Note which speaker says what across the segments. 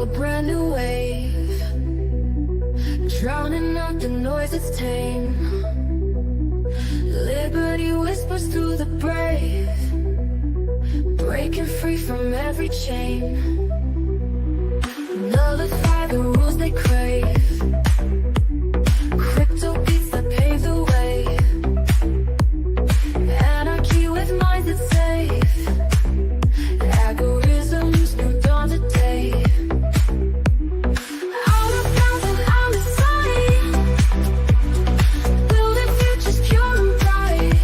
Speaker 1: a brand new wave, drowning out the noise that's tame. Liberty whispers through the brave, breaking free from every chain. Nullify the rules they crave, crypto beats that pave the way. Anarchy with minds that's safe, algorithms new dawn today. Out of bounds and out of sight, building futures pure and bright.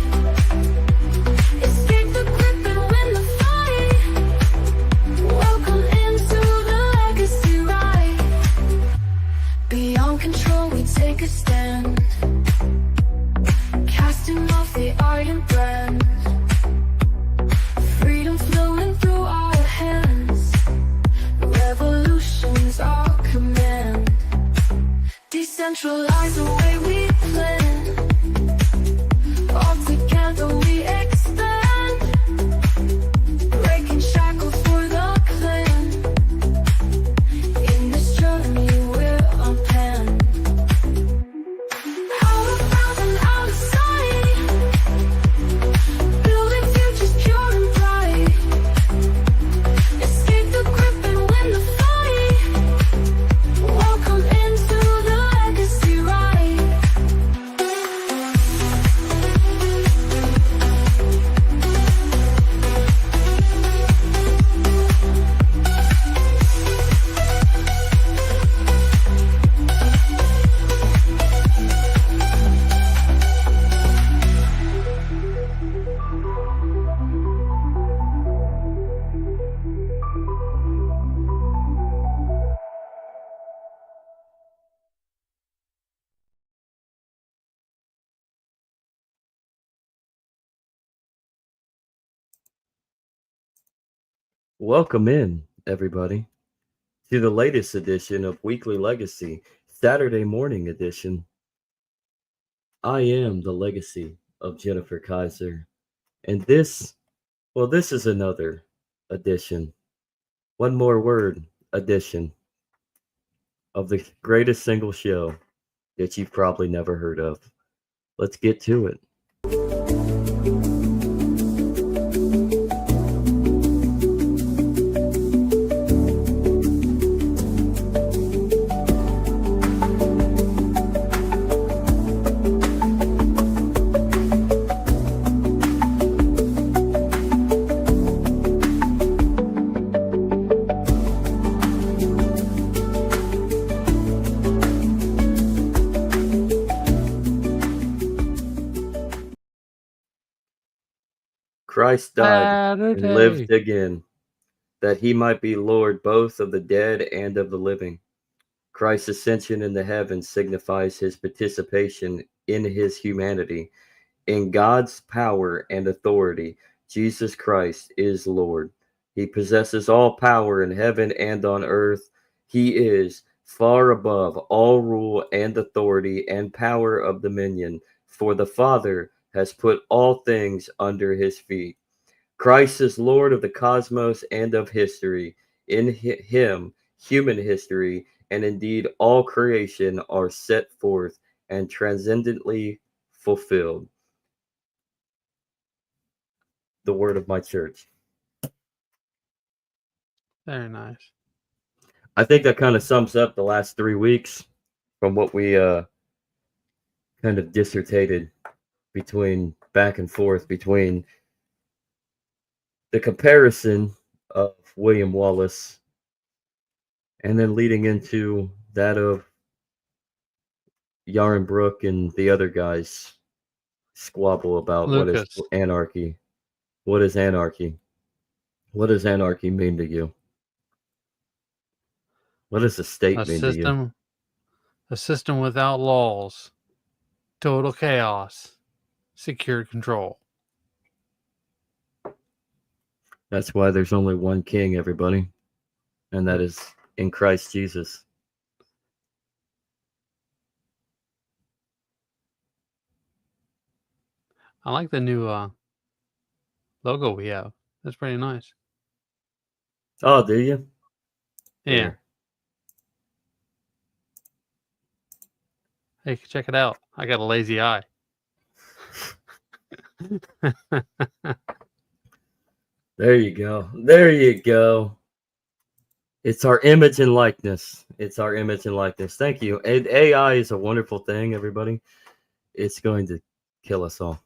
Speaker 1: Escape the grip and win the fight. Welcome into the legacy ride. Beyond control we take a stand, casting off the iron brand. Freedom flowing through our hands, revolution's our command. Decentralize the way we plan, all together we expand. Breaking shackles for the clan, in this journey we're unpanned. Out of bounds and out of sight, building futures pure and bright. Escape the grip and win the fight. Welcome into the legacy ride.
Speaker 2: Welcome in, everybody, to the latest edition of Weekly Legacy, Saturday morning edition. I am the legacy of Jennifer Kaiser, and this is another edition, one more word, edition, of the greatest single show that you've probably never heard of. Let's get to it. Christ died and lived again, that he might be Lord both of the dead and of the living. Christ's ascension into heaven signifies his participation in his humanity. In God's power and authority, Jesus Christ is Lord. He possesses all power in heaven and on earth. He is far above all rule and authority and power of dominion, for the Father has put all things under his feet. Christ is Lord of the cosmos and of history. In him, human history and indeed all creation are set forth and transcendently fulfilled. The word of my church.
Speaker 3: Very nice.
Speaker 2: I think that kind of sums up the last 3 weeks from what we kind of dissertated between back and forth between the comparison of William Wallace and then leading into that of Yarenbrook and the other guys squabble about
Speaker 3: Lucas.
Speaker 2: what is anarchy. What is anarchy? What does anarchy mean to you? What does a state mean to you?
Speaker 3: A system without laws, total chaos, secure control.
Speaker 2: That's why there's only one king, everybody, and that is in Christ Jesus.
Speaker 3: I like the new logo we have. That's pretty nice.
Speaker 2: Oh, do you?
Speaker 3: Yeah. Hey, check it out. I got a lazy eye.
Speaker 2: There you go. There you go. It's our image and likeness. It's our image and likeness. Thank you. And AI is a wonderful thing, everybody. It's going to kill us all.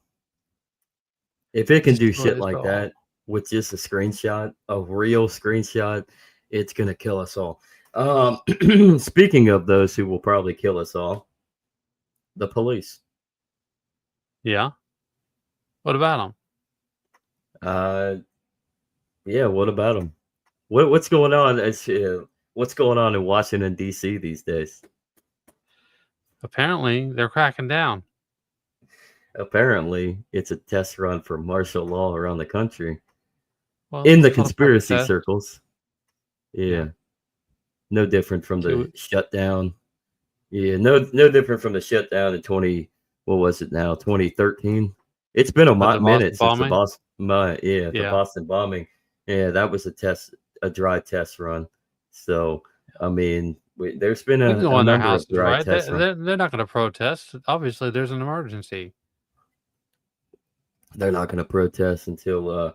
Speaker 2: If it can do
Speaker 3: Destroy
Speaker 2: shit
Speaker 3: us
Speaker 2: like
Speaker 3: all.
Speaker 2: that with just a screenshot, a real screenshot, it's going to kill us all. Speaking of those who will probably kill us all, the police.
Speaker 3: Yeah. What about them?
Speaker 2: Yeah, what about them? What's going on? What's going on in Washington D.C. these days?
Speaker 3: Apparently, they're cracking down.
Speaker 2: Apparently, it's a test run for martial law around the country.
Speaker 3: Well,
Speaker 2: In the
Speaker 3: it's called a perfect
Speaker 2: conspiracy
Speaker 3: test.
Speaker 2: circles. Yeah. No different from the shutdown. Yeah, no different from the shutdown in 2013. It's been a
Speaker 3: The Boston
Speaker 2: minute since
Speaker 3: bombing?
Speaker 2: the
Speaker 3: Yeah.
Speaker 2: Boston bombing. Yeah, that was a dry test run. So, I mean, there's been
Speaker 3: We can go
Speaker 2: a
Speaker 3: in their
Speaker 2: number of
Speaker 3: houses,
Speaker 2: dry
Speaker 3: right?
Speaker 2: test runs.
Speaker 3: They're not going to protest. Obviously, there's an emergency.
Speaker 2: They're not going to protest until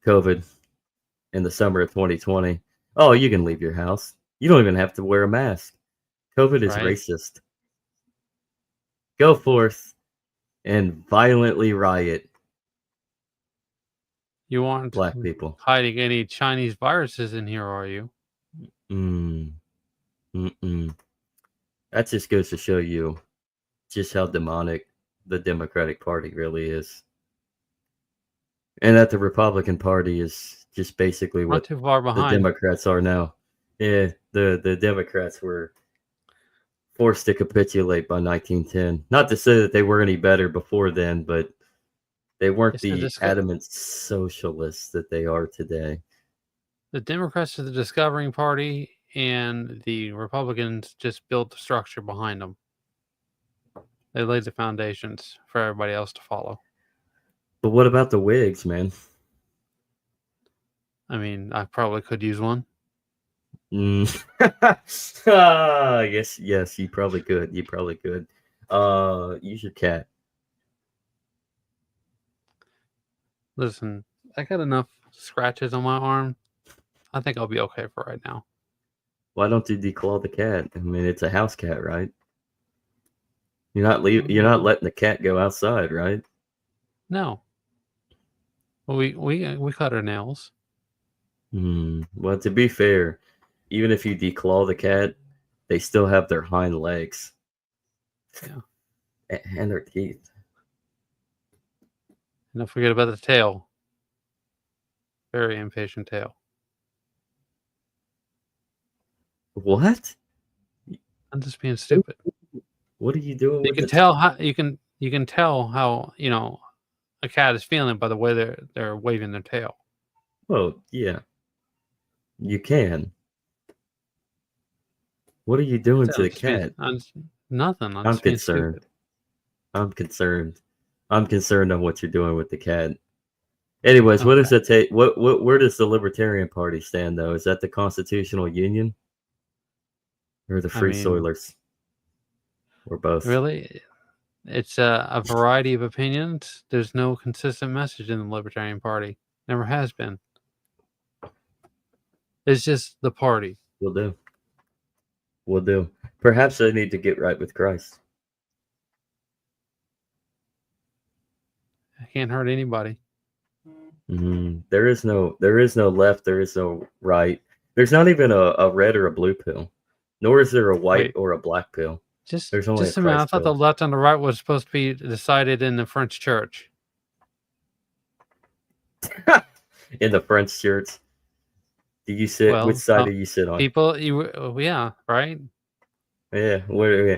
Speaker 2: COVID in the summer of 2020. Oh, you can leave your house. You don't even have to wear a mask. COVID is
Speaker 3: Right.
Speaker 2: racist. Go forth and violently riot,
Speaker 3: You aren't
Speaker 2: black people.
Speaker 3: hiding any Chinese viruses in here, are you?
Speaker 2: That just goes to show you just how demonic the Democratic Party really is. And that the Republican Party is just basically
Speaker 3: Not
Speaker 2: what
Speaker 3: too far
Speaker 2: the
Speaker 3: behind.
Speaker 2: Democrats are now. Yeah, the Democrats were forced to capitulate by 1910. Not to say that they were any better before then, but they weren't the adamant socialists that they are today.
Speaker 3: The Democrats are the discovering party, and the Republicans just built the structure behind them. They laid the foundations for everybody else to follow.
Speaker 2: But what about the Whigs, man?
Speaker 3: I mean, I probably could use one.
Speaker 2: Yes, you probably could. You probably could. Use your cat.
Speaker 3: Listen, I got enough scratches on my arm. I think I'll be okay for right now.
Speaker 2: Why don't you declaw the cat? I mean, it's a house cat, right? You're not letting the cat go outside, right?
Speaker 3: No. Well, we cut our nails.
Speaker 2: Well, to be fair, even if you declaw the cat, they still have their hind legs.
Speaker 3: Yeah.
Speaker 2: And their teeth.
Speaker 3: And don't forget about the tail. Very impatient tail.
Speaker 2: What?
Speaker 3: I'm just being stupid.
Speaker 2: What are you doing?
Speaker 3: You can tell how you can tell how a cat is feeling by the way they're waving their tail.
Speaker 2: Oh yeah, you can. What are you doing to the cat?
Speaker 3: Nothing.
Speaker 2: I'm concerned. I'm concerned. I'm concerned on what you're doing with the cat. Anyways,
Speaker 3: Okay.
Speaker 2: what does that take? Where does the Libertarian Party stand, though? Is that the Constitutional Union or the Free Soilers, or both?
Speaker 3: Really, it's a variety of opinions. There's no consistent message in the Libertarian Party. Never has been. It's just the party.
Speaker 2: Will do. Will do. Perhaps they need to get right with Christ.
Speaker 3: I can't hurt anybody.
Speaker 2: There is no left. There is no right. There's not even a red or a blue pill, nor is there a white or a black pill. There's only
Speaker 3: just a minute. I thought the left and the right was supposed to be decided in the French church.
Speaker 2: In the French church, do you sit?
Speaker 3: Well,
Speaker 2: which side do you sit on?
Speaker 3: People, yeah, right.
Speaker 2: Yeah,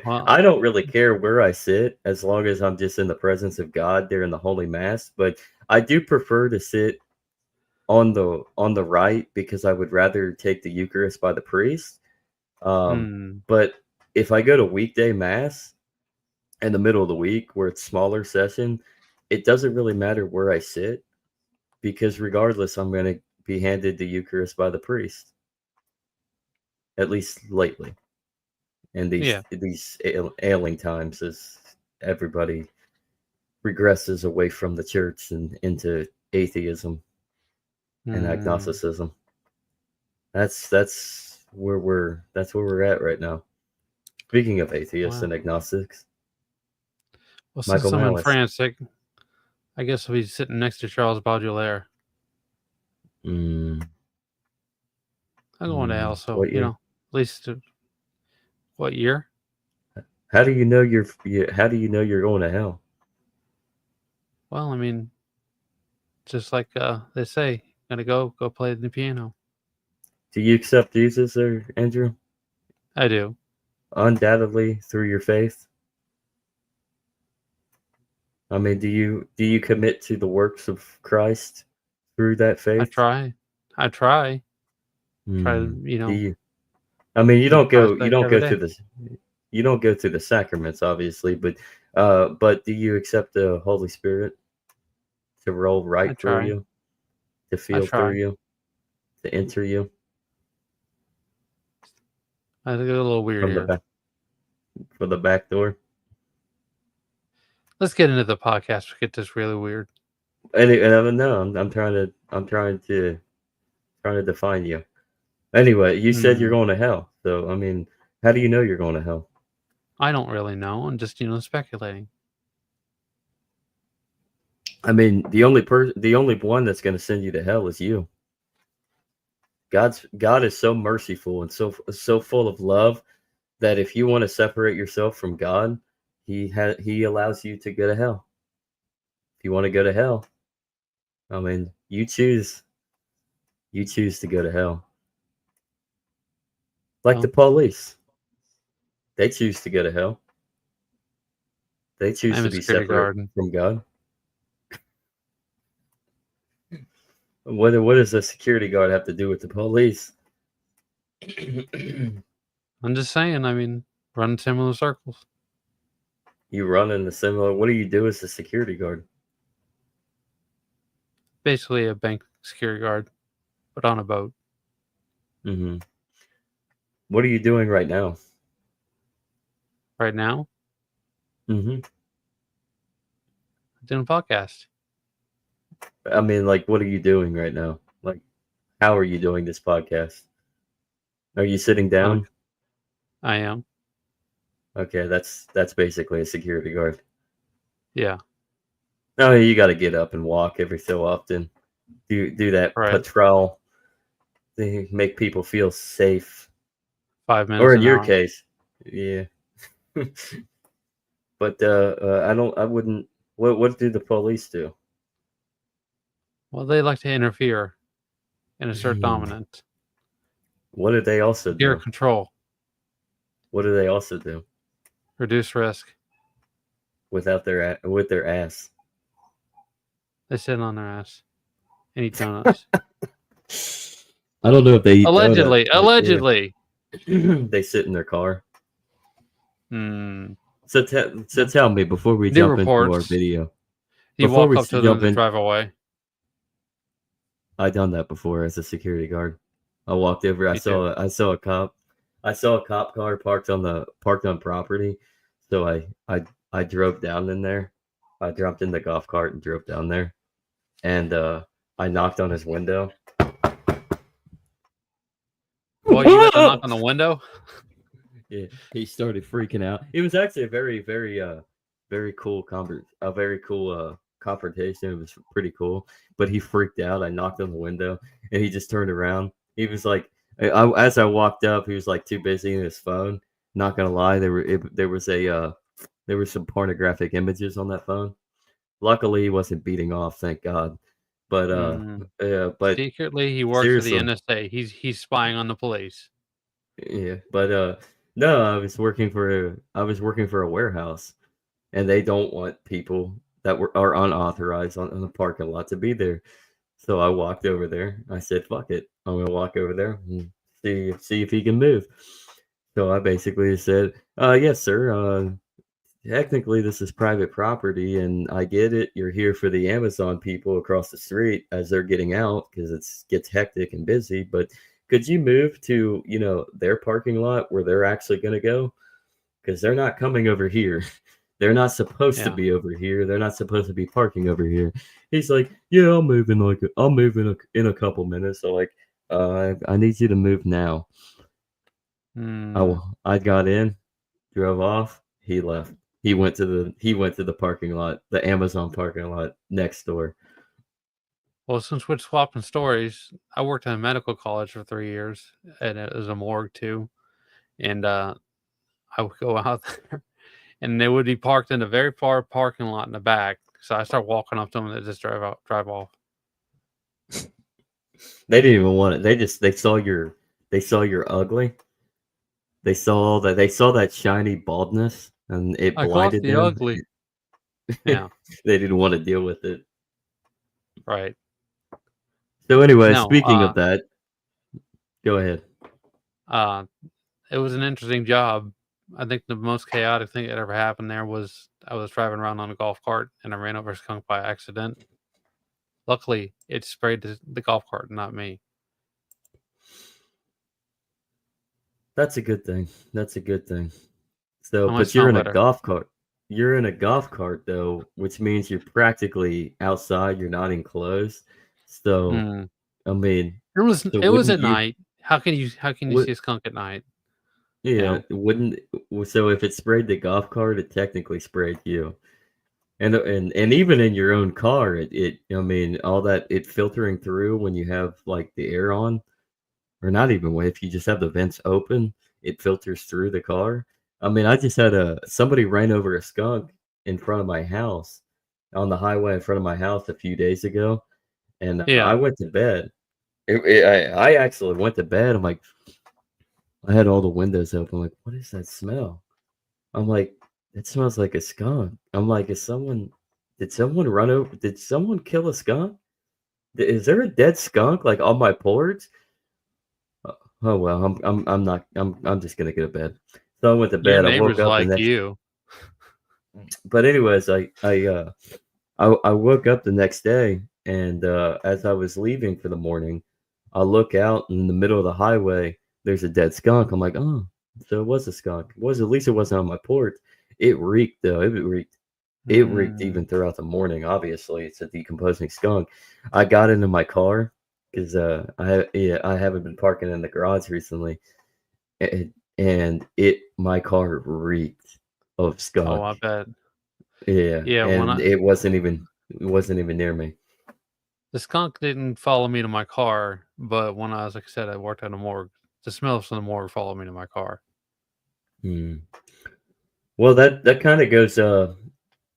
Speaker 2: I don't really care where I sit as long as I'm just in the presence of God during the Holy Mass. But I do prefer to sit on the right because I would rather take the Eucharist by the priest. But if I go to weekday Mass in the middle of the week where it's smaller session, it doesn't really matter where I sit because regardless, I'm going to be handed the Eucharist by the priest. At least lately. in
Speaker 3: Yeah.
Speaker 2: these ailing times as everybody regresses away from the church and into atheism and agnosticism. That's where we're at right now. Speaking of atheists and agnostics,
Speaker 3: Well, since
Speaker 2: Michael
Speaker 3: I'm in
Speaker 2: Malice.
Speaker 3: France, I guess I'll be sitting next to Charles Baudelaire.
Speaker 2: Mm,
Speaker 3: I'm going to hell, so
Speaker 2: what year?
Speaker 3: at least what year?
Speaker 2: How do you know how do you know you're going to hell?
Speaker 3: Well, I mean, just like they say, gotta go play the piano.
Speaker 2: Do you accept Jesus there, Andrew?
Speaker 3: I do.
Speaker 2: Undoubtedly through your faith. I mean, do you commit to the works of Christ through that faith?
Speaker 3: I try. Try to,
Speaker 2: Do you? I mean, you
Speaker 3: keep
Speaker 2: don't
Speaker 3: Christ
Speaker 2: go
Speaker 3: like every day.
Speaker 2: you don't go through the sacraments, obviously, but do you accept the Holy Spirit to roll
Speaker 3: I
Speaker 2: right through
Speaker 3: try.
Speaker 2: you, to
Speaker 3: I
Speaker 2: feel through
Speaker 3: try.
Speaker 2: you, to enter you
Speaker 3: I think it's a little weird
Speaker 2: from the
Speaker 3: here.
Speaker 2: back door?
Speaker 3: Let's get into the podcast. We get this really weird.
Speaker 2: And no, I'm trying to define you. Anyway, you said you're going to hell. So I mean, how do you know you're going to hell?
Speaker 3: I don't really know. I'm just speculating.
Speaker 2: I mean, the only one that's going to send you to hell is you. God is so merciful and so full of love that if you want to separate yourself from God, he allows you to go to hell. If you want to go to hell, I mean, you choose to go to hell. Like the police. They choose to go to hell. They choose to be separate from God. What does a security guard have to do with the police?
Speaker 3: I'm just saying, I mean, run similar circles.
Speaker 2: You run in the similar. What do you do as a security guard?
Speaker 3: Basically a bank security guard, but on a boat.
Speaker 2: Mm-hmm. What are you doing right now?
Speaker 3: Right now?
Speaker 2: Mm-hmm.
Speaker 3: Doing a podcast.
Speaker 2: I mean, like, what are you doing right now? Like, how are you doing this podcast? Are you sitting down?
Speaker 3: I am.
Speaker 2: Okay, that's basically a security guard.
Speaker 3: Yeah.
Speaker 2: No, you got to get up and walk every so often. Do that patrol. They make people feel safe.
Speaker 3: 5 minutes.
Speaker 2: Or in your case, yeah. But I wouldn't. What do the police do?
Speaker 3: Well, they like to interfere and assert dominance.
Speaker 2: What do they also do?
Speaker 3: Gear control.
Speaker 2: What do they also do?
Speaker 3: Reduce risk.
Speaker 2: With their ass.
Speaker 3: They sit on their ass and eat donuts.
Speaker 2: I don't know if they eat
Speaker 3: allegedly.
Speaker 2: donuts,
Speaker 3: Allegedly.
Speaker 2: They sit in their car. So tell me before we jump into our video.
Speaker 3: You walk up to them to drive away.
Speaker 2: I done that before as a security guard. I walked over. I saw a cop. I saw a cop car parked on property. So I drove down in there. I jumped in the golf cart and drove down there, and I knocked on his window.
Speaker 3: Well, you got to knock on the window.
Speaker 2: Yeah, he started freaking out. It was actually a very, very, very cool confrontation. It was pretty cool, but he freaked out. I knocked on the window, and he just turned around. He was like, as I walked up, he was like too busy in his phone. Not gonna lie, there were some pornographic images on that phone. Luckily, he wasn't beating off, thank God. But
Speaker 3: secretly, he works for the NSA. He's spying on the police.
Speaker 2: Yeah, but no, I was working for a warehouse, and they don't want people that are unauthorized on the parking lot to be there. So I walked over there. I said, "Fuck it, I'm gonna walk over there and see if he can move." So I basically said, "Yes, sir. Technically, this is private property, and I get it. You're here for the Amazon people across the street as they're getting out because it gets hectic and busy. But could you move to their parking lot where they're actually going to go?" because they're not coming over here. They're not supposed to
Speaker 3: Yeah.
Speaker 2: be over here. They're not supposed to be parking over here. He's like, yeah, I'll move in a couple minutes. So like, I need you to move now. I got in, drove off. He left. He went to the parking lot, the Amazon parking lot next door.
Speaker 3: Well, since we're swapping stories, I worked in a medical college for 3 years, and it was a morgue too. And I would go out there, and they would be parked in a very far parking lot in the back. So I start walking up to them, and they just drive off.
Speaker 2: They didn't even want it. They saw your ugly. They saw that shiny baldness, and it
Speaker 3: I caught
Speaker 2: blinded
Speaker 3: the
Speaker 2: them.
Speaker 3: ugly. Yeah,
Speaker 2: They didn't want to deal with it.
Speaker 3: right.
Speaker 2: So anyway,
Speaker 3: No,
Speaker 2: speaking of that, go ahead.
Speaker 3: it was an interesting job. I think the most chaotic thing that ever happened there was I was driving around on a golf cart and I ran over a skunk by accident. Luckily, it sprayed the golf cart, not me.
Speaker 2: That's a good thing. So,
Speaker 3: I might
Speaker 2: but you're
Speaker 3: smell
Speaker 2: in a
Speaker 3: better.
Speaker 2: golf cart. You're in a golf cart though, which means you're practically outside. You're not enclosed. So, I mean,
Speaker 3: It was
Speaker 2: so
Speaker 3: it was
Speaker 2: wouldn't
Speaker 3: at
Speaker 2: you?
Speaker 3: night. How can you
Speaker 2: Would
Speaker 3: see a skunk at night?
Speaker 2: yeah?
Speaker 3: Yeah.
Speaker 2: Wouldn't so if it sprayed the golf cart, it technically sprayed you. And even in your own car, it I mean, all that it filtering through when you have like the air on, or not even when if you just have the vents open, it filters through the car. I mean, I just had somebody ran over a skunk in front of my house on the highway in front of my house a few days ago, and I
Speaker 3: Yeah.
Speaker 2: went to bed. I actually went to bed. I'm like, I had all the windows open. I'm like, what is that smell? I'm like, it smells like a skunk. I'm like, did someone run over? Did someone kill a skunk? Is there a dead skunk like on my porch? Oh well, I'm not. I'm just gonna go to bed. So I went to
Speaker 3: Your
Speaker 2: bed. I woke
Speaker 3: neighbors
Speaker 2: up the
Speaker 3: like
Speaker 2: next.
Speaker 3: you.
Speaker 2: But anyways, I woke up the next day, and as I was leaving for the morning, I look out in the middle of the highway. There's a dead skunk. I'm like, oh, so it was a skunk. It was at least it wasn't on my porch. It reeked though. It reeked. It reeked even throughout the morning. Obviously, it's a decomposing skunk. I got into my car because I haven't been parking in the garage recently, and my car reeked of
Speaker 3: Oh, I
Speaker 2: skunk.
Speaker 3: bet.
Speaker 2: Yeah,
Speaker 3: Yeah,
Speaker 2: and it wasn't even near me.
Speaker 3: the skunk didn't follow me to my car, but when I was, like I said, I worked at a morgue. The smell from the morgue followed me to my car.
Speaker 2: Hmm. Well, that kind of goes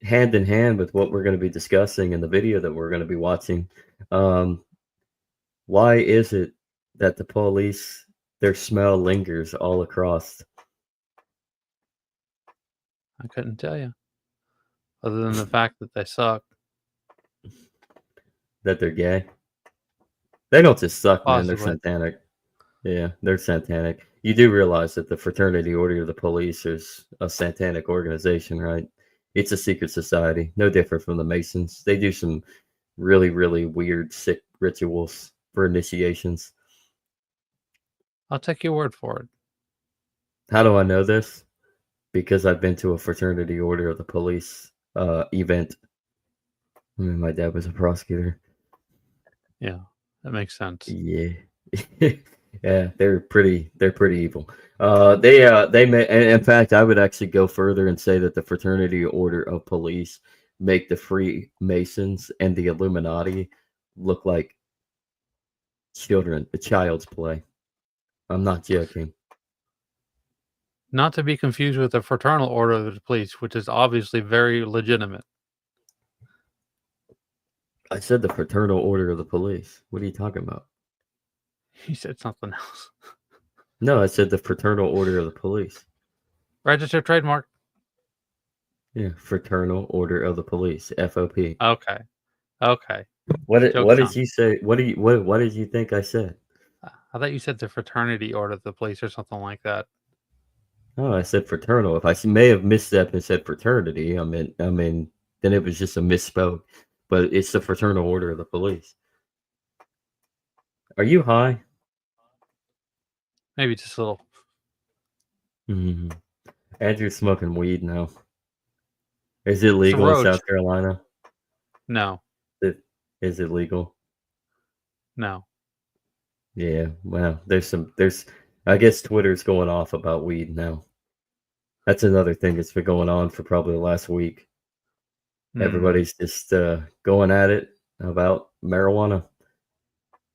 Speaker 2: hand in hand with what we're going to be discussing in the video that we're going to be watching. Um, why is it that the police their smell lingers all across?
Speaker 3: I couldn't tell you, other than the fact that they suck.
Speaker 2: That they're gay? They don't just suck, man. They're
Speaker 3: Possibly.
Speaker 2: satanic. Yeah, they're satanic. You do realize that the Fraternity Order of the Police is a satanic organization, right? It's a secret society, no different from the Masons. They do some really, really weird, sick rituals for initiations.
Speaker 3: I'll take your word for it.
Speaker 2: How do I know this? Because I've been to a Fraternity Order of the Police event. I mean, my dad was a prosecutor.
Speaker 3: Yeah, that makes sense.
Speaker 2: Yeah. Yeah, they're pretty evil. They may, and in fact, I would actually go further and say that the Fraternity Order of Police make the Freemasons and the Illuminati look like children, a child's play. I'm not joking.
Speaker 3: Not to be confused with the Fraternal Order of the Police, which is obviously very legitimate.
Speaker 2: I said the Fraternal Order of the Police. What are you talking about?
Speaker 3: He said something else.
Speaker 2: No, I said the Fraternal Order of the Police.
Speaker 3: Registered trademark.
Speaker 2: Yeah, Fraternal Order of the Police, FOP.
Speaker 3: Okay.
Speaker 2: What
Speaker 3: Joke's
Speaker 2: did
Speaker 3: on.
Speaker 2: you say? What did you think I said?
Speaker 3: I thought you said the Fraternity Order of the Police or something like that.
Speaker 2: Oh, I said fraternal. If I may have misstepped and said fraternity, I mean, then it was just a misspoke. But it's the Fraternal Order of the Police. Are you high?
Speaker 3: Maybe just a little.
Speaker 2: Mm-hmm. Andrew's smoking weed now. Is it
Speaker 3: It's a
Speaker 2: legal in
Speaker 3: roach.
Speaker 2: South Carolina?
Speaker 3: No,
Speaker 2: Is it legal?
Speaker 3: no.
Speaker 2: Yeah, well, I guess Twitter's going off about weed now. That's another thing that's been going on for probably the last week. Everybody's just going at it about marijuana.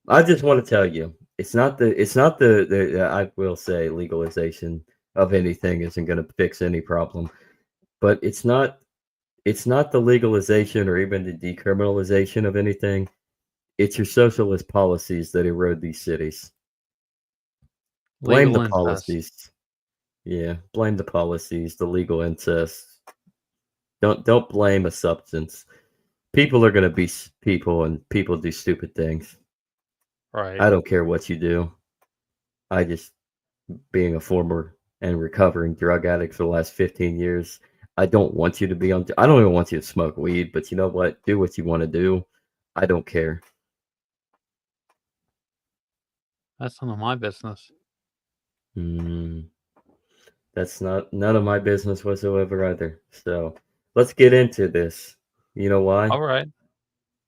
Speaker 2: I just want to tell you, it's not the I will say legalization of anything isn't going to fix any problem, but it's not the legalization or even the decriminalization of anything. It's your socialist policies that erode these cities. Blame
Speaker 3: Legal
Speaker 2: the
Speaker 3: incest.
Speaker 2: policies. Yeah, blame the policies, the legal incest. Don't blame a substance. People are going to be people, and people do stupid things.
Speaker 3: Right.
Speaker 2: I don't care what you do. I just, being a former and recovering drug addict for the last 15 years, I don't want you to be on. I don't even want you to smoke weed, but you know what? Do what you want to do. I don't care.
Speaker 3: That's none of my business.
Speaker 2: That's none of my business whatsoever either. So let's get into this. You know why?
Speaker 3: All right.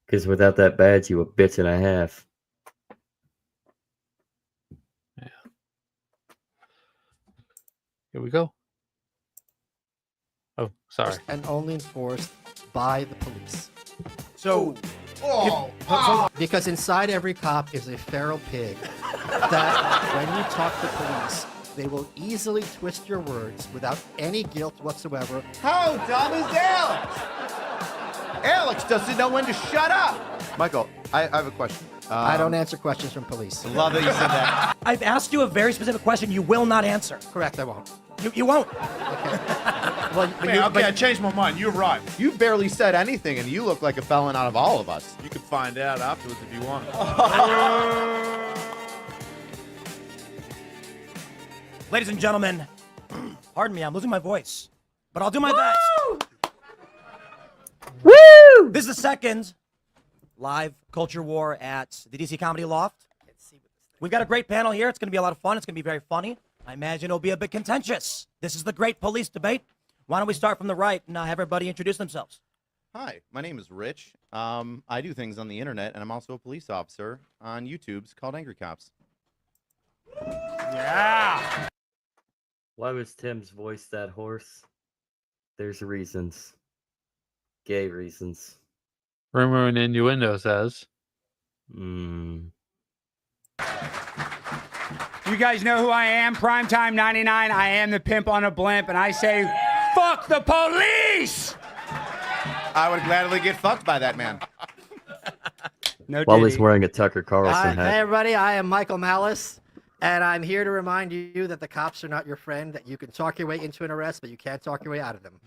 Speaker 2: Because without that badge, you a bitch and a half.
Speaker 3: Yeah. Here we go. Oh, sorry.
Speaker 4: And only enforced by the police.
Speaker 5: So,
Speaker 4: Because inside every cop is a feral pig that when you talk to police, they will easily twist your words without any guilt whatsoever.
Speaker 5: how dumb is Alex? Alex doesn't know when to shut up. Michael, I have a question.
Speaker 4: I don't answer questions from police.
Speaker 5: Love that you said that.
Speaker 6: I've asked you a very specific question you will not answer.
Speaker 4: Correct, I won't.
Speaker 6: You won't.
Speaker 4: Okay. Well, but
Speaker 7: Man,
Speaker 4: you-
Speaker 7: okay,
Speaker 4: but-
Speaker 7: I changed my mind. You're right.
Speaker 5: You barely said anything, and you look like a felon out of all of us.
Speaker 7: You can find out afterwards if you want.
Speaker 6: Ladies and gentlemen, pardon me, I'm losing my voice, but I'll do my best. Woo! This is the second live culture war at the DC Comedy Loft. We've got a great panel here. It's going to be a lot of fun. It's going to be very funny. I imagine it'll be a bit contentious. This is the great police debate. Why don't we start from the right and have everybody introduce themselves?
Speaker 5: Hi, my name is Rich. I do things on the internet, and I'm also a police officer on YouTube's called Angry Cops.
Speaker 7: Yeah.
Speaker 2: Why was Tim's voice that hoarse? There's reasons. Gay reasons.
Speaker 3: Rumor and innuendo says.
Speaker 8: You guys know who I am? Primetime 99. I am the pimp on a blimp, and I say, fuck the police!
Speaker 5: I would gladly get fucked by that man.
Speaker 8: No
Speaker 2: While
Speaker 8: diddy.
Speaker 2: he's wearing a Tucker Carlson
Speaker 4: Hi,
Speaker 2: hat.
Speaker 4: hey everybody, I am Michael Malice, and I'm here to remind you that the cops are not your friend, that you can talk your way into an arrest, but you can't talk your way out of them.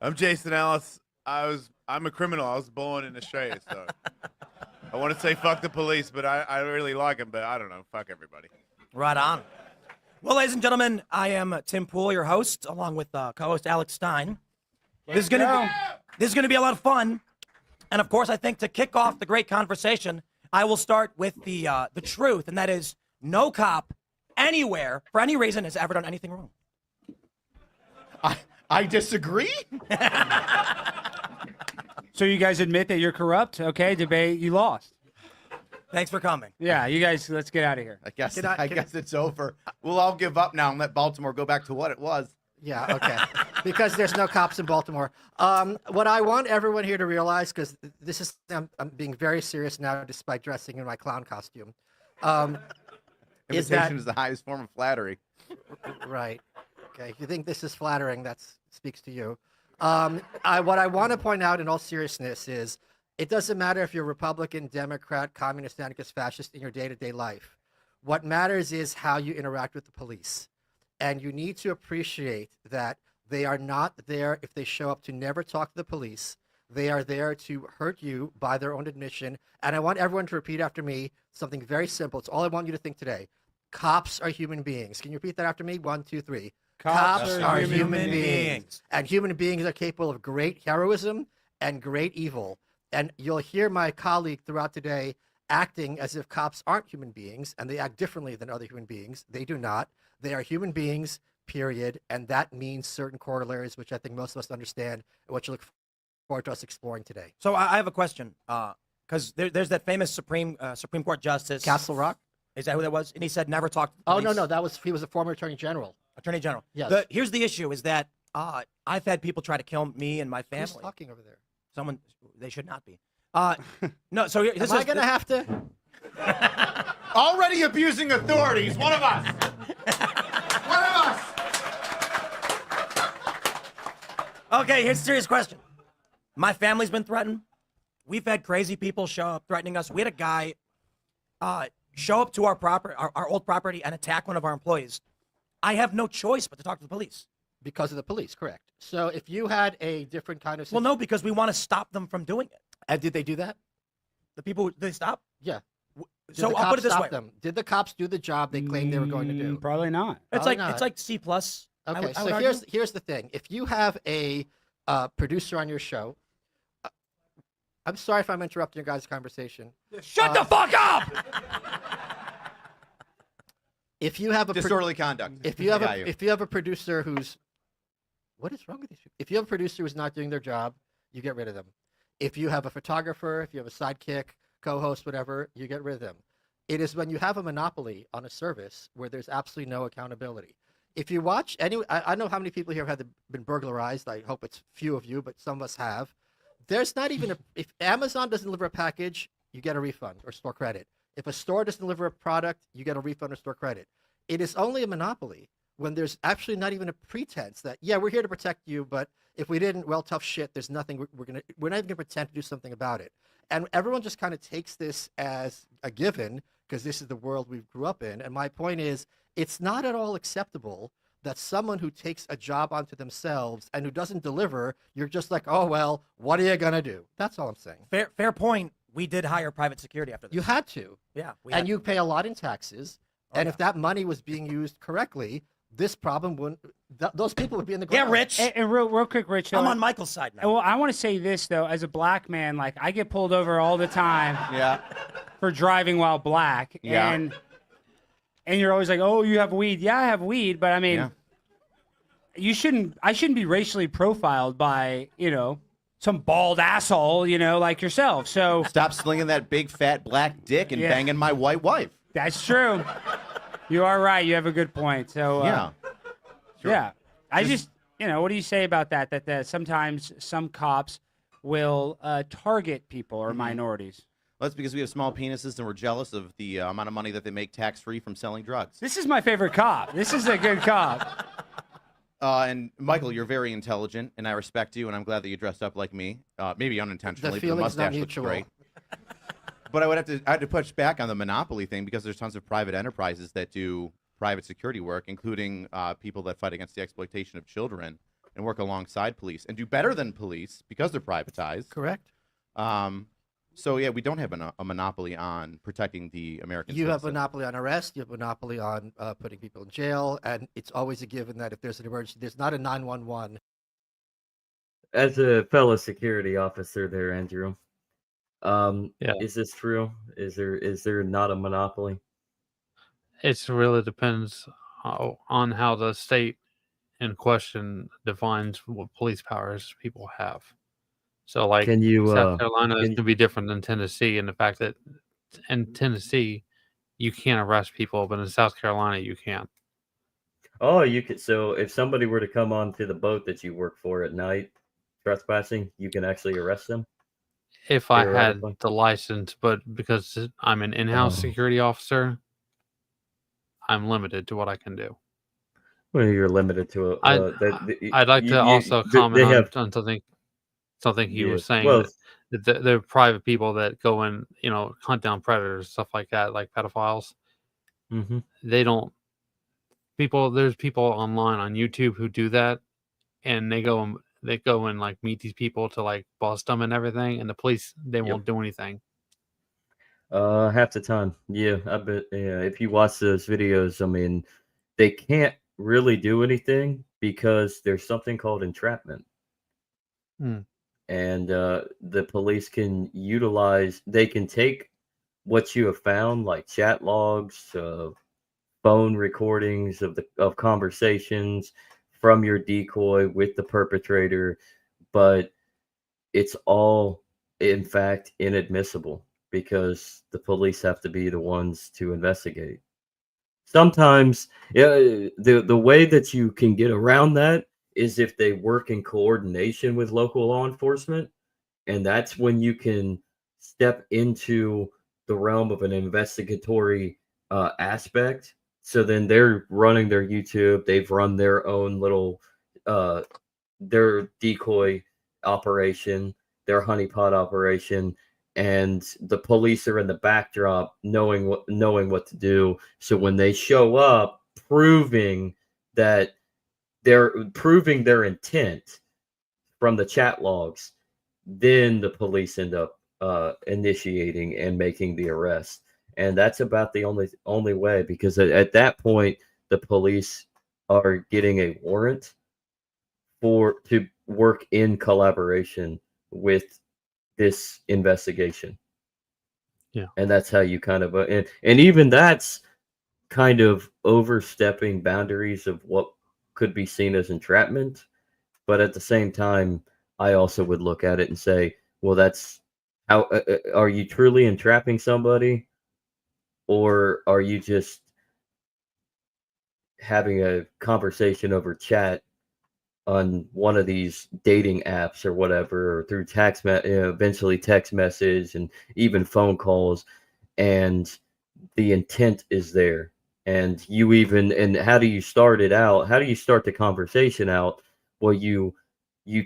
Speaker 7: I'm Jason Ellis. I'm a criminal. I was born in Australia, so I want to say fuck the police, but I really like them, but I don't know. Fuck everybody.
Speaker 6: Right on. Well, ladies and gentlemen, I am Tim Pool, your host, along with co-host Alex Stein. This is gonna be a lot of fun, and of course, I think to kick off the great conversation, I will start with the truth, and that is, no cop anywhere for any reason has ever done anything wrong.
Speaker 5: I disagree.
Speaker 8: So you guys admit that you're corrupt? Okay, debate, you lost.
Speaker 6: Thanks for coming.
Speaker 8: Yeah, you guys, let's get out of here.
Speaker 5: I guess
Speaker 4: Can I-
Speaker 5: guess it's over. We'll all give up now and let Baltimore go back to what it was.
Speaker 4: Yeah, okay. Because there's no cops in Baltimore. What I want everyone here to realize, because this is, I'm being very serious now despite dressing in my clown costume, is that,
Speaker 5: Imitation is the highest form of flattery.
Speaker 4: right. Okay, if you think this is flattering, that speaks to you. What I want to point out in all seriousness is, it doesn't matter if you're Republican, Democrat, Communist, Anarchist, Fascist in your day-to-day life. What matters is how you interact with the police. And you need to appreciate that they are not there if they show up to never talk to the police. They are there to hurt you by their own admission. And I want everyone to repeat after me something very simple. It's all I want you to think today. Cops are human beings. Can you repeat that after me? 1, 2, 3. Cops are human beings. And human beings are capable of great heroism and great evil. And you'll hear my colleague throughout today acting as if cops aren't human beings and they act differently than other human beings. They do not. They are human beings, period. And that means certain corollaries, which I think most of us understand and what you look forward to us exploring today.
Speaker 6: So I have a question. Because there's that famous Supreme Court Justice.
Speaker 4: Castle Rock?
Speaker 6: Is that who that was? And he said never talk to the police.
Speaker 4: Oh, no. He was a former Attorney General.
Speaker 6: Attorney General.
Speaker 4: Yes.
Speaker 6: Here's the issue is that I've had people try to kill me and my family.
Speaker 4: Who's talking over there?
Speaker 6: Someone, they should not be. No, so
Speaker 4: Am I going to have to?
Speaker 5: Already abusing authority. He's one of us. One of us.
Speaker 6: Okay, here's a serious question. My family's been threatened. We've had crazy people show up threatening us. We had a guy show up to our old property and attack one of our employees. I have no choice but to talk to the police.
Speaker 4: Because of the police, correct. So if you had a different kind of...
Speaker 6: Well, no, because we want to stop them from doing it.
Speaker 4: And did they do that?
Speaker 6: The people, did they stop?
Speaker 4: Yeah.
Speaker 6: So I'll put it this way.
Speaker 4: Them? Did the cops do the job they claimed they were going to do?
Speaker 8: Probably not.
Speaker 6: It's
Speaker 4: Probably
Speaker 6: like
Speaker 4: not.
Speaker 6: C plus.
Speaker 4: Okay,
Speaker 6: I would
Speaker 4: so
Speaker 6: argue.
Speaker 4: here's the thing. If you have a producer on your show, I'm sorry if I'm interrupting your guys' conversation.
Speaker 6: Shut the fuck up!
Speaker 4: If you have a
Speaker 5: Disorderly conduct.
Speaker 4: if you have a producer who's what is wrong with these people? If you have a producer who's not doing their job, you get rid of them. If you have a photographer, if you have a sidekick, co-host, whatever, you get rid of them. It is when you have a monopoly on a service where there's absolutely no accountability. If you watch I know how many people here have been burglarized. I hope it's few of you, but some of us have. There's not even if Amazon doesn't deliver a package, you get a refund or store credit. If a store doesn't deliver a product, you get a refund or store credit. It is only a monopoly when there's actually not even a pretense that, yeah, we're here to protect you, but if we didn't, well, tough shit, there's nothing we're not even gonna pretend to do something about it. And everyone just kind of takes this as a given because this is the world we grew up in. And my point is, it's not at all acceptable that someone who takes a job onto themselves and who doesn't deliver, you're just like, oh, well, what are you going to do? That's all I'm saying.
Speaker 6: Fair point. We did hire private security after this.
Speaker 4: You had to.
Speaker 6: Yeah.
Speaker 4: And you pay a lot in taxes. And if that money was being used correctly, this problem wouldn't, those people would be in the ground.
Speaker 6: Yeah, Rich.
Speaker 8: And real quick, Rich.
Speaker 6: I'm on Michael's side now.
Speaker 8: Well, I want to say this, though. As a black man, like, I get pulled over all the time for driving while black.
Speaker 5: Yeah.
Speaker 8: And you're always like, oh, you have weed. Yeah, I have weed. But, I mean, I shouldn't be racially profiled by, some bald asshole, like yourself. So
Speaker 5: stop slinging that big fat black dick and banging my white wife.
Speaker 8: That's true. You are right. You have a good point. So yeah, I just what do you say about that? That sometimes some cops will target people or minorities.
Speaker 5: Well, that's because we have small penises and we're jealous of the amount of money that they make tax-free from selling drugs.
Speaker 8: This is my favorite cop. This is a good cop.
Speaker 5: And Michael, you're very intelligent, and I respect you, and I'm glad that you dressed up like me. Maybe unintentionally, but the mustache looks great. But I had to push back on the monopoly thing because there's tons of private enterprises that do private security work, including people that fight against the exploitation of children and work alongside police and do better than police because they're privatized.
Speaker 4: Correct.
Speaker 5: So yeah, we don't have a monopoly on protecting the American
Speaker 4: You have a
Speaker 5: citizen.
Speaker 4: monopoly on arrest. You have a monopoly on putting people in jail, and it's always a given that if there's an emergency, there's not a 911.
Speaker 2: As a fellow security officer there, Andrew, is this true? Is there not a monopoly?
Speaker 3: It really depends on how the state in question defines what police powers people have. So, like, South Carolina is going to be different than Tennessee, and the fact that in Tennessee you can't arrest people, but in South Carolina you can.
Speaker 2: Oh, you could. So, if somebody were to come onto the boat that you work for at night, trespassing, you can actually arrest them.
Speaker 3: If I had the license, but because I'm an in-house security officer, I'm limited to what I can do.
Speaker 2: Well, you're limited to
Speaker 3: I'd like to also comment on something he was saying.
Speaker 2: Well,
Speaker 3: that the private people that go and hunt down predators, stuff like that, like pedophiles.
Speaker 2: Mm-hmm.
Speaker 3: They don't. There's people online on YouTube who do that, and they go and like meet these people to like bust them and everything, and the police won't do anything.
Speaker 2: Half the time, yeah. I bet. Yeah, if you watch those videos, I mean, they can't really do anything because there's something called entrapment, and the police can utilize. They can take what you have found, like chat logs, phone recordings of conversations from your decoy with the perpetrator, but it's all in fact inadmissible because the police have to be the ones to investigate. Sometimes, yeah, the way that you can get around that is if they work in coordination with local law enforcement, and that's when you can step into the realm of an investigatory aspect. So then they're running their YouTube, they've run their own little uh, their decoy operation, their honeypot operation, and the police are in the backdrop knowing what to do. So when they show up, that proving their intent from the chat logs, then the police end up initiating and making the arrest. And that's about the only way, because at that point the police are getting a warrant to work in collaboration with this investigation.
Speaker 3: Yeah.
Speaker 2: And that's how you kind of and even that's kind of overstepping boundaries of what could be seen as entrapment. But at the same time, I also would look at it and say, well, that's how are you truly entrapping somebody, or are you just having a conversation over chat on one of these dating apps or whatever, or through eventually text message and even phone calls, and the intent is there. And how do you start it out? How do you start the conversation out? Well, you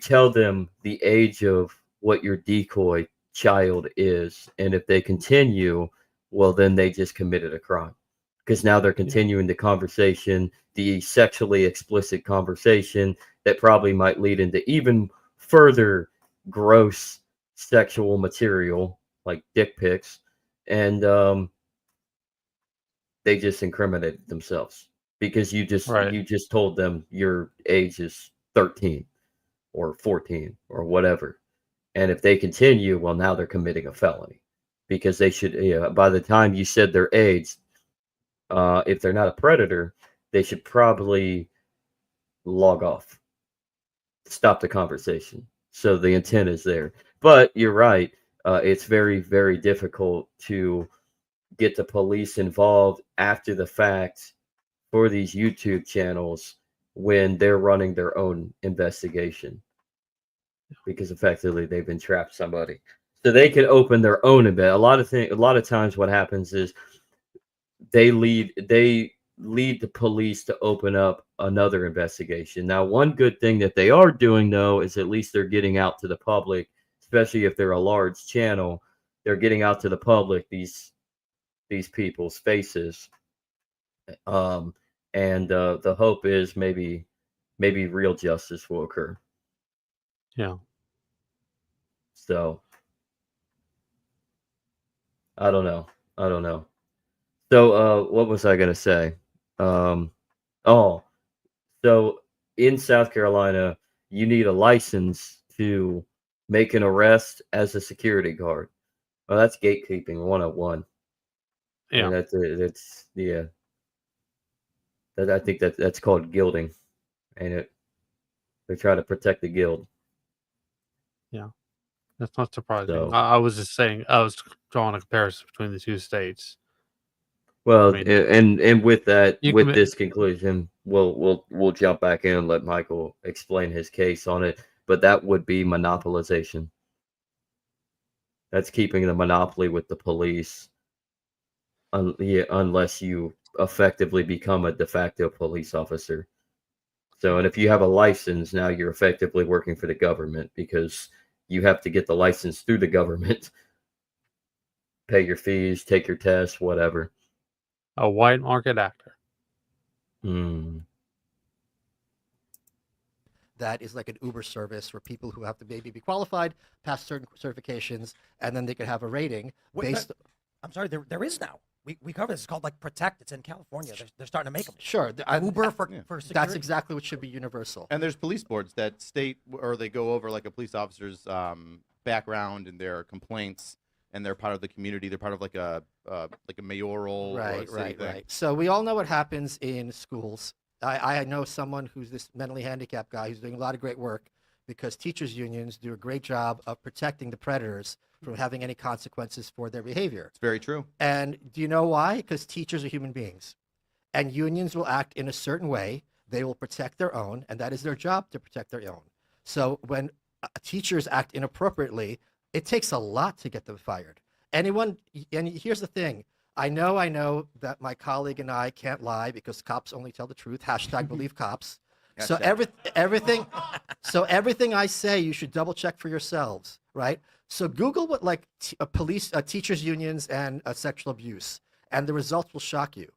Speaker 2: tell them the age of what your decoy child is, and if they continue, well, then they just committed a crime, because now they're continuing the conversation, the sexually explicit conversation that probably might lead into even further gross sexual material like dick pics, and they just incriminated themselves because you just told them your age is 13 or 14 or whatever. And if they continue, well, now they're committing a felony, because they should, by the time you said their age, if they're not a predator, they should probably log off, stop the conversation. So the intent is there. But you're right. It's very, very difficult to get the police involved after the fact for these YouTube channels when they're running their own investigation, because effectively they've entrapped somebody. So they can open their own event. A lot of times what happens is they lead the police to open up another investigation. Now, one good thing that they are doing, though, is at least they're getting out to the public, especially if they're a large channel. They're getting out to the public these people's faces, and the hope is maybe real justice will occur.
Speaker 3: Yeah.
Speaker 2: So I don't know. So what was I gonna say? So in South Carolina, you need a license to make an arrest as a security guard. Well, that's gatekeeping 101.
Speaker 3: Yeah.
Speaker 2: And I think that's called gilding, ain't it? They try to protect the guild.
Speaker 3: Yeah. That's not surprising.
Speaker 2: So,
Speaker 3: I was just saying, I was drawing a comparison between the two states.
Speaker 2: well,
Speaker 3: I mean,
Speaker 2: and with that, with
Speaker 3: commit-
Speaker 2: this conclusion, we'll jump back in and let Michael explain his case on it. But that would be monopolization. That's keeping the monopoly with the police, unless you effectively become a de facto police officer. So, and if you have a license, now you're effectively working for the government, because you have to get the license through the government, pay your fees, take your tests, whatever.
Speaker 3: A white market actor.
Speaker 4: That is like an Uber service for people who have to maybe be qualified, pass certain certifications, and then they could have a rating based.
Speaker 6: I'm sorry, there is now. We cover this. It's called like Protect. It's in California. They're starting to make them.
Speaker 4: Sure,
Speaker 6: Uber for security.
Speaker 4: That's exactly what should be universal.
Speaker 5: And there's police boards that state, or they go over like a police officer's background and their complaints, and they're part of the community. They're part of like a mayoral or a city thing.
Speaker 4: Right. So we all know what happens in schools. I know someone who's this mentally handicapped guy who's doing a lot of great work because teachers unions do a great job of protecting the predators from having any consequences for their behavior.
Speaker 5: It's very true.
Speaker 4: And do you know why? Because teachers are human beings, and unions will act in a certain way. They will protect their own, and that is their job, to protect their own. So when teachers act inappropriately, it takes a lot to get them fired. And here's the thing. I know that my colleague and I can't lie because cops only tell the truth. # believe cops. So everything I say, you should double check for yourselves, right? So Google what like teachers unions and sexual abuse, and the results will shock you.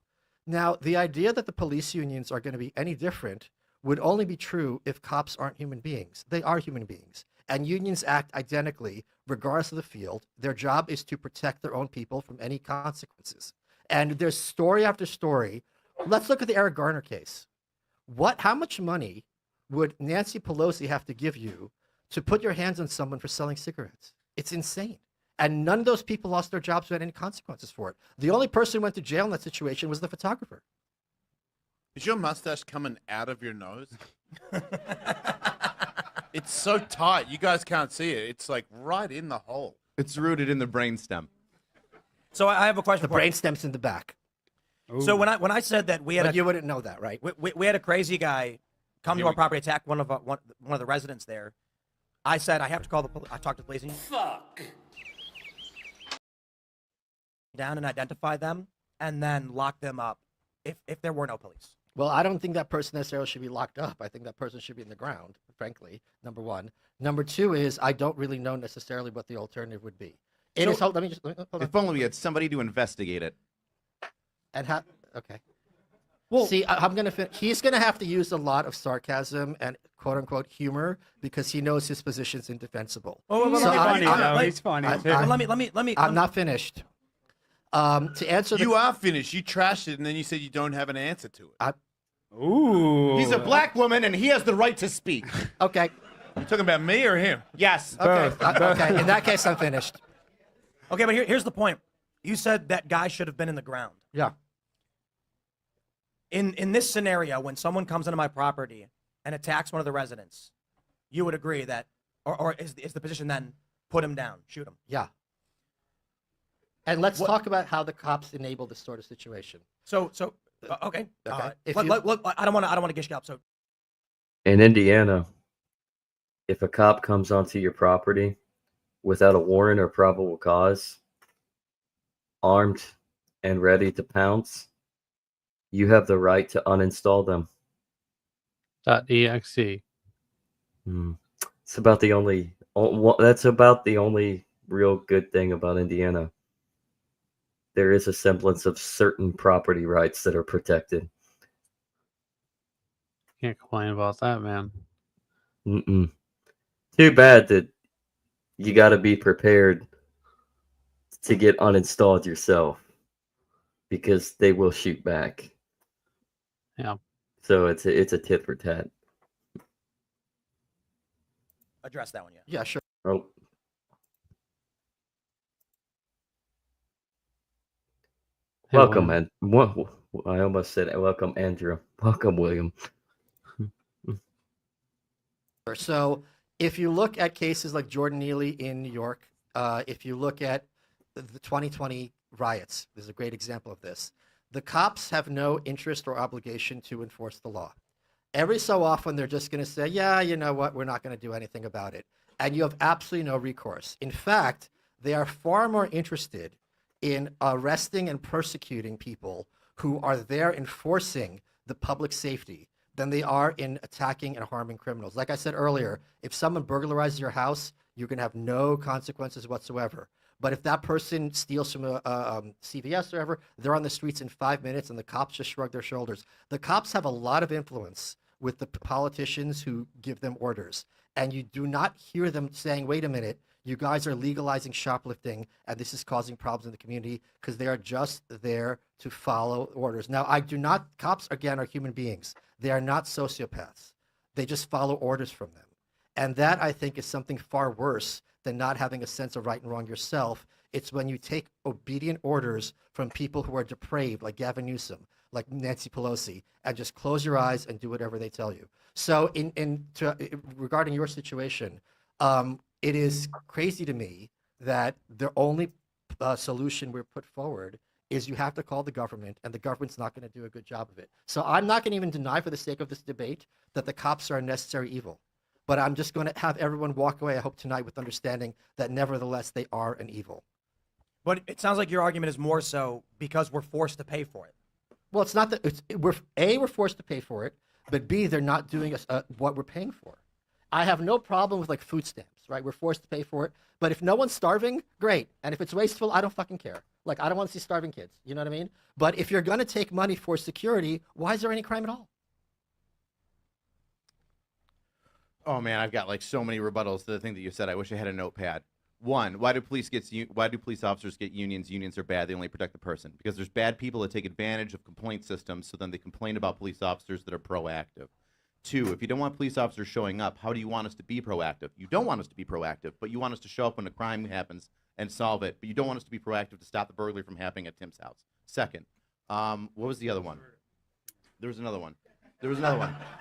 Speaker 4: Now, the idea that the police unions are going to be any different would only be true if cops aren't human beings. They are human beings, and unions act identically regardless of the field. Their job is to protect their own people from any consequences. And there's story after story. Let's look at the Eric Garner case. How much money would Nancy Pelosi have to give you to put your hands on someone for selling cigarettes? It's insane. And none of those people lost their jobs without any consequences for it. The only person who went to jail in that situation was the photographer.
Speaker 7: Is your mustache coming out of your nose? It's so tight. You guys can't see it. It's like right in the hole.
Speaker 5: It's rooted in the brainstem.
Speaker 6: So I have a question.
Speaker 4: The brainstem's in the back.
Speaker 6: Ooh. So when I said that we had
Speaker 4: you wouldn't know that, right?
Speaker 6: We had a crazy guy come to our property, attack one of the residents there. I said I have to call the police. I talked to the police. And fuck. Down and identify them, and then lock them up if there were no police.
Speaker 4: Well, I don't think that person necessarily should be locked up. I think that person should be in the ground, frankly, number one. Number two is I don't really know necessarily what the alternative would be. Hold on.
Speaker 5: If only we had somebody to investigate it.
Speaker 4: And okay. Well, see, I'm going to he's going to have to use a lot of sarcasm and quote unquote humor because he knows his position's indefensible.
Speaker 8: He's funny.
Speaker 6: Let me.
Speaker 4: I'm not finished. To answer
Speaker 7: you are finished. You trashed it, and then you said you don't have an answer to it.
Speaker 8: Ooh.
Speaker 5: He's a black woman, and he has the right to speak.
Speaker 4: Okay.
Speaker 7: You talking about me or him?
Speaker 5: Yes.
Speaker 4: Okay. Okay. In that case, I'm finished.
Speaker 6: Okay, but here's the point. You said that guy should have been in the ground.
Speaker 4: Yeah.
Speaker 6: In this scenario, when someone comes into my property and attacks one of the residents, you would agree that, or is the position then put him down, shoot him?
Speaker 4: Yeah. And let's talk about how the cops enable this sort of situation.
Speaker 6: Okay. Look, I don't want to gish you up. So,
Speaker 2: in Indiana, if a cop comes onto your property without a warrant or probable cause, armed and ready to pounce, you have the right to uninstall them.
Speaker 3: .exe.
Speaker 2: It's about the only. That's about the only real good thing about Indiana. There is a semblance of certain property rights that are protected.
Speaker 3: Can't complain about that, man.
Speaker 2: Too bad that you got to be prepared to get uninstalled yourself because they will shoot back.
Speaker 3: Yeah.
Speaker 2: So it's a tit for tat.
Speaker 6: Address that one, yeah.
Speaker 4: Yeah, sure.
Speaker 2: Oh. Welcome, man. I almost said welcome, Andrew. Welcome, William.
Speaker 4: So if you look at cases like Jordan Neely in New York, if you look at the 2020 riots, there's a great example of this. The cops have no interest or obligation to enforce the law. Every so often, they're just going to say, yeah, you know what, we're not going to do anything about it. And you have absolutely no recourse. In fact, they are far more interested in arresting and persecuting people who are there enforcing the public safety than they are in attacking and harming criminals. Like I said earlier, if someone burglarizes your house, you're going to have no consequences whatsoever. But if that person steals from a CVS or whatever, they're on the streets in 5 minutes and the cops just shrug their shoulders. The cops have a lot of influence with the politicians who give them orders. And you do not hear them saying, wait a minute, you guys are legalizing shoplifting and this is causing problems in the community, because they are just there to follow orders. Now, cops, again, are human beings. They are not sociopaths. They just follow orders from them. And that, I think, is something far worse than not having a sense of right and wrong yourself It's when you take obedient orders from people who are depraved, like Gavin Newsom, like Nancy Pelosi, and just close your eyes and do whatever they tell you. So regarding your situation, it is crazy to me that the only solution we're put forward is you have to call the government, and the government's not going to do a good job of it. So I'm not going to even deny, for the sake of this debate, that the cops are a necessary evil. But I'm just going to have everyone walk away, I hope tonight, with understanding that nevertheless they are an evil.
Speaker 6: But it sounds like your argument is more so because we're forced to pay for it.
Speaker 4: Well, it's not that we're forced to pay for it, but B, they're not doing what we're paying for. I have no problem with like food stamps, right? We're forced to pay for it, but if no one's starving, great. And if it's wasteful, I don't fucking care. Like, I don't want to see starving kids. You know what I mean? But if you're going to take money for security, why is there any crime at all?
Speaker 5: Oh man, I've got like so many rebuttals to the thing that you said. I wish I had a notepad. One, why do police officers get unions? Unions are bad. They only protect the person. Because there's bad people that take advantage of complaint systems, so then they complain about police officers that are proactive. Two, if you don't want police officers showing up, how do you want us to be proactive? You don't want us to be proactive, but you want us to show up when a crime happens and solve it. But you don't want us to be proactive to stop the burglary from happening at Tim's house. Second, what was the other one? There was another one.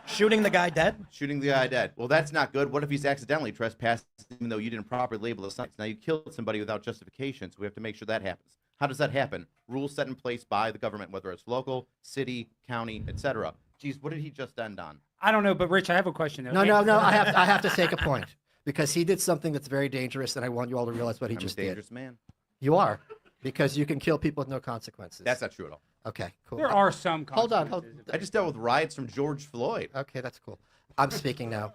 Speaker 6: Shooting the guy dead?
Speaker 5: Shooting the guy dead. Well, that's not good. What if he's accidentally trespassed, even though you didn't properly label the sites? Now you killed somebody without justification, so we have to make sure that happens. How does that happen? Rules set in place by the government, whether it's local, city, county, etc. Geez, what did he just end on?
Speaker 8: I don't know, but Rich, I have a question.
Speaker 4: No. I have to take a point, because he did something that's very dangerous, and I want you all to realize what he just did.
Speaker 5: I'm a dangerous man.
Speaker 4: You are, because you can kill people with no consequences.
Speaker 5: That's not true at all.
Speaker 4: Okay, cool.
Speaker 8: There are some consequences.
Speaker 4: Hold on.
Speaker 5: I just dealt with riots from George Floyd.
Speaker 4: Okay, that's cool. I'm speaking now.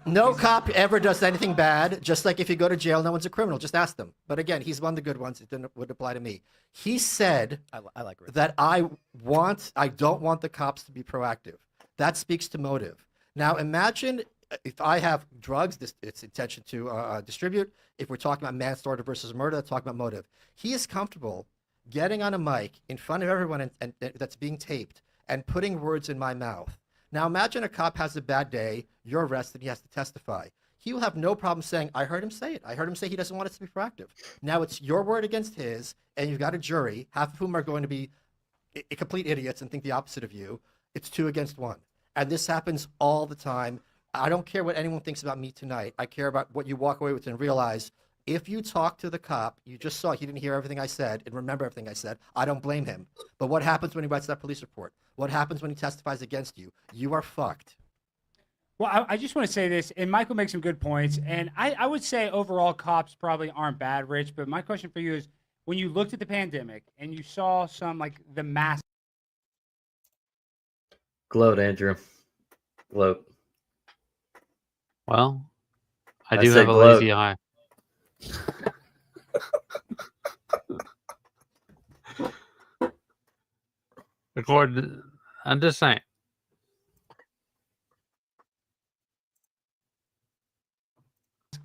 Speaker 4: No cop ever does anything bad. Just like if you go to jail, no one's a criminal. Just ask them. But again, he's one of the good ones. It would apply to me. He said
Speaker 6: I like Rich.
Speaker 4: that I don't want the cops to be proactive. That speaks to motive. Now imagine if I have drugs, it's intention to distribute. If we're talking about manslaughter versus murder, that's talking about motive. He is comfortable getting on a mic in front of everyone and that's being taped and putting words in my mouth. Now imagine a cop has a bad day, you're arrested, he has to testify. He will have no problem saying, I heard him say it. I heard him say he doesn't want us to be proactive. Now it's your word against his, and you've got a jury, half of whom are going to be complete idiots and think the opposite of you. It's 2 against 1. And this happens all the time. I don't care what anyone thinks about me tonight. I care about what you walk away with and realize, if you talk to the cop, you just saw he didn't hear everything I said and remember everything I said. I don't blame him. But what happens when he writes that police report? What happens when he testifies against you? You are fucked.
Speaker 8: Well, I just want to say this, and Michael makes some good points, and I would say overall cops probably aren't bad, Rich, but my question for you is, when you looked at the pandemic and you saw some, like, the mass...
Speaker 2: Gloat, Andrew. Gloat.
Speaker 3: Well, I do have a lazy eye. I'm just saying.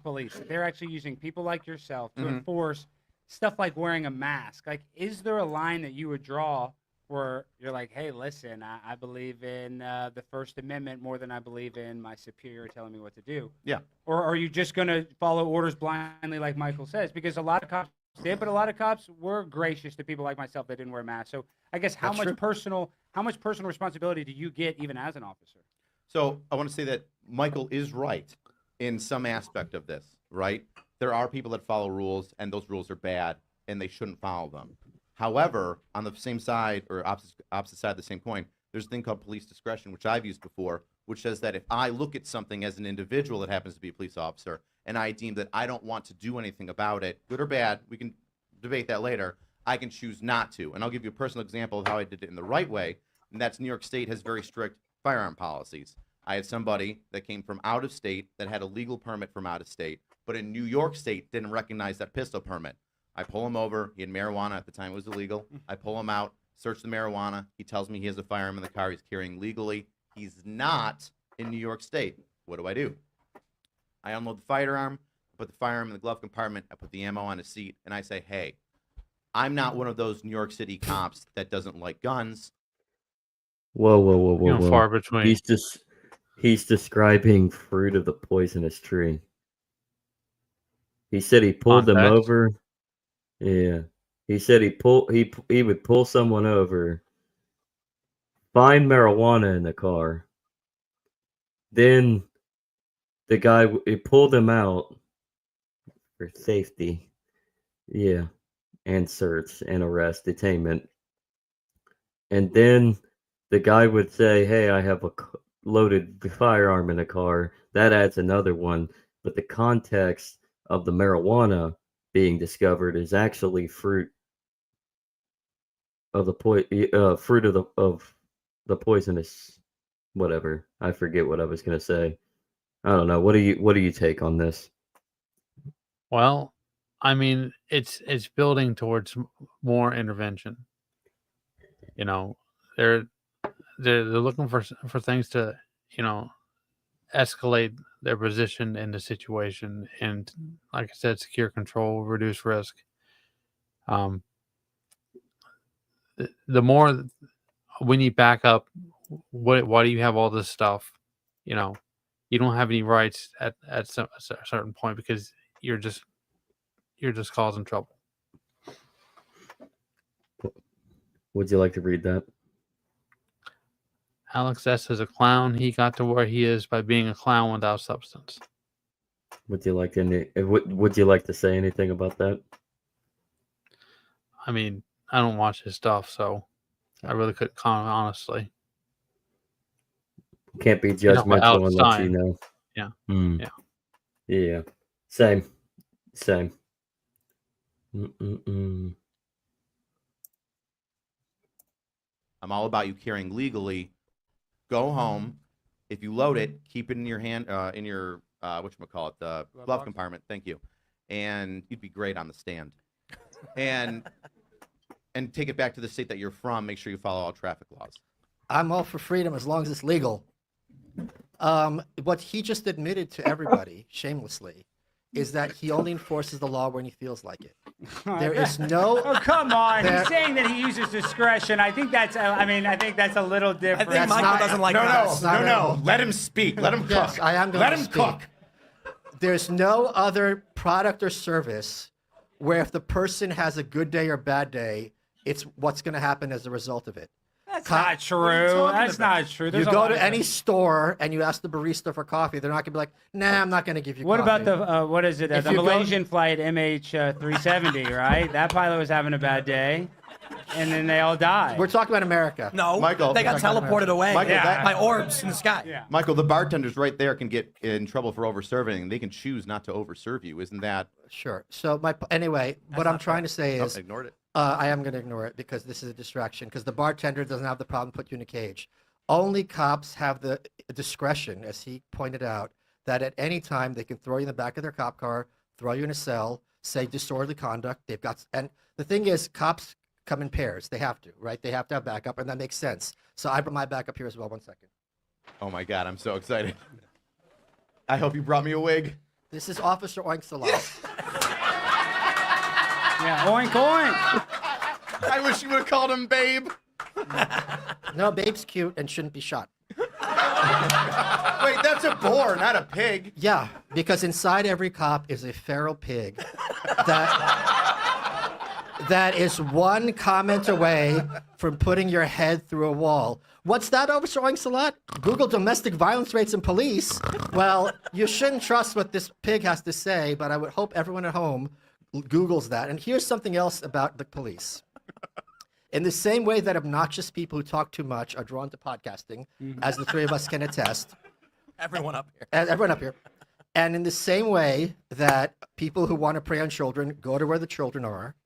Speaker 8: Police, they're actually using people like yourself to enforce stuff like wearing a mask. Like, is there a line that you would draw where you're like, hey, listen, I believe in the First Amendment more than I believe in my superior telling me what to do?
Speaker 5: Yeah.
Speaker 8: Or are you just going to follow orders blindly like Michael says? Because a lot of cops did, but a lot of cops were gracious to people like myself that didn't wear masks. So I guess how much personal responsibility do you get even as an officer?
Speaker 5: So I want to say that Michael is right in some aspect of this, right? There are people that follow rules, and those rules are bad, and they shouldn't follow them. However, on the same side, or opposite side of the same coin, there's a thing called police discretion, which I've used before, which says that if I look at something as an individual that happens to be a police officer, and I deem that I don't want to do anything about it, good or bad, we can debate that later, I can choose not to. And I'll give you a personal example of how I did it in the right way, and that's New York State has very strict firearm policies. I had somebody that came from out of state that had a legal permit from out of state, but in New York State didn't recognize that pistol permit. I pull him over. He had marijuana at the time. It was illegal. I pull him out, search the marijuana. He tells me he has a firearm in the car. He's carrying legally. He's not in New York State. What do? I unload the firearm, put the firearm in the glove compartment, I put the ammo on his seat, and I say, hey, I'm not one of those New York City cops that doesn't like guns.
Speaker 2: Whoa.
Speaker 3: Far between.
Speaker 2: He's describing fruit of the poisonous tree. He said he pulled them over. Yeah. He said he would pull someone over, find marijuana in the car. Then the guy he pulled him out for safety. Yeah, and search and arrest, detainment. And then the guy would say, "Hey, I have a loaded firearm in the car." That adds another one, but the context of the marijuana being discovered is actually fruit of the fruit of the poisonous whatever. I forget what I was gonna say. I don't know. What do you take on this?
Speaker 3: Well, I mean, it's building towards more intervention. You know, they're looking for things to, you know, escalate their position in the situation, and like I said, secure control, reduce risk. The more we need backup. Why do you have all this stuff? You know, you don't have any rights at a certain point because you're just causing trouble.
Speaker 2: Would you like to read that?
Speaker 3: Alex S. is a clown. He got to where he is by being a clown without substance.
Speaker 2: Would you like to say anything about that?
Speaker 3: I mean, I don't watch his stuff, so I really couldn't comment honestly.
Speaker 2: Can't be judgmental unless you know.
Speaker 3: Yeah.
Speaker 2: Yeah. Yeah. Same. Mm-mm-mm.
Speaker 5: I'm all about you carrying legally. Go home. If you load it, keep it in your hand, in your whatchamacallit, the glove compartment. Thank you. And you'd be great on the stand. And take it back to the state that you're from. Make sure you follow all traffic laws.
Speaker 4: I'm all for freedom as long as it's legal. What he just admitted to everybody, shamelessly, is that he only enforces the law when he feels like it. There is no.
Speaker 8: Oh, come on! He's saying that he uses discretion. I think that's. I think that's a little different.
Speaker 6: I think Michael doesn't like that.
Speaker 5: No. Let him speak. Let him cook.
Speaker 4: Yes, I am going
Speaker 5: Let
Speaker 4: to
Speaker 5: him
Speaker 4: speak.
Speaker 5: cook.
Speaker 4: There's no other product or service where if the person has a good day or bad day, it's what's going to happen as a result of it.
Speaker 8: That's not true. That's not true.
Speaker 4: You go to any store and you ask the barista for coffee, they're not going to be like, "Nah, I'm not going to give you
Speaker 8: What
Speaker 4: coffee."
Speaker 8: about the, what is it, the Malaysian flight MH370, right? That pilot was having a bad day, and then they all died.
Speaker 4: We're talking about America.
Speaker 6: No,
Speaker 5: Michael,
Speaker 6: they got teleported away
Speaker 5: Michael,
Speaker 6: by orbs in the sky.
Speaker 8: Yeah.
Speaker 5: Michael, the bartenders right there can get in trouble for overserving. They can choose not to overserve you. Isn't that?
Speaker 4: Sure. So anyway, what I'm trying to say is,
Speaker 5: ignored it.
Speaker 4: I am going to ignore it because this is a distraction. Because the bartender doesn't have the problem put you in a cage. Only cops have the discretion, as he pointed out, that at any time they can throw you in the back of their cop car, throw you in a cell, say disorderly conduct. They've got, and the thing is, cops come in pairs. They have to, right? They have to have backup, and that makes sense. So I brought my backup here as well. 1 second.
Speaker 5: Oh my God, I'm so excited. I hope you brought me a wig.
Speaker 4: This is Officer Oinksalat.
Speaker 8: Yeah, oink, oink.
Speaker 5: I wish you would have called him Babe.
Speaker 4: No, Babe's cute and shouldn't be shot.
Speaker 5: Wait, that's a boar, not a pig.
Speaker 4: Yeah, because inside every cop is a feral pig that is one comment away from putting your head through a wall. What's that, Officer Oinksalat? Google domestic violence rates in police. Well, you shouldn't trust what this pig has to say, but I would hope everyone at home Googles that. And here's something else about the police. In the same way that obnoxious people who talk too much are drawn to podcasting, as the three of us can attest.
Speaker 6: Everyone up here.
Speaker 4: Everyone up here. And in the same way that people who want to prey on children go to where the children are,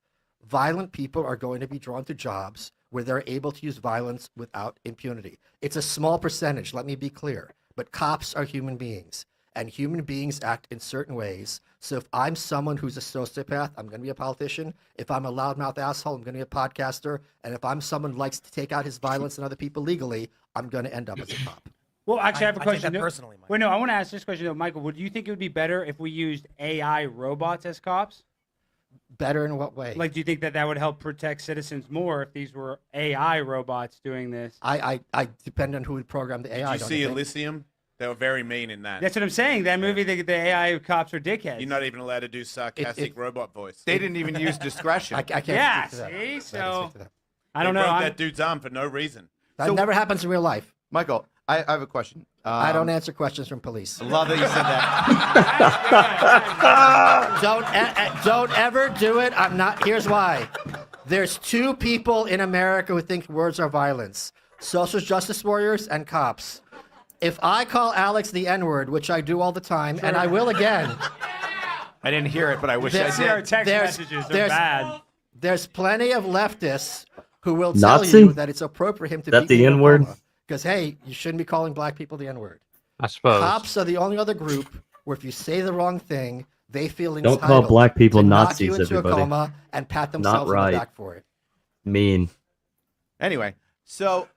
Speaker 4: violent people are going to be drawn to jobs where they're able to use violence without impunity. It's a small percentage, let me be clear, but cops are human beings, and human beings act in certain ways. So if I'm someone who's a sociopath, I'm going to be a politician. If I'm a loudmouth asshole, I'm going to be a podcaster. And if I'm someone who likes to take out his violence on other people legally, I'm going to end up as a cop.
Speaker 8: Well, actually, I have a question.
Speaker 6: I take that personally, Michael.
Speaker 8: Wait, no, I want to ask this question, though. Michael, would you think it would be better if we used AI robots as cops?
Speaker 4: Better in what way?
Speaker 8: Like, do you think that would help protect citizens more if these were AI robots doing this?
Speaker 4: I depend on who would program the AI.
Speaker 7: Did you see Elysium? They were very mean in that.
Speaker 8: That's what I'm saying. That movie, the AI cops are dickheads.
Speaker 7: You're not even allowed to do sarcastic robot voice.
Speaker 5: They didn't even use discretion.
Speaker 4: I can't
Speaker 8: Yeah,
Speaker 4: speak to that.
Speaker 8: see?
Speaker 4: I can't
Speaker 8: So,
Speaker 4: speak to that.
Speaker 8: I don't know.
Speaker 7: Broke
Speaker 8: I'm-
Speaker 7: that dude's arm for no reason.
Speaker 4: That never happens in real life.
Speaker 5: Michael, I have a question.
Speaker 4: I don't answer questions from police.
Speaker 5: I love that you said that.
Speaker 4: Don't ever do it. I'm not. Here's why. There's two people in America who think words are violence: social justice warriors and cops. If I call Alex the N-word, which I do all the time, and I will again.
Speaker 5: I didn't hear it, but I wish I
Speaker 8: See our
Speaker 5: did.
Speaker 8: text messages. They're bad.
Speaker 4: There's plenty of leftists who will
Speaker 2: Nazi?
Speaker 4: tell you that it's appropriate for him to
Speaker 2: That
Speaker 4: be
Speaker 2: the N-word?
Speaker 4: Because, hey, you shouldn't be calling black people the N-word.
Speaker 3: I suppose.
Speaker 4: Cops are the only other group where if you say the wrong thing, they feel
Speaker 2: Don't
Speaker 4: entitled
Speaker 2: call black people
Speaker 4: to
Speaker 2: Nazis,
Speaker 4: knock you into
Speaker 2: everybody.
Speaker 4: a coma and pat themselves on
Speaker 2: right.
Speaker 4: the back for it.
Speaker 2: Mean.
Speaker 5: Anyway, so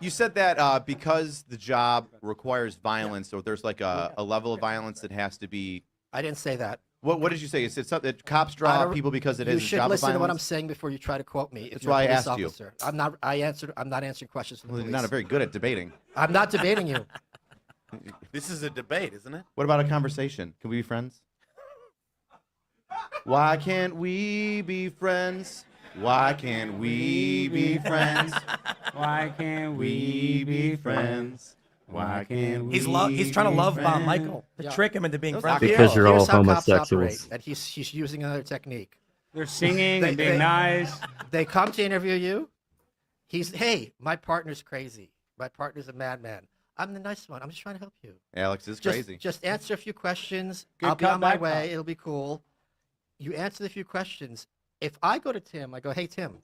Speaker 5: you said that because the job requires violence, or there's like a level of violence that has to be.
Speaker 4: I didn't say that.
Speaker 5: What did you say? Is it something that cops draw people because it is a
Speaker 4: You should
Speaker 5: job
Speaker 4: listen
Speaker 5: of
Speaker 4: to what I'm
Speaker 5: violence?
Speaker 4: saying before you try to quote me. If
Speaker 5: That's
Speaker 4: you're
Speaker 5: why I
Speaker 4: a police
Speaker 5: asked you.
Speaker 4: officer. I'm not answering questions from the
Speaker 5: Well,
Speaker 4: police.
Speaker 5: you're not very good at debating.
Speaker 4: I'm not debating you.
Speaker 7: This is a debate, isn't it?
Speaker 5: What about a conversation? Can we be friends? Why can't we be friends? Why can't we be friends?
Speaker 8: Why can't we be friends? Why can't we?
Speaker 6: He's trying to love
Speaker 8: be
Speaker 6: bomb
Speaker 8: friends?
Speaker 6: Michael to
Speaker 4: Yeah.
Speaker 6: trick him into being
Speaker 4: Those
Speaker 6: friends.
Speaker 4: are-
Speaker 2: Because you're all
Speaker 4: Here's how cops
Speaker 2: homosexuals.
Speaker 4: operate, and he's using another technique.
Speaker 8: They're singing
Speaker 4: They-
Speaker 8: and being
Speaker 4: they-
Speaker 8: nice.
Speaker 4: They come to interview you. Hey, my partner's crazy. My partner's a madman. I'm the nice one. I'm just trying to help you.
Speaker 5: Alex is
Speaker 4: Just,
Speaker 5: crazy.
Speaker 4: just answer a few questions.
Speaker 8: Good
Speaker 4: I'll be on my
Speaker 8: comeback,
Speaker 4: way.
Speaker 8: Bob.
Speaker 4: It'll be cool. You answer the few questions. If I go to Tim, I go, hey, Tim,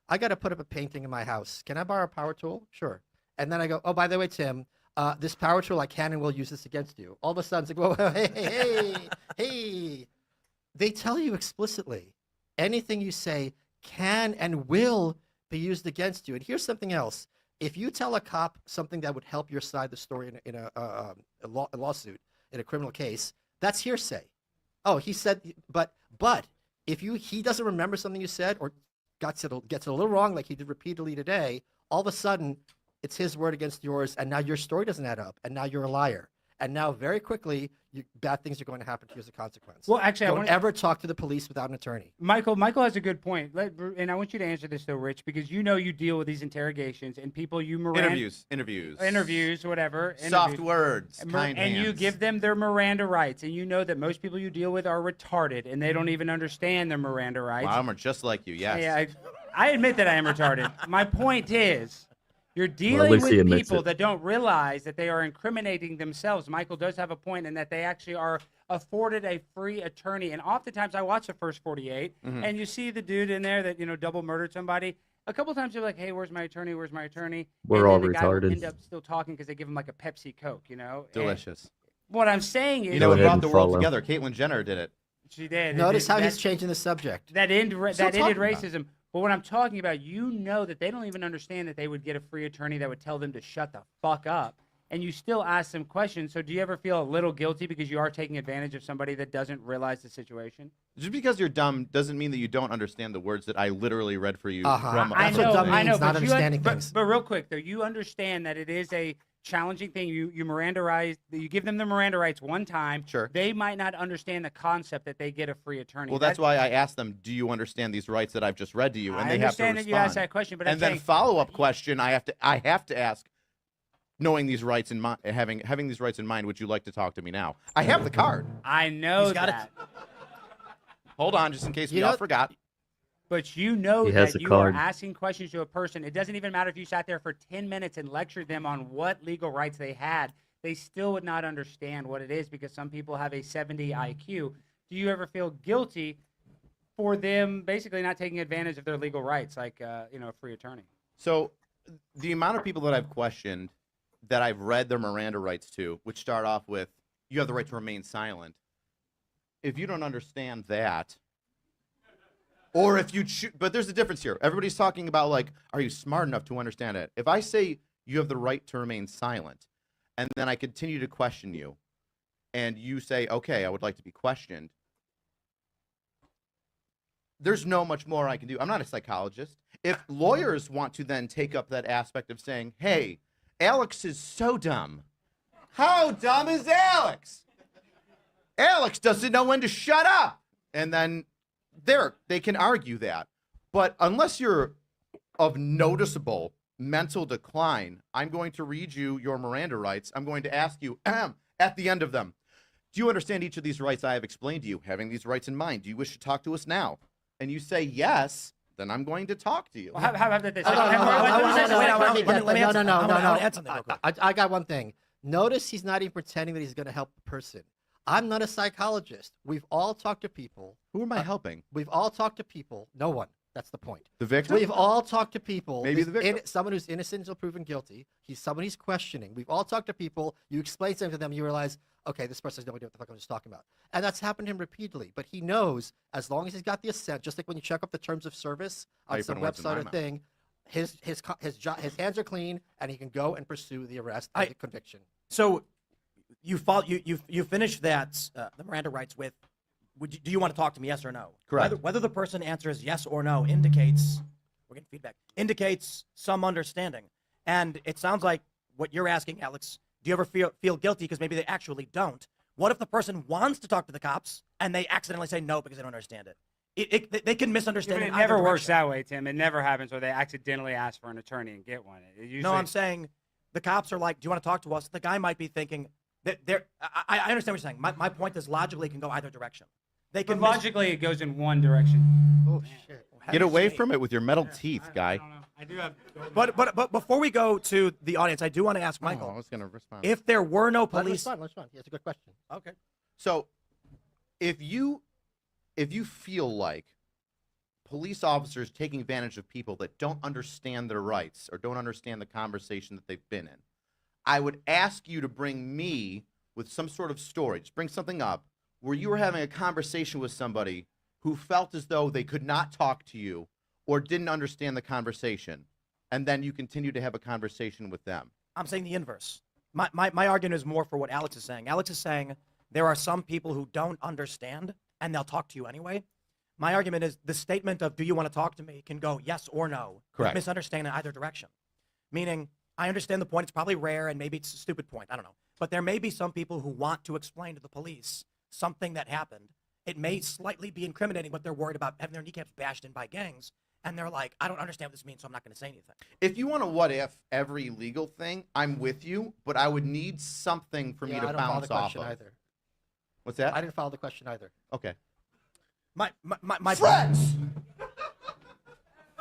Speaker 4: I got to put up a painting in my house. Can I borrow a power tool? Sure. And then I go, oh, by the way, Tim, this power tool, I can and will use this against you. All of a sudden, it's like, whoa, hey. They tell you explicitly, anything you say can and will be used against you. And here's something else. If you tell a cop something that would help your side of the story in a lawsuit, in a criminal case, that's hearsay. Oh, he said, but if he doesn't remember something you said or gets it a little wrong, like he did repeatedly today, all of a sudden it's his word against yours, and now your story doesn't add up, and now you're a liar. And now, very quickly, bad things are going to happen to you as a consequence.
Speaker 8: Well, actually,
Speaker 4: don't ever talk to the police without an attorney.
Speaker 8: Michael has a good point. And I want you to answer this though, Rich, because you know you deal with these interrogations and people interviews, whatever.
Speaker 5: Soft words, kind
Speaker 8: and you
Speaker 5: hands.
Speaker 8: give them their Miranda rights, and you know that most people you deal with are retarded and they don't even understand their Miranda rights.
Speaker 5: Wow, I'm just like you. Yes.
Speaker 8: Yeah, I admit that I am retarded. My point is, you're dealing
Speaker 2: least he
Speaker 8: with
Speaker 2: admits
Speaker 8: people
Speaker 2: it.
Speaker 8: that don't realize that they are incriminating themselves. Michael does have a point in that they actually are afforded a free attorney. And oftentimes I watch the first 48, and you see the dude in there that, double murdered somebody. A couple times you're like, hey, where's my attorney? Where's my attorney?
Speaker 2: We're
Speaker 8: and
Speaker 2: all
Speaker 8: then the guy will
Speaker 2: retarded.
Speaker 8: end up still talking because they give him like a Pepsi Coke, And
Speaker 5: Delicious.
Speaker 8: what I'm saying is,
Speaker 5: You know,
Speaker 2: Go
Speaker 5: it
Speaker 2: ahead
Speaker 5: brought
Speaker 2: and
Speaker 5: the world
Speaker 2: follow.
Speaker 5: together. Caitlyn Jenner did it.
Speaker 8: she did.
Speaker 4: Notice how
Speaker 8: that,
Speaker 4: he's changing the subject.
Speaker 8: that ended
Speaker 5: Still talking about
Speaker 8: racism. But what I'm talking about, you know that they don't even understand that they would get a free attorney that would tell them to shut the fuck up. And you still ask them questions. So do you ever feel a little guilty because you are taking advantage of somebody that doesn't realize the situation?
Speaker 5: Just because you're dumb doesn't mean that you don't understand the words that I literally read for you
Speaker 4: Uh-huh.
Speaker 5: from.
Speaker 4: That's what dumb means, not
Speaker 8: but
Speaker 4: understanding things.
Speaker 8: But real quick though, you understand that it is a challenging thing. You give them the Miranda rights one time.
Speaker 5: Sure.
Speaker 8: They might not understand the concept that they get a free attorney.
Speaker 5: Well, that's why I asked them, do you understand these rights that I've just read to you? And
Speaker 8: I
Speaker 5: they have to
Speaker 8: understand
Speaker 5: respond.
Speaker 8: that you asked that question, but I'm
Speaker 5: and then
Speaker 8: saying,
Speaker 5: follow-up question, I have to ask, knowing these rights in mind, having these rights in mind, would you like to talk to me now? I have the card.
Speaker 8: I know
Speaker 6: He's got
Speaker 8: that.
Speaker 5: Hold on, just in case we
Speaker 4: You
Speaker 5: all
Speaker 4: know-
Speaker 5: forgot.
Speaker 8: But you know
Speaker 2: He has
Speaker 8: that
Speaker 2: a
Speaker 8: you
Speaker 2: card.
Speaker 8: are asking questions to a person. It doesn't even matter if you sat there for 10 minutes and lectured them on what legal rights they had. They still would not understand what it is because some people have a 70 IQ. Do you ever feel guilty for them basically not taking advantage of their legal rights, like a free attorney?
Speaker 5: So the amount of people that I've questioned that I've read their Miranda rights to, which start off with, you have the right to remain silent. If you don't understand that, or if you choose, but there's a difference here. Everybody's talking about, like, are you smart enough to understand it? If I say you have the right to remain silent, and then I continue to question you, and you say, okay, I would like to be questioned, there's no much more I can do. I'm not a psychologist. If lawyers want to then take up that aspect of saying, hey, Alex is so dumb, How dumb is Alex? Alex doesn't know when to shut up. And then they can argue that. But unless you're of noticeable mental decline, I'm going to read you your Miranda rights. I'm going to ask you at the end of them, do you understand each of these rights I have explained to you? Having these rights in mind, do you wish to talk to us now? And you say yes, then I'm going to talk to you.
Speaker 8: Well, how about this?
Speaker 4: No. I got one thing. Notice he's not even pretending that he's going to help the person. I'm not a psychologist. We've all talked to people.
Speaker 5: Who am I helping?
Speaker 4: We've all talked to people. No one. That's the point.
Speaker 5: The victim?
Speaker 4: We've all talked to people.
Speaker 5: Maybe the victim.
Speaker 4: Someone who's innocent until proven guilty. He's someone he's questioning. We've all talked to people. You explain something to them. You realize, okay, this person has no idea what the fuck I'm just talking about. And that's happened to him repeatedly. But he knows, as long as he's got the assent, just like when you check up the terms of service on some website or thing, his hands are clean, and he can go and pursue the arrest and the conviction.
Speaker 6: So you finish that the Miranda rights with, do you want to talk to me, yes or no?
Speaker 5: Correct.
Speaker 6: Whether the person answers yes or no indicates, we're getting feedback, indicates some understanding. And it sounds like what you're asking, Alex, do you ever feel guilty because maybe they actually don't? What if the person wants to talk to the cops and they accidentally say no because they don't understand it? They can misunderstand it.
Speaker 8: It never works that way, Tim. It never happens where they accidentally ask for an attorney and get one.
Speaker 6: No, I'm saying the cops are like, do you want to talk to us? The guy might be thinking, I understand what you're saying. My point is logically it can go either direction.
Speaker 8: But logically, it goes in one direction.
Speaker 4: Oh, shit.
Speaker 5: Get away from it with your metal teeth, guy.
Speaker 8: I don't know. I do have.
Speaker 6: But before we go to the audience, I do want to ask Michael.
Speaker 5: I was going to respond.
Speaker 6: If there were no police,
Speaker 4: let's respond. Yeah, it's a good question.
Speaker 6: Okay.
Speaker 5: So, if you feel like police officers taking advantage of people that don't understand their rights or don't understand the conversation that they've been in, I would ask you to bring me with some sort of story. Just bring something up where you were having a conversation with somebody who felt as though they could not talk to you or didn't understand the conversation, and then you continue to have a conversation with them.
Speaker 6: I'm saying the inverse. My argument is more for what Alex is saying. Alex is saying there are some people who don't understand, and they'll talk to you anyway. My argument is the statement of, do you want to talk to me, can go yes or no.
Speaker 5: Correct.
Speaker 6: Misunderstanding in either direction. Meaning, I understand the point. It's probably rare, and maybe it's a stupid point. I don't know. But there may be some people who want to explain to the police something that happened. It may slightly be incriminating, but they're worried about having their kneecaps bashed in by gangs. And they're like, I don't understand what this means, so I'm not going to say anything.
Speaker 5: If you want to what if every legal thing, I'm with you, but I would need something for me to bounce off of.
Speaker 4: Either.
Speaker 5: What's that?
Speaker 4: I didn't follow the question either.
Speaker 5: Okay.
Speaker 6: My
Speaker 5: friends!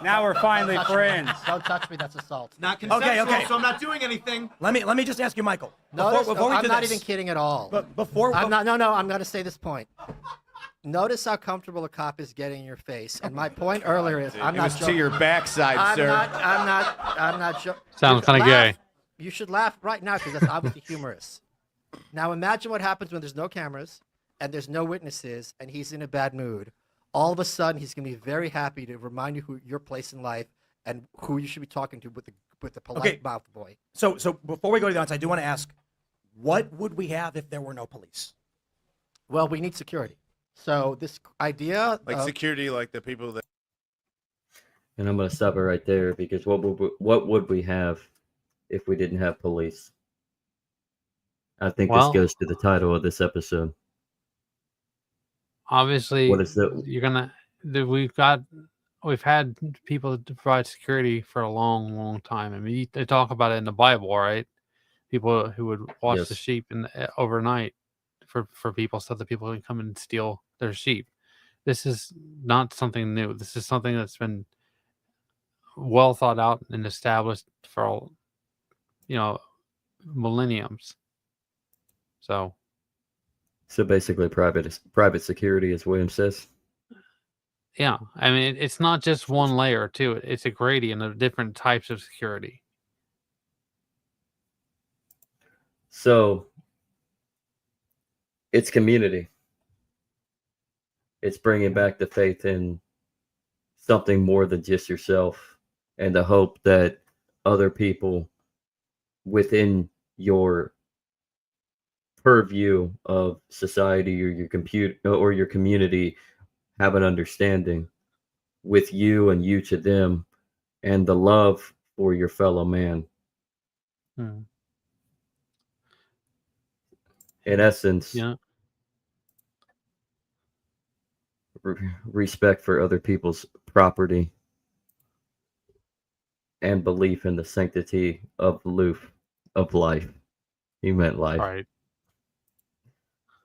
Speaker 8: Now we're finally friends.
Speaker 4: Don't touch me. That's assault.
Speaker 5: Not consensual,
Speaker 6: okay.
Speaker 5: so I'm not doing anything.
Speaker 6: Let me just ask you, Michael.
Speaker 4: I'm
Speaker 6: do
Speaker 4: not
Speaker 6: this,
Speaker 4: even kidding at all.
Speaker 6: But before
Speaker 4: I'm not. No. I'm going to say this point. Notice how comfortable a cop is getting in your face. And my point earlier is, I'm not joking.
Speaker 5: To your backside, sir.
Speaker 4: I'm not joking.
Speaker 3: Sounds kind of gay.
Speaker 4: You should laugh right now because that's obviously humorous. Now imagine what happens when there's no cameras and there's no witnesses and he's in a bad mood. All of a sudden, he's going to be very happy to remind you who your place in life and who you should be talking to with the polite mouth boy.
Speaker 6: So before we go to the audience, I do want to ask, what would we have if there were no police?
Speaker 4: Well, we need security. So this idea,
Speaker 7: like security, like the people that.
Speaker 2: And I'm going to stop it right there because what would we have if we didn't have police? I think this goes to the title of this episode.
Speaker 3: Obviously,
Speaker 2: what is that?
Speaker 3: We've had people to provide security for a long time. I mean, they talk about it in the Bible, right? People who would watch the sheep overnight for people so that people can come and steal their sheep. This is not something new. This is something that's been well thought out and established for millenniums. So
Speaker 2: basically private security, as William says.
Speaker 3: Yeah, I mean, it's not just one layer to it. It's a gradient of different types of security.
Speaker 2: So it's community. It's bringing back the faith in something more than just yourself and the hope that other people within your purview of society or your community have an understanding with you and you to them and the love for your fellow man. in essence,
Speaker 3: Yeah.
Speaker 2: respect for other people's property and belief in the sanctity of life. He meant life.
Speaker 3: Right.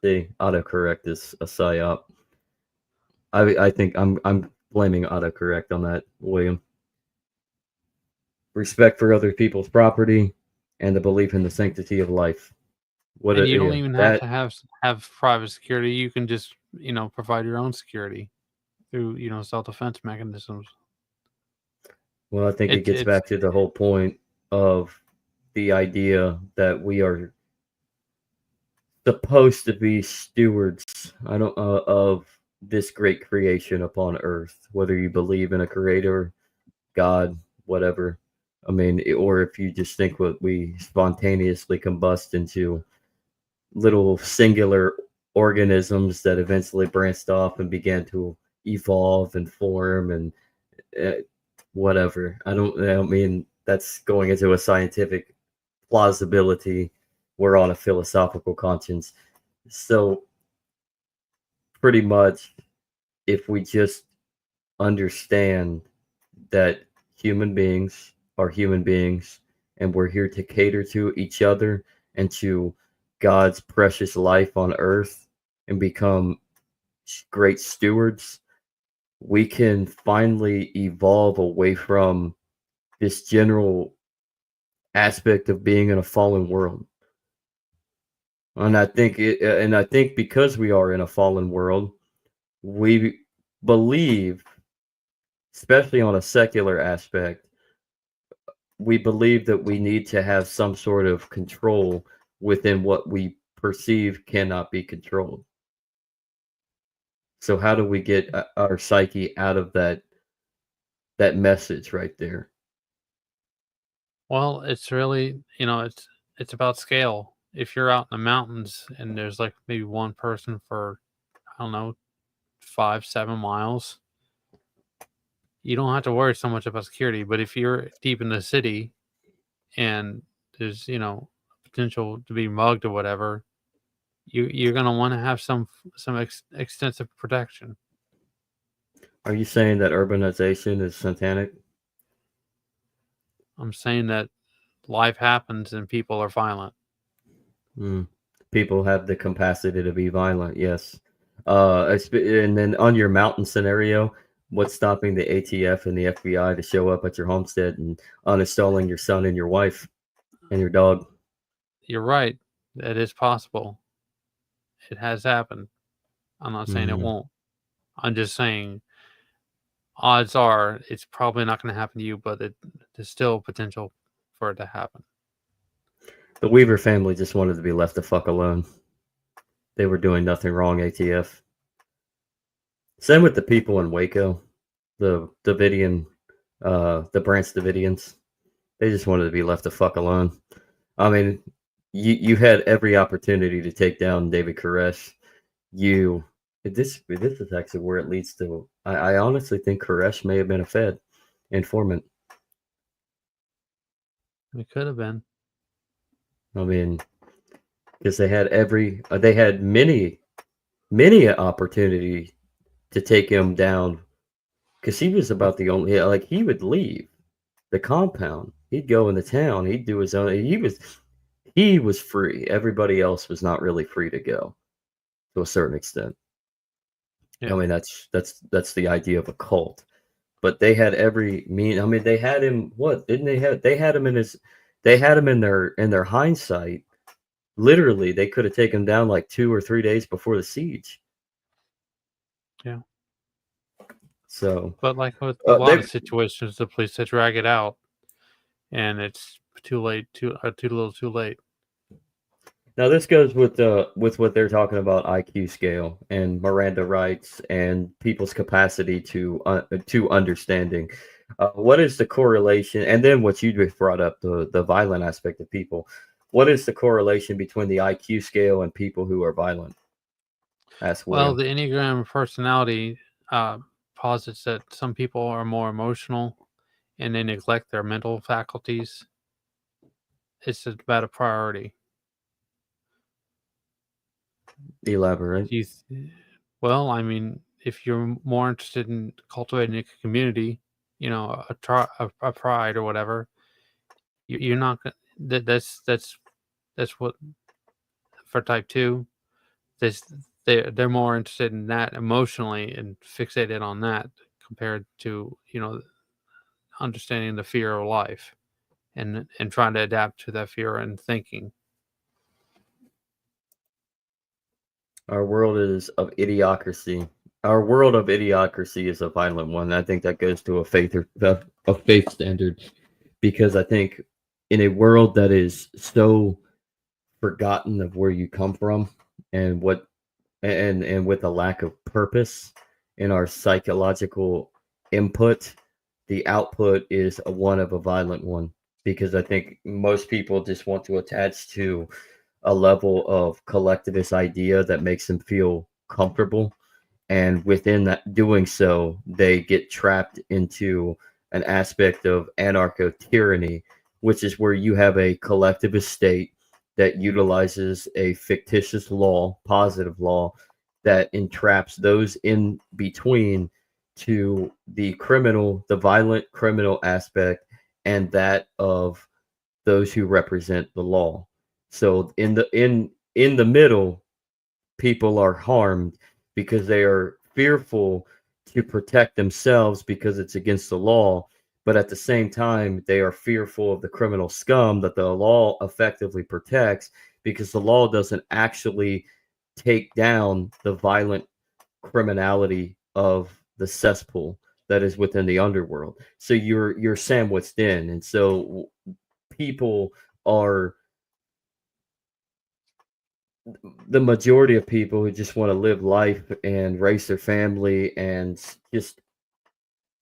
Speaker 2: See, autocorrect is a psyop. I think I'm blaming autocorrect on that, William. Respect for other people's property and the belief in the sanctity of life.
Speaker 3: And you don't even have to have private security. You can just, provide your own security through, self-defense mechanisms.
Speaker 2: Well, I think it gets back to the whole point of the idea that we are supposed to be stewards of this great creation upon earth, whether you believe in a creator, God, whatever. I mean, or if you just think what we spontaneously combust into little singular organisms that eventually branched off and began to evolve and form and whatever. I don't mean that's going into a scientific plausibility. We're on a philosophical conscience. So pretty much, if we just understand that human beings are human beings and we're here to cater to each other and to God's precious life on earth and become great stewards, we can finally evolve away from this general aspect of being in a fallen world. And I think because we are in a fallen world, we believe, especially on a secular aspect, we believe that we need to have some sort of control within what we perceive cannot be controlled. So how do we get our psyche out of that message right there?
Speaker 3: Well, it's really, it's about scale. If you're out in the mountains and there's like maybe one person for, I don't know, 5-7 miles, you don't have to worry so much about security. But if you're deep in the city and there's, potential to be mugged or whatever, you're going to want to have some extensive protection.
Speaker 2: Are you saying that urbanization is satanic?
Speaker 3: I'm saying that life happens and people are violent.
Speaker 2: People have the capacity to be violent, yes. And then on your mountain scenario, what's stopping the ATF and the FBI to show up at your homestead and uninstalling your son and your wife and your dog?
Speaker 3: You're right. That is possible. It has happened. I'm not saying it won't. I'm just saying odds are it's probably not going to happen to you, but there's still potential for it to happen.
Speaker 2: The Weaver family just wanted to be left the fuck alone. They were doing nothing wrong, ATF. Same with the people in Waco, the Davidian, the Branch Davidians. They just wanted to be left the fuck alone. I mean, you had every opportunity to take down David Koresh. This is actually where it leads to. I honestly think Koresh may have been a Fed informant.
Speaker 3: It could have been.
Speaker 2: I mean, because they had many opportunity to take him down, because he was about the only, like, he would leave the compound, he'd go in the town, he'd do his own. He was free. Everybody else was not really free to go, to a certain extent. Yeah. I mean, that's the idea of a cult. But they had every mean. I mean, they had him. What didn't they have? They had him in their hindsight. Literally, they could have taken him down like 2 or 3 days before the siege.
Speaker 3: Yeah.
Speaker 2: So,
Speaker 3: but like with a lot of situations, the police they drag it out, and it's too late. Too little, too late.
Speaker 2: Now this goes with what they're talking about, IQ scale and Miranda rights and people's capacity to understanding. What is the correlation? And then what you just brought up, the violent aspect of people. What is the correlation between the IQ scale and people who are violent?
Speaker 3: Well, the Enneagram personality posits that some people are more emotional and they neglect their mental faculties. It's about a priority.
Speaker 2: Elaborate.
Speaker 3: Well, I mean, if you're more interested in cultivating a community, you know, a pride or whatever, you're not gonna. That's what for type 2. They're more interested in that emotionally and fixated on that compared to, you know, understanding the fear of life and trying to adapt to that fear and thinking.
Speaker 2: Our world is of idiocracy. Our world of idiocracy is a violent one. I think that goes to a faith standard, because I think in a world that is so forgotten of where you come from and what and with a lack of purpose in our psychological input, the output is one of a violent one, because I think most people just want to attach to a level of collectivist idea that makes them feel comfortable, and within that doing so, they get trapped into an aspect of anarcho tyranny, which is where you have a collectivist state that utilizes a fictitious law, positive law, that entraps those in between to the violent criminal aspect, and that of those who represent the law. So in the middle, people are harmed because they are fearful to protect themselves because it's against the law, but at the same time they are fearful of the criminal scum that the law effectively protects, because the law doesn't actually take down the violent criminality of the cesspool that is within the underworld. So you're sandwiched in, and so people are the majority of people who just want to live life and raise their family and just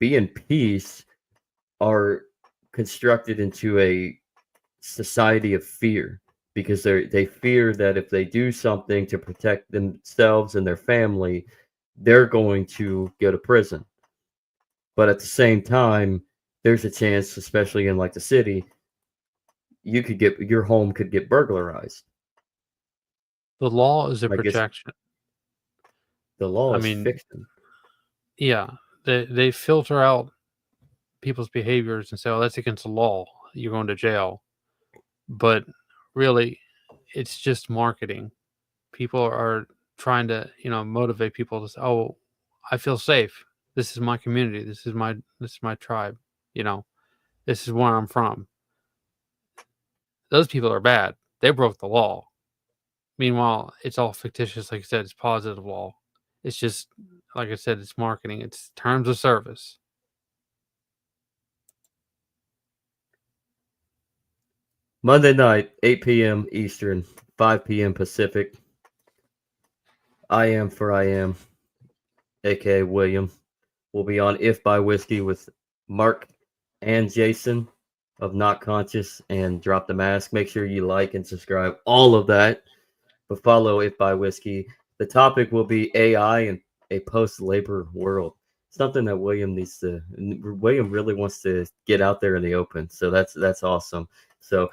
Speaker 2: be in peace are constructed into a society of fear, because they fear that if they do something to protect themselves and their family, they're going to go to prison. But at the same time, there's a chance, especially in like the city, your home could get burglarized.
Speaker 3: The law is a
Speaker 2: I guess
Speaker 3: protection.
Speaker 2: the law is fiction.
Speaker 3: Yeah, they filter out people's behaviors and say, "Oh, that's against the law. You're going to jail." But really, it's just marketing. People are trying to, you know, motivate people to say, "Oh, I feel safe. This is my community. This is my tribe. You know, this is where I'm from." Those people are bad. They broke the law. Meanwhile, it's all fictitious. Like I said, it's positive law. It's just, like I said, it's marketing. It's terms of service.
Speaker 2: Monday night, 8 p.m. Eastern, 5 p.m. Pacific. I Am, aka William, will be on If by Whiskey with Mark and Jason of Not Conscious and Drop the Mask. Make sure you like and subscribe, all of that. But follow If by Whiskey. The topic will be AI and a post-labor world. Something that William really wants to get out there in the open. So that's awesome. So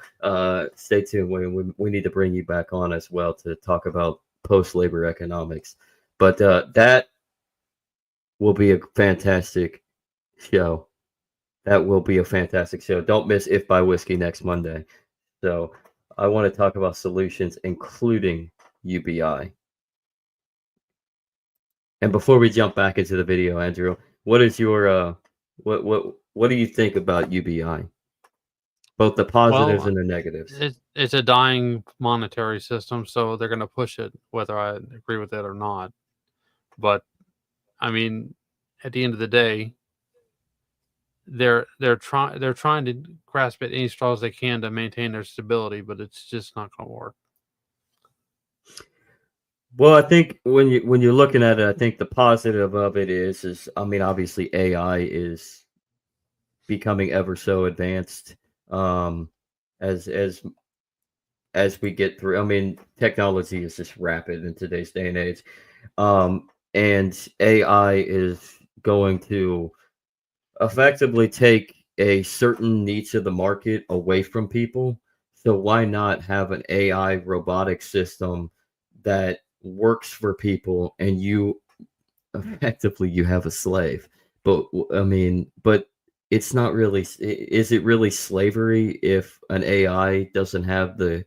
Speaker 2: stay tuned, William. We need to bring you back on as well to talk about post-labor economics. But that will be a fantastic show. That will be a fantastic show. Don't miss If by Whiskey next Monday. So I want to talk about solutions, including UBI. And before we jump back into the video, Andrew, what is your what do you think about UBI? Both the positives and the negatives.
Speaker 3: It's a dying monetary system, so they're going to push it, whether I agree with it or not. But I mean, at the end of the day, they're trying to grasp at any straws they can to maintain their stability, but it's just not going to work.
Speaker 2: Well, I think when you're looking at it, I think the positive of it is I mean, obviously AI is becoming ever so advanced as we get through. I mean, technology is just rapid in today's day and age, and AI is going to effectively take a certain niche of the market away from people. So why not have an AI robotic system that works for people, and you effectively you have a slave. But I mean, but it's not really. Is it really slavery if an AI doesn't have the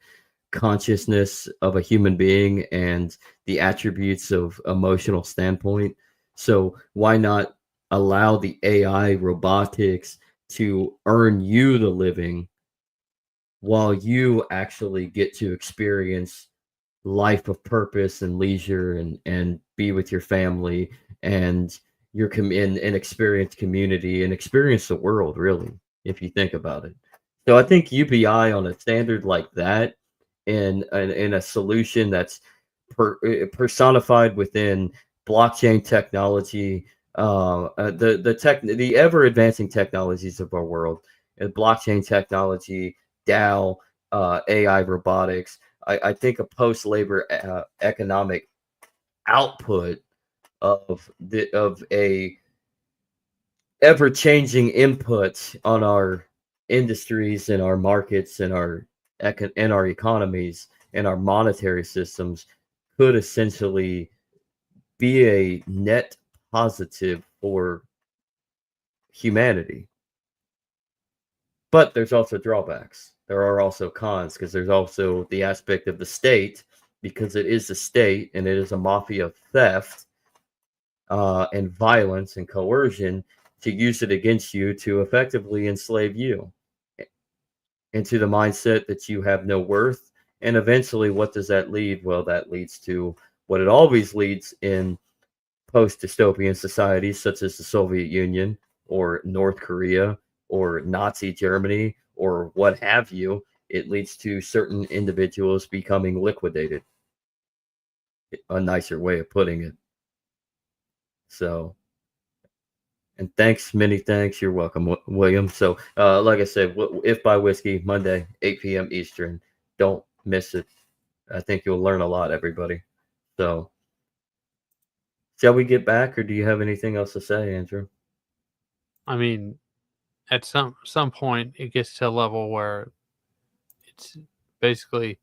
Speaker 2: consciousness of a human being and the attributes of emotional standpoint? So why not allow the AI robotics to earn you the living while you actually get to experience life of purpose and leisure and be with your family and your and experience community and experience the world, really, if you think about it. So I think UBI on a standard like that, and in a solution that's personified within blockchain technology, the ever advancing technologies of our world, blockchain technology, DAO, AI, robotics. I think a post labor economic output of a ever changing input on our industries and our markets and our economies and our monetary systems could essentially be a net positive for humanity. But there's also drawbacks. There are also cons, because there's also the aspect of the state, because it is a state and it is a mafia of theft and violence and coercion, to use it against you to effectively enslave you into the mindset that you have no worth. And eventually, what does that lead? Well, that leads to what it always leads in post dystopian societies, such as the Soviet Union or North Korea or Nazi Germany or what have you. It leads to certain individuals becoming liquidated. A nicer way of putting it. So, and thanks, many thanks. You're welcome, William. So, like I said, If by Whiskey, Monday, 8 p.m. Eastern. Don't miss it. I think you'll learn a lot, everybody. So, shall we get back, or do you have anything else to say, Andrew?
Speaker 3: I mean, at some point, it gets to a level where it's basically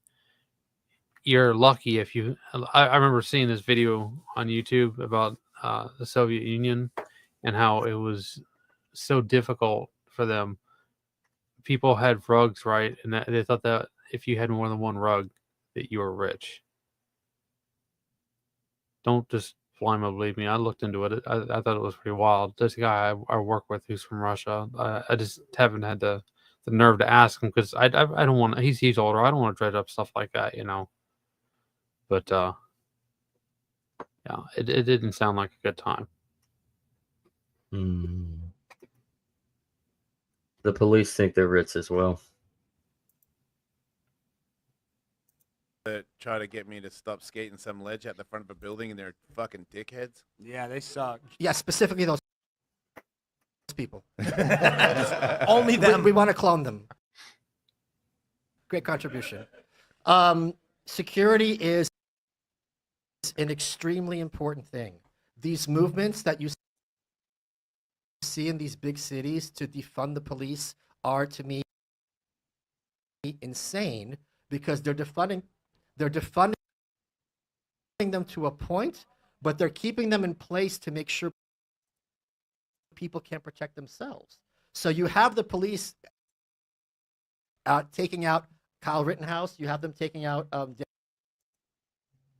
Speaker 3: you're lucky if you. I remember seeing this video on YouTube about the Soviet Union and how it was so difficult for them. People had rugs, right? And they thought that if you had more than one rug, that you were rich. Don't just blindly believe me. I looked into it. I thought it was pretty wild. This guy I work with, who's from Russia, I just haven't had the nerve to ask him, because I don't want. He's older. I don't want to dredge up stuff like that, you know. But yeah, it didn't sound like a good time.
Speaker 2: The police think they're rich as well.
Speaker 7: That try to get me to stop skating some ledge at the front of a building, and they're fucking dickheads.
Speaker 8: Yeah, they suck.
Speaker 4: Yeah, specifically those people.
Speaker 6: Only them.
Speaker 4: We want to clone them. Great contribution. Security is an extremely important thing. These movements that you see in these big cities to defund the police are, to me, insane, because they're defunding them to a point, but they're keeping them in place to make sure people can't protect themselves. So you have the police taking out Kyle Rittenhouse, you have them taking out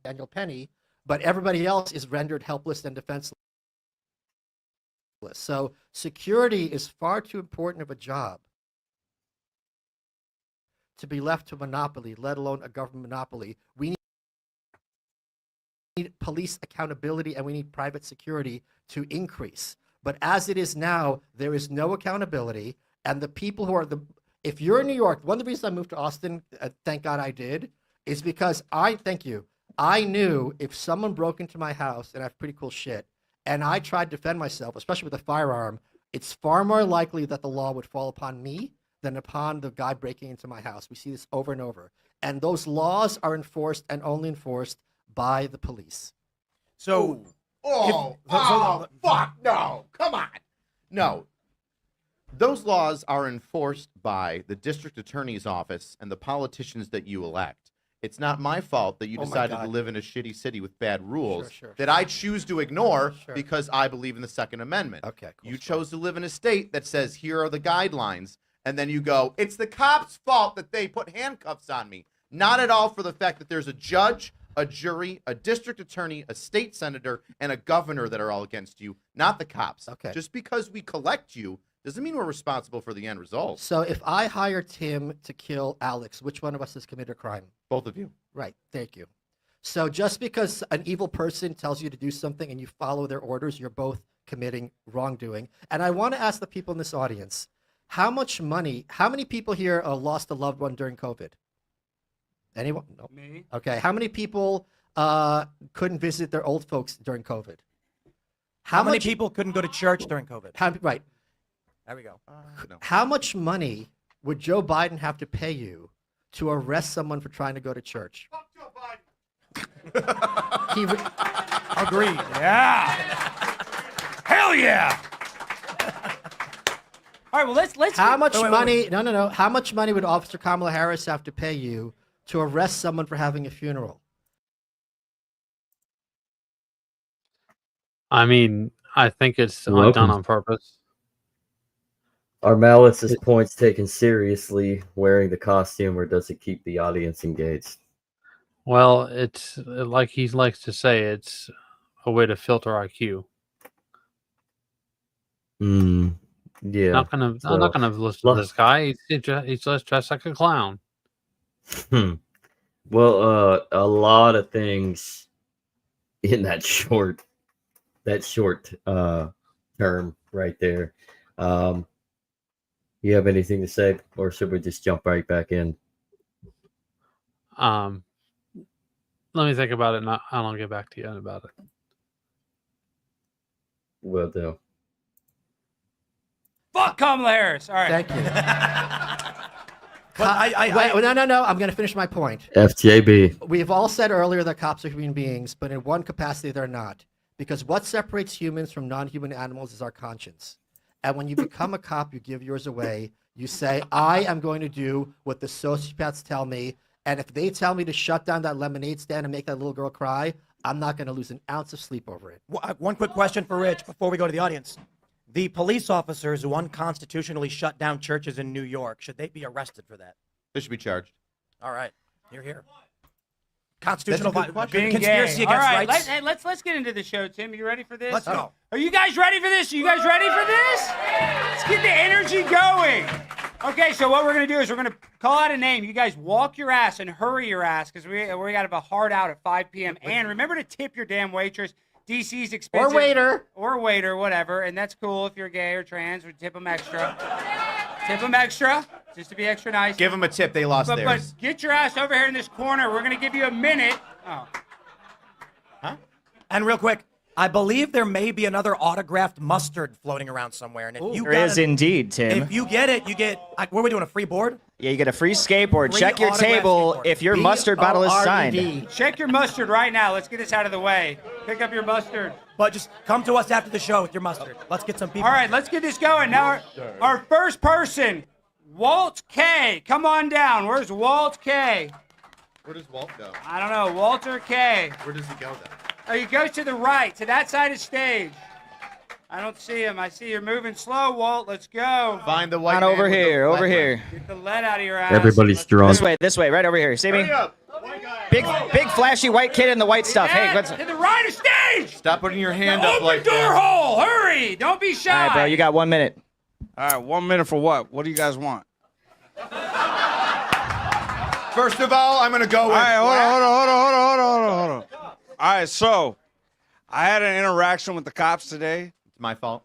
Speaker 4: Daniel Penny, but everybody else is rendered helpless and defenseless. So security is far too important of a job to be left to monopoly, let alone a government monopoly. We need police accountability, and we need private security to increase. But as it is now, there is no accountability, and the people who are if you're in New York, one of the reasons I moved to Austin, thank God I did, is because I knew if someone broke into my house, and I have pretty cool shit, and I tried to defend myself, especially with a firearm, it's far more likely that the law would fall upon me than upon the guy breaking into my house. We see this over and over. And those laws are enforced and only enforced by the police.
Speaker 5: So, fuck, no, come on. No. Those laws are enforced by the district attorney's office and the politicians that you elect. It's not my fault that you decided to live in a shitty city with bad rules that I choose to ignore because I believe in the Second Amendment.
Speaker 4: Okay, cool.
Speaker 5: You chose to live in a state that says, here are the guidelines, and then you go, it's the cops' fault that they put handcuffs on me. Not at all for the fact that there's a judge, a jury, a district attorney, a state senator, and a governor that are all against you, not the cops.
Speaker 4: Okay.
Speaker 5: Just because we collect you doesn't mean we're responsible for the end result.
Speaker 4: So if I hire Tim to kill Alex, which one of us has committed a crime?
Speaker 5: Both of you.
Speaker 4: Right. Thank you. So just because an evil person tells you to do something and you follow their orders, you're both committing wrongdoing. And I want to ask the people in this audience, how many people here lost a loved one during COVID? Anyone? No.
Speaker 8: Me.
Speaker 4: Okay. How many people couldn't visit their old folks during COVID?
Speaker 6: How many people couldn't go to church during COVID?
Speaker 4: Right.
Speaker 6: There we go.
Speaker 5: No.
Speaker 4: How much money would Joe Biden have to pay you to arrest someone for trying to go to church?
Speaker 7: Fuck Joe Biden.
Speaker 6: Agreed.
Speaker 8: Yeah. Hell yeah. All right. Well, let's.
Speaker 4: How much money? No. How much money would Officer Kamala Harris have to pay you to arrest someone for having a funeral?
Speaker 3: I mean, I think it's done on purpose.
Speaker 2: Are Malice's points taken seriously wearing the costume, or does it keep the audience engaged?
Speaker 3: Well, it's like he likes to say, it's a way to filter IQ.
Speaker 2: Yeah.
Speaker 3: I'm not gonna listen to this guy. He's just dressed like a clown.
Speaker 2: Well, a lot of things in that short term right there. You have anything to say, or should we just jump right back in?
Speaker 3: Let me think about it, and I'll get back to you about it.
Speaker 2: Will do.
Speaker 8: Fuck Kamala Harris. All right.
Speaker 4: Thank you.
Speaker 6: But
Speaker 4: No. I'm going to finish my point.
Speaker 2: FJB.
Speaker 4: We've all said earlier that cops are human beings, but in one capacity they're not. Because what separates humans from non-human animals is our conscience. And when you become a cop, you give yours away. You say, I am going to do what the sociopaths tell me. And if they tell me to shut down that lemonade stand and make that little girl cry, I'm not going to lose an ounce of sleep over it.
Speaker 6: one quick question for Rich before we go to the audience. The police officers who unconstitutionally shut down churches in New York, should they be arrested for that?
Speaker 5: They should be charged.
Speaker 6: All right. You're here. Constitutional
Speaker 8: Being
Speaker 6: conspiracy
Speaker 8: gay.
Speaker 6: against
Speaker 8: All right,
Speaker 6: rights.
Speaker 8: let's get into the show, Tim. You ready for this?
Speaker 6: Let's go.
Speaker 8: Are you guys ready for this? Let's get the energy going. Okay, so what we're going to do is we're going to call out a name. You guys walk your ass and hurry your ass because we got to have a hard out at 5 p.m. And remember to tip your damn waitress. DC's expensive.
Speaker 4: Or waiter.
Speaker 8: Whatever. And that's cool if you're gay or trans. We tip them extra. Tip them extra, just to be extra nice.
Speaker 5: Give them a tip. They lost theirs.
Speaker 8: But get your ass over here in this corner. We're going to give you a minute. Oh.
Speaker 6: Huh? And real quick, I believe there may be another autographed mustard floating around somewhere. And if you
Speaker 9: there is indeed, Tim.
Speaker 6: If you get it, you get, what are we doing, a free board?
Speaker 9: Yeah, you get a free skateboard.
Speaker 6: Free
Speaker 9: Check your table
Speaker 6: skateboard.
Speaker 9: if your mustard bottle is signed.
Speaker 8: Check your mustard right now. Let's get this out of the way. Pick up your mustard.
Speaker 6: But just come to us after the show with your mustard. Let's get some people.
Speaker 8: All right, let's get this going. Now, our first person, Walt K. Come on down. Where's Walt K?
Speaker 5: Where does Walt go?
Speaker 8: I don't know. Walter K.
Speaker 5: Where does he go then?
Speaker 8: Oh, he goes to the right, to that side of stage. I don't see him. I see you're moving slow, Walt. Let's go.
Speaker 5: Find the white
Speaker 9: On
Speaker 5: man
Speaker 9: over
Speaker 5: with the
Speaker 9: here,
Speaker 5: lead
Speaker 9: over
Speaker 5: lamp.
Speaker 9: here.
Speaker 8: Get the lead out of your ass.
Speaker 2: Everybody's drunk.
Speaker 9: This way, right over here. See me?
Speaker 5: Hurry up.
Speaker 9: Big flashy white kid in the white stuff. Hey,
Speaker 8: Yeah,
Speaker 9: what's
Speaker 8: to the right of stage.
Speaker 5: Stop putting your hand up
Speaker 8: Open
Speaker 5: like
Speaker 8: door
Speaker 5: that.
Speaker 8: hole. Hurry. Don't be shy.
Speaker 9: All right, bro, you got 1 minute.
Speaker 10: All right, 1 minute for what? What do you guys want?
Speaker 5: First of all, I'm going to go with...
Speaker 10: All right, hold on. All right, so I had an interaction with the cops today.
Speaker 5: It's my fault.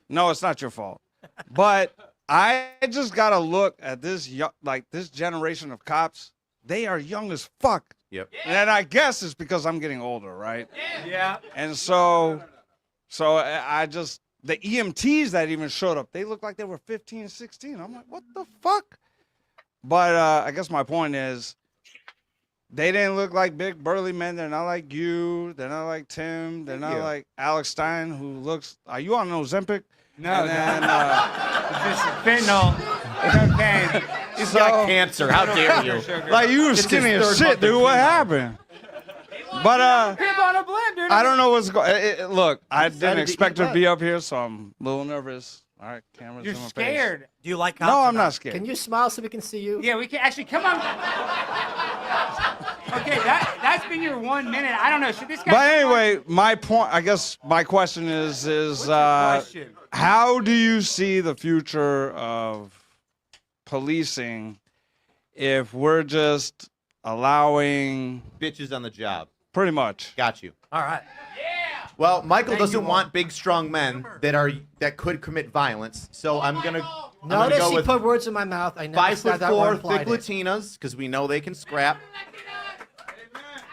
Speaker 10: No, it's not your fault. But I just got to look at this this generation of cops. They are young as fuck.
Speaker 5: Yep.
Speaker 10: And I guess it's because I'm getting older, right?
Speaker 8: Yeah.
Speaker 10: And so I just, the EMTs that even showed up, they looked like they were 15, 16. I'm like, what the fuck? But I guess my point is, They didn't look like big burly men. They're not like you. They're not like Tim. They're not like Alex Stein, who looks. Are you on Ozempic?
Speaker 8: No,
Speaker 10: and then,
Speaker 8: it's just fentanyl, cocaine.
Speaker 5: He's got cancer. How dare you?
Speaker 10: Like, you were skinny as shit, dude. What happened? But
Speaker 8: Crib on a blimp, dude.
Speaker 10: I don't know what's going. Look, I didn't expect her to be up here, so I'm a little nervous. All right, cameras.
Speaker 8: You're
Speaker 10: in my
Speaker 8: scared.
Speaker 10: Face.
Speaker 6: Do you like cops?
Speaker 10: No, I'm not scared.
Speaker 4: Can you smile so we can see you?
Speaker 8: Yeah, we can actually come on. Okay, that's been your 1 minute. I don't know. Should this guy?
Speaker 10: But anyway, my point. I guess my question is
Speaker 8: question?
Speaker 10: how do you see the future of policing if we're just allowing
Speaker 5: bitches on the job?
Speaker 10: Pretty much.
Speaker 5: Got you.
Speaker 6: All right.
Speaker 5: Well, Michael doesn't want big, strong men that could commit violence. So I'm gonna
Speaker 4: Notice
Speaker 5: go
Speaker 4: he
Speaker 5: with
Speaker 4: put words in my mouth. I never said that
Speaker 5: 5'4",
Speaker 4: or
Speaker 5: thick
Speaker 4: implied it.
Speaker 5: Latinas, because we know they can scrap.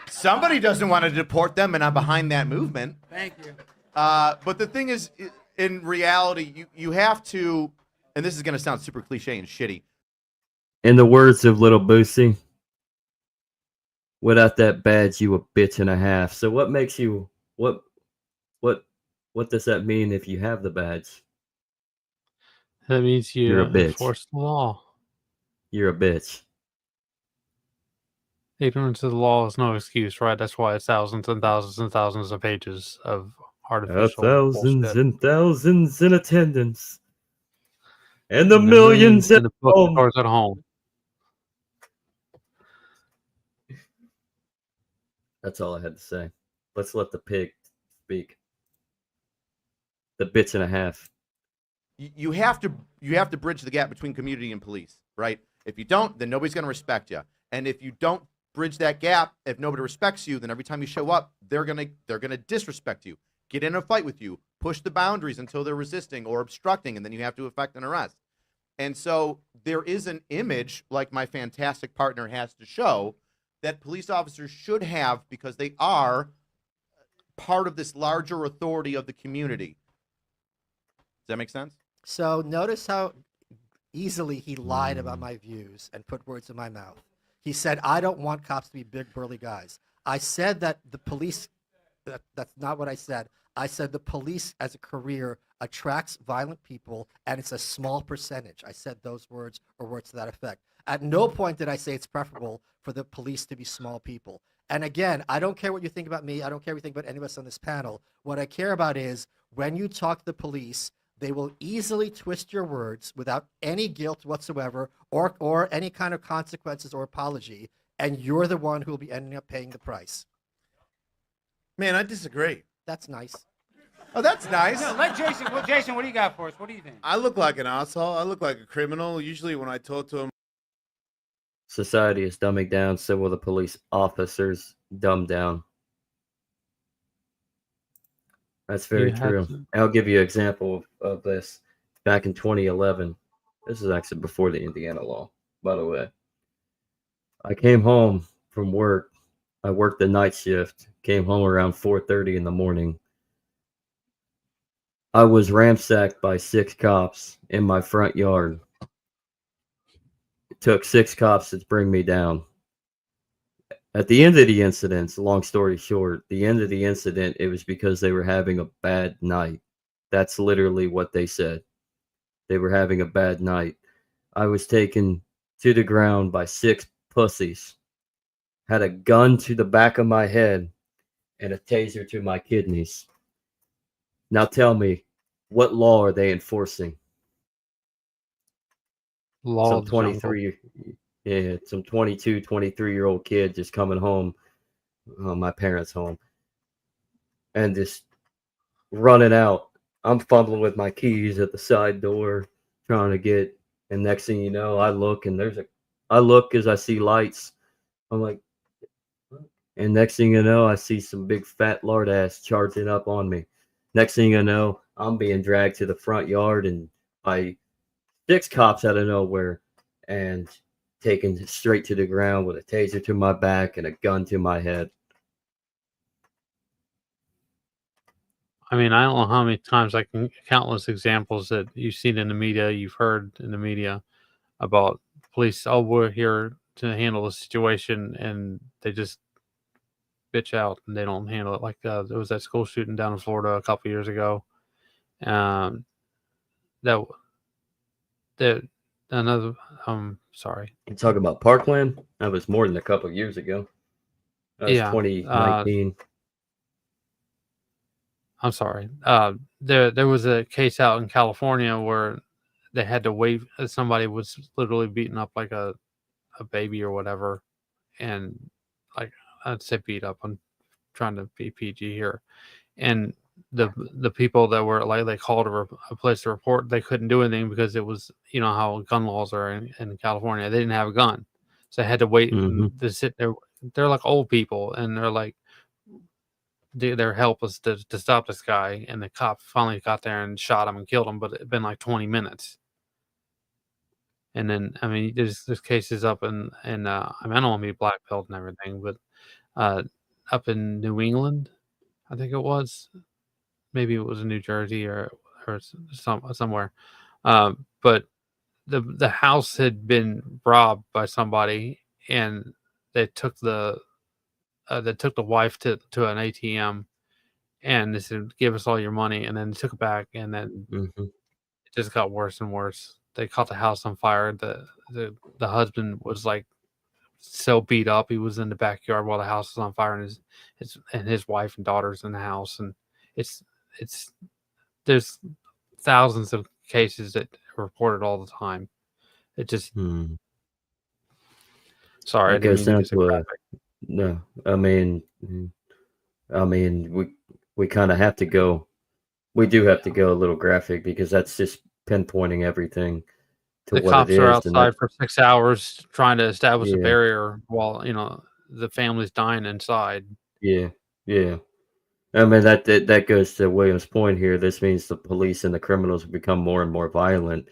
Speaker 5: Somebody doesn't want to deport them, and I'm behind that movement.
Speaker 8: Thank you.
Speaker 5: But the thing is, in reality, you have to, and this is gonna sound super cliche and shitty.
Speaker 2: In the words of Little Boosie, without that badge, you a bitch and a half. So what makes you what does that mean if you have the badge?
Speaker 3: That means
Speaker 2: You're a bitch.
Speaker 3: enforce the law.
Speaker 2: You're a bitch.
Speaker 3: Ignorance of the law is no excuse, right? That's why it's thousands and thousands and thousands of pages of artificial
Speaker 2: Thousands
Speaker 3: bullshit.
Speaker 2: and thousands in attendance. And the millions
Speaker 3: in the
Speaker 2: home.
Speaker 3: bookstores at home.
Speaker 2: That's all I had to say. Let's let the pig speak. The bitch and a half.
Speaker 5: You have to bridge the gap between community and police, right? If you don't, then nobody's going to respect you. And if you don't bridge that gap, if nobody respects you, then every time you show up, they're gonna disrespect you, get in a fight with you, push the boundaries until they're resisting or obstructing, and then you have to effect an arrest. And so there is an image, like my fantastic partner has to show, that police officers should have because they are part of this larger authority of the community. Does that make sense?
Speaker 4: So notice how easily he lied about my views and put words in my mouth. He said, I don't want cops to be big, burly guys. I said that the police, that's not what I said. I said the police as a career attracts violent people, and it's a small percentage. I said those words or words to that effect. At no point did I say it's preferable for the police to be small people. And again, I don't care what you think about me. I don't care what you think about any of us on this panel. What I care about is when you talk to the police, they will easily twist your words without any guilt whatsoever or any kind of consequences or apology, and you're the one who will be ending up paying the price.
Speaker 7: Man, I disagree.
Speaker 4: That's nice.
Speaker 5: Oh, that's nice.
Speaker 8: No, let Jason. Well, Jason, what do you got for us? What do you think?
Speaker 7: I look like an asshole. I look like a criminal. Usually when I talk to him.
Speaker 2: Society is dumbing down, so will the police officers dumb down. That's very true. I'll give you an example of this. Back in 2011, this is actually before the Indiana law, by the way. I came home from work. I worked the night shift. Came home around 4:30 in the morning. I was ransacked by 6 cops in my front yard. It took 6 cops to bring me down. At the end of the incident, long story short, the end of the incident, it was because they were having a bad night. That's literally what they said. They were having a bad night. I was taken to the ground by 6 pussies. Had a gun to the back of my head and a taser to my kidneys. Now tell me, what law are they enforcing?
Speaker 3: Law
Speaker 2: Some 23, yeah, some 22, 23-year-old kid just coming home, my parents' home, and just running out. I'm fumbling with my keys at the side door, trying to get, and next thing you know, I look and I look as I see lights. I'm like, and next thing you know, I see some big fat lard ass charging up on me. Next thing you know, I'm being dragged to the front yard and by 6 cops out of nowhere and taken straight to the ground with a taser to my back and a gun to my head.
Speaker 3: I mean, I don't know how many times I can countless examples that you've seen in the media, you've heard in the media about police. Oh, we're here handle the situation, and they just bitch out and they don't handle it. Like there was that school shooting down in Florida a couple years ago. That another. Sorry.
Speaker 2: You talking about Parkland? That was more than a couple of years ago. That was 2019.
Speaker 3: I'm sorry. There was a case out in California where they had to wait. Somebody was literally beating up like a baby or whatever, and like I'd say beat up. I'm trying to be PG here, and the people that were like they called a place to report, they couldn't do anything because it was, you know how gun laws are in California. They didn't have a gun, so they had to wait and to sit there. They're like old people, and they're like they're helpless to stop this guy, and the cop finally got there and shot him and killed him. But it'd been like 20 minutes. And then, I mean, there's cases up in I mean, I don't want to be black pilled and everything, but up in New England, I think it was, maybe it was in New Jersey or somewhere, but the house had been robbed by somebody, and they took the wife to an ATM, and they said, "Give us all your money," and then they took it back, and then it just got worse and worse. They caught the house on fire. The husband was like so beat up. He was in the backyard while the house was on fire, and his wife and daughters in the house. And it's there's thousands of cases that are reported all the time. It just sorry,
Speaker 2: I guess that's what.
Speaker 3: graphic.
Speaker 2: No, I mean, we kind of have to go. We do have to go a little graphic because that's just pinpointing everything to
Speaker 3: The
Speaker 2: what
Speaker 3: cops
Speaker 2: it
Speaker 3: are
Speaker 2: is.
Speaker 3: outside for 6 hours trying to establish a
Speaker 2: Yeah.
Speaker 3: barrier while the family's dying inside.
Speaker 2: Yeah, yeah. I mean that goes to William's point here. This means the police and the criminals become more and more violent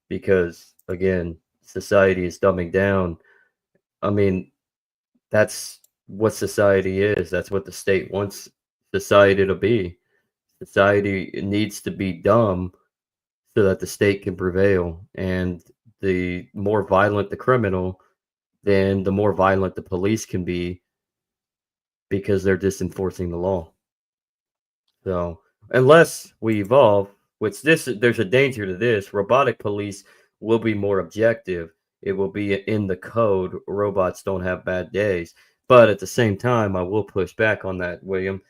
Speaker 2: because again, society is dumbing down. I mean, that's what society is. That's what the state wants society to be. Society needs to be dumb so that the state can prevail. And the more violent the criminal, then the more violent the police can be because they're just enforcing the law. So unless we evolve, there's a danger to this, robotic police will be more objective. It will be in the code. Robots don't have bad days. But at the same time, I will push back on that, William.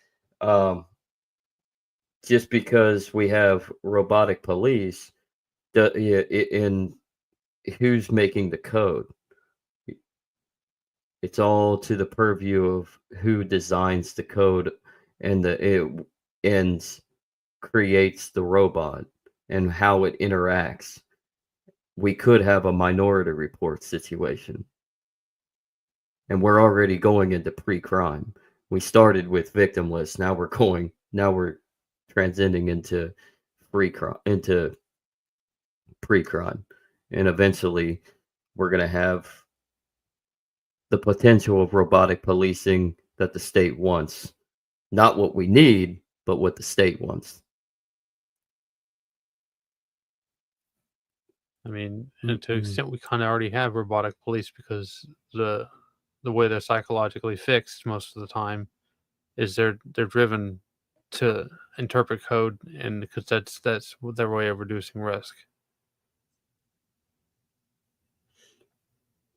Speaker 2: Just because we have robotic police, in who's making the code? It's all to the purview of who designs the code and creates the robot and how it interacts. We could have a minority report situation. And we're already going into pre-crime. We started with victimless. Now we're transcending into pre-crime. And eventually we're going to have the potential of robotic policing that the state wants. Not what we need, but what the state wants.
Speaker 3: I mean, and to an extent, we kind of already have robotic police because the way they're psychologically fixed most of the time is they're driven to interpret code, and because that's their way of reducing risk.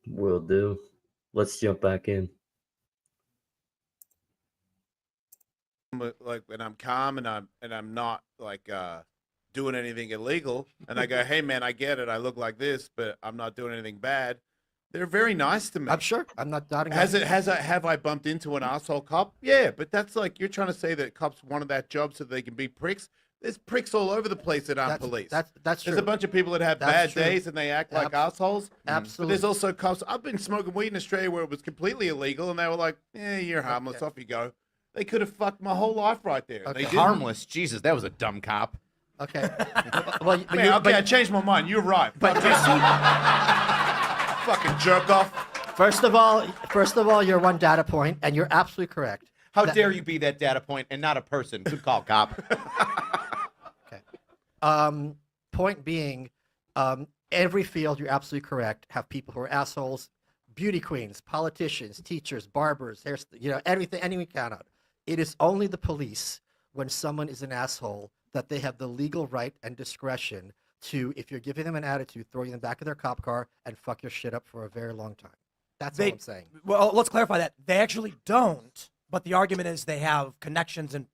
Speaker 2: Will do. Let's jump back in.
Speaker 7: Like when I'm calm and I'm not like doing anything illegal, and I go, "Hey man, I get it. I look like this, but I'm not doing anything bad." They're very nice to me.
Speaker 4: I'm sure. I'm not doubting.
Speaker 7: Have I bumped into an asshole cop? Yeah, but that's like you're trying to say that cops wanted that job so they can be pricks. There's pricks all over the place that aren't police.
Speaker 4: That's true.
Speaker 7: There's a bunch of people that have bad days and they act like assholes.
Speaker 4: Absolutely.
Speaker 7: But there's also cops. I've been smoking weed in Australia where it was completely illegal, and they were like, "Yeah, you're harmless. Off you go." They could have fucked my whole life right there.
Speaker 4: Okay.
Speaker 7: They didn't.
Speaker 5: Harmless. Jesus, that was a dumb cop.
Speaker 4: Okay. Well,
Speaker 7: I changed my mind. You're right.
Speaker 4: But
Speaker 7: fucking jerk off.
Speaker 4: First of all, you're one data point, and you're absolutely correct.
Speaker 5: How dare you be that data point and not a person? Good call, cop.
Speaker 4: Okay. Point being, every field, you're absolutely correct, have people who are assholes, beauty queens, politicians, teachers, barbers, everything, anyone count out. It is only the police when someone is an asshole that they have the legal right and discretion to, if you're giving them an attitude, throw you in the back of their cop car and fuck your shit up for a very long time. That's all I'm saying.
Speaker 6: Well, let's clarify that. They actually don't, but the argument is they have connections and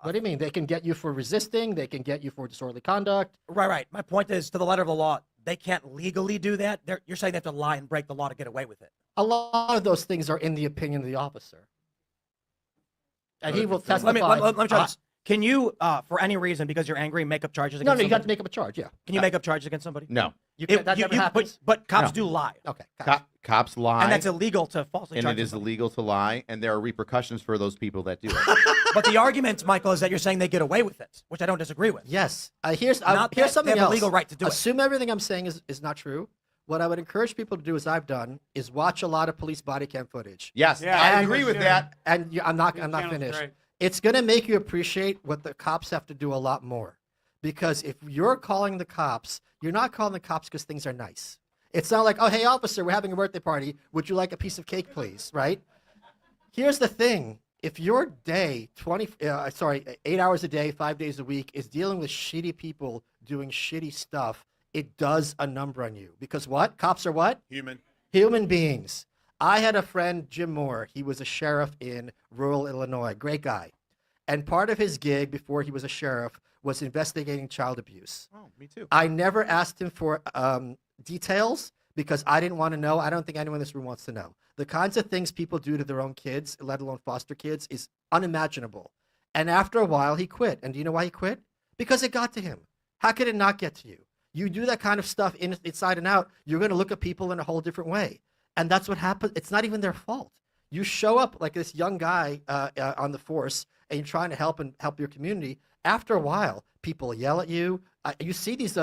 Speaker 4: what do you mean? They can get you for resisting. They can get you for disorderly conduct.
Speaker 6: Right. My point is, to the letter of the law, they can't legally do that. You're saying they have to lie and break the law to get away with it.
Speaker 4: A lot of those things are in the opinion of the officer. And he will testify.
Speaker 6: Let me try this. Can you, for any reason, because you're angry, make up charges against somebody?
Speaker 4: No, you have to make up a charge, yeah.
Speaker 6: Can you make up charges against somebody?
Speaker 5: No.
Speaker 4: That never happens.
Speaker 6: But cops do lie.
Speaker 4: Okay.
Speaker 5: Cops lie.
Speaker 6: And that's illegal to falsely charge
Speaker 5: And it is
Speaker 6: somebody.
Speaker 5: illegal to lie, and there are repercussions for those people that do it.
Speaker 6: But the argument, Michael, is that you're saying they get away with it, which I don't disagree with.
Speaker 4: Yes. Here's
Speaker 6: They
Speaker 4: something
Speaker 6: have
Speaker 4: else.
Speaker 6: a legal right to do it.
Speaker 4: Assume everything I'm saying is not true. What I would encourage people to do, as I've done, is watch a lot of police body cam footage.
Speaker 5: Yes, I agree with that.
Speaker 4: And I'm not finished.
Speaker 8: Great.
Speaker 4: It's going to make you appreciate what the cops have to do a lot more. Because if you're calling the cops, you're not calling the cops because things are nice. It's not like, oh, hey, officer, we're having a birthday party. Would you like a piece of cake, please? Right? Here's the thing. If your day, 8 hours a day, 5 days a week, is dealing with shitty people doing shitty stuff, it does a number on you. Because what? Cops are what? Human beings. I had a friend, Jim Moore. He was a sheriff in rural Illinois. Great guy. And part of his gig before he was a sheriff was investigating child abuse.
Speaker 5: Oh, me too.
Speaker 4: I never asked him for details because I didn't want to know. I don't think anyone in this room wants to know. The kinds of things people do to their own kids, let alone foster kids, is unimaginable. And after a while, he quit. And do you know why he quit? Because it got to him. How could it not get to you? You do that kind of stuff inside and out, you're going to look at people in a whole different way. And that's what happens. It's not even their fault. You show up like this young guy on the force, and you're trying to help your community. After a while, people yell at you. You see these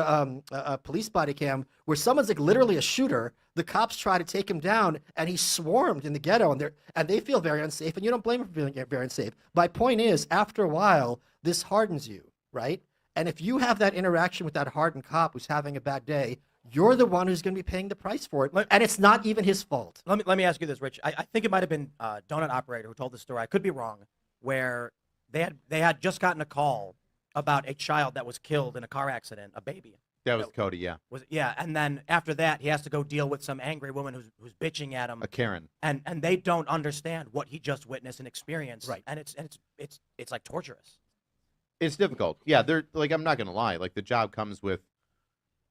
Speaker 4: police body cam where someone's like literally a shooter. The cops try to take him down, and he's swarmed in the ghetto, and they feel very unsafe. And you don't blame him for feeling very unsafe. My point is, after a while, this hardens you, right? And if you have that interaction with that hardened cop who's having a bad day, you're the one who's going to be paying the price for it, and it's not even his fault.
Speaker 6: Let me ask you this, Rich. I think it might have been Donut Operator who told the story. I could be wrong, where they had just gotten a call about a child that was killed in a car accident, a baby.
Speaker 5: That was Cody, yeah.
Speaker 6: And then after that, he has to go deal with some angry woman who's bitching at him.
Speaker 5: A Karen.
Speaker 6: And they don't understand what he just witnessed and experienced.
Speaker 4: Right.
Speaker 6: And it's like torturous.
Speaker 5: It's difficult. Yeah, I'm not gonna lie. Like, the job comes with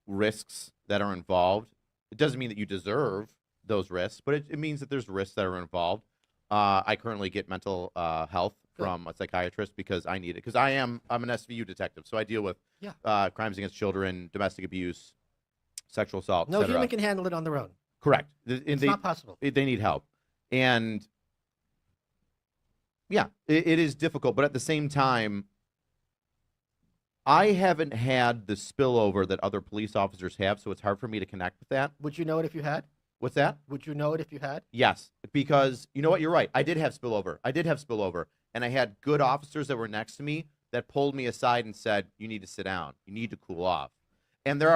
Speaker 5: risks that are involved. It doesn't mean that you deserve those risks, but it means that there's risks that are involved. I currently get mental health from a psychiatrist because I need it. Because I'm an SVU detective, so I deal with crimes against children, domestic abuse, sexual assault.
Speaker 4: No human can handle it on their own.
Speaker 5: Correct.
Speaker 4: It's not possible.
Speaker 5: They need help, and yeah, it is difficult. But at the same time, I haven't had the spillover that other police officers have, so it's hard for me to connect with that.
Speaker 4: Would you know it if you had?
Speaker 5: What's that?
Speaker 4: Would you know it if you had?
Speaker 5: Yes, because you know what? You're right. I did have spillover. And I had good officers that were next to me that pulled me aside and said, you need to sit down. You need to cool off. And there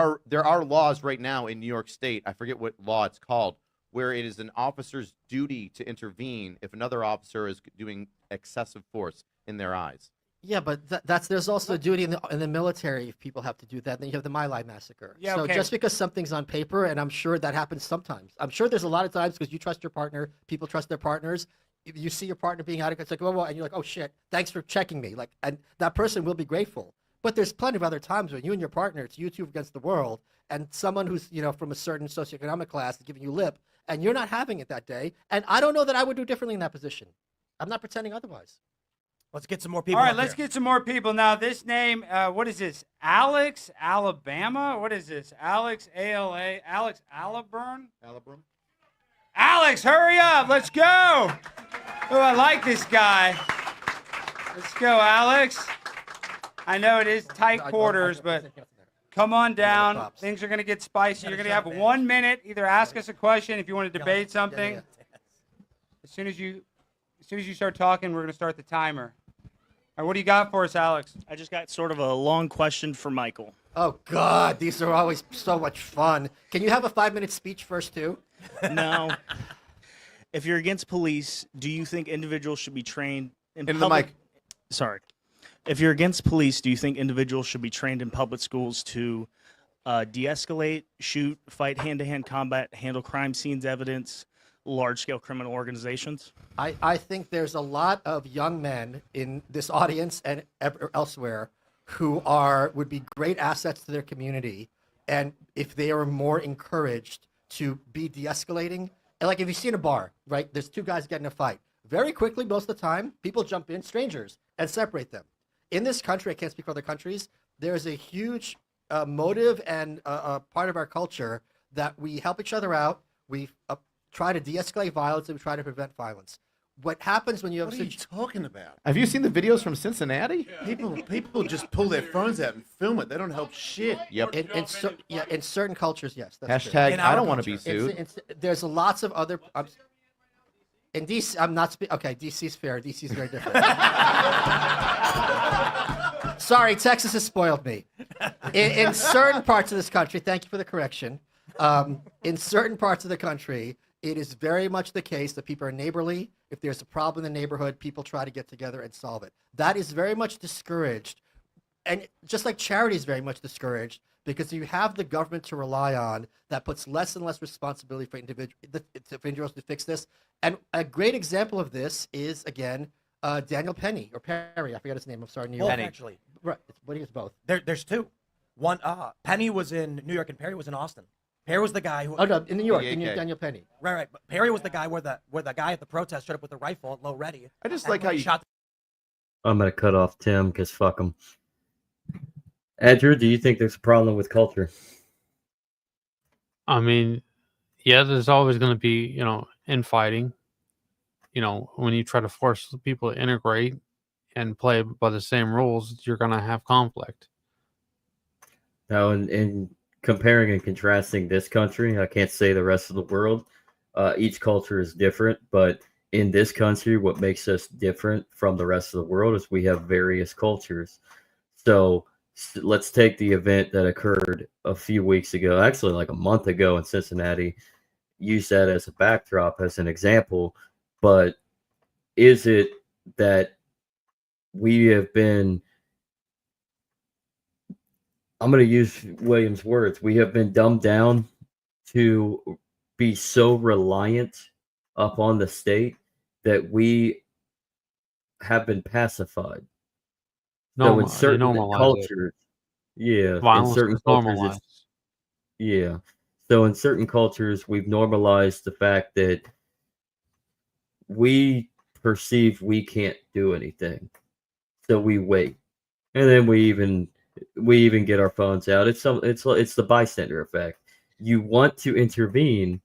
Speaker 5: are laws right now in New York State, I forget what law it's called, where it is an officer's duty to intervene if another officer is doing excessive force in their eyes.
Speaker 4: Yeah, but there's also a duty in the military if people have to do that. Then you have the My Lai massacre.
Speaker 8: Yeah,
Speaker 4: so
Speaker 8: okay.
Speaker 4: just because something's on paper, and I'm sure that happens sometimes. I'm sure there's a lot of times because you trust your partner, people trust their partners. If you see your partner being out of it's like, oh, and you're like, oh shit, thanks for checking me. Like, and that person will be grateful. But there's plenty of other times when you and your partner, it's you two against the world, and someone who's from a certain socioeconomic class is giving you lip, and you're not having it that day. And I don't know that I would do differently in that position. I'm not pretending otherwise.
Speaker 6: Let's get some more people.
Speaker 8: All right, let's get some more people. Now, this name, what is this? Alex, Alabama? What is this? Alex, A-L-A, Alex Alaburn? Alex, hurry up. Let's go. Oh, I like this guy. Let's go, Alex. I know it is tight quarters, but come on down. Things are going to get spicy. You're going to have 1 minute. Either ask us a question if you want to debate something. As soon as you start talking, we're going to start the timer. All right, what do you got for us, Alex?
Speaker 11: I just got sort of a long question for Michael.
Speaker 4: Oh, God, these are always so much fun. Can you have a 5-minute speech first, too?
Speaker 11: No. If you're against police, do you think individuals should be trained in
Speaker 5: the
Speaker 11: public?
Speaker 5: mic.
Speaker 11: Sorry. If you're against police, do you think individuals should be trained in public schools to de-escalate, shoot, fight hand-to-hand combat, handle crime scenes evidence, large-scale criminal organizations?
Speaker 4: I think there's a lot of young men in this audience and elsewhere who would be great assets to their community, and if they are more encouraged to be de-escalating, and like if you see in a bar, right, there's two guys getting in a fight. Very quickly, most of the time, people jump in, strangers, and separate them. In this country, I can't speak for other countries, there is a huge motive and a part of our culture that we help each other out. We try to de-escalate violence and we try to prevent violence. What happens when you have
Speaker 7: What are you talking about?
Speaker 5: Have you seen the videos from Cincinnati?
Speaker 7: People just pull their phones out and film it. They don't help shit.
Speaker 5: Yep.
Speaker 4: In certain cultures, yes. That's true.
Speaker 5: Hashtag I don't want to be sued.
Speaker 4: There's lots of other. In DC, I'm not speaking. Okay, DC's fair. DC's very different. Sorry, Texas has spoiled me. In certain parts of this country, thank you for the correction. In certain parts of the country, it is very much the case that people are neighborly. If there's a problem in the neighborhood, people try to get together and solve it. That is very much discouraged. And just like charity is very much discouraged, because you have the government to rely on that puts less and less responsibility for individuals to fix this. And a great example of this is, again, Daniel Penny, or Perry, I forget his name, I'm sorry, New York.
Speaker 6: Both, actually.
Speaker 4: Right, what is both?
Speaker 6: There's two. One, Penny was in New York and Perry was in Austin. Perry was the guy who.
Speaker 4: Oh no, in New York, Daniel Penny.
Speaker 6: Right. But Perry was the guy where the guy at the protest showed up with a rifle at low ready.
Speaker 5: I just like how you
Speaker 6: shot.
Speaker 2: I'm gonna cut off Tim because fuck him. Andrew, do you think there's a problem with culture?
Speaker 3: I mean, yeah, there's always going to be, infighting. When you try to force people to integrate and play by the same rules, you're going to have conflict.
Speaker 2: Now, in comparing and contrasting this country, I can't say the rest of the world. Each culture is different, but in this country, what makes us different from the rest of the world is we have various cultures. So let's take the event that occurred a few weeks ago, actually like a month ago in Cincinnati, use that as a backdrop, as an example. But is it that we have been, I'm going to use William's words, we have been dumbed down to be so reliant upon the state that we have been pacified? So in certain cultures,
Speaker 3: violence
Speaker 2: in certain cultures, so in certain cultures, we've normalized the fact that we perceive we can't do anything, so we wait, and then we even get our phones out. It's the bystander effect. You want to intervene,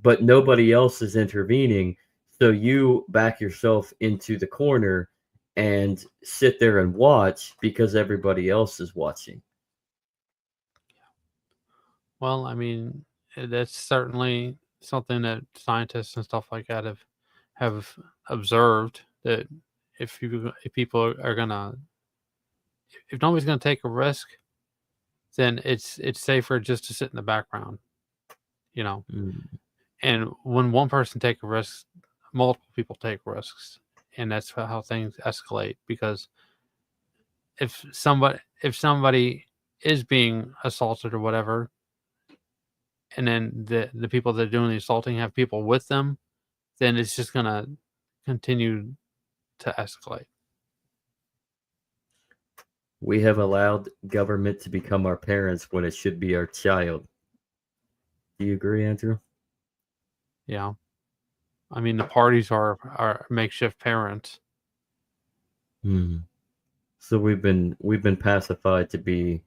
Speaker 2: but nobody else is intervening, so you back yourself into the corner and sit there and watch because everybody else is watching.
Speaker 3: Well, I mean, that's certainly something that scientists and stuff like that have observed, that if people are gonna, if nobody's gonna take a risk, then it's safer just to sit in the background, And when one person takes a risk, multiple people take risks. And that's how things escalate, because if somebody is being assaulted or whatever, and then the people that are doing the assaulting have people with them, then it's just going to continue to escalate.
Speaker 2: We have allowed government to become our parents when it should be our child. Do you agree, Andrew?
Speaker 3: Yeah. I mean, the parties are makeshift parents.
Speaker 2: So we've been pacified to be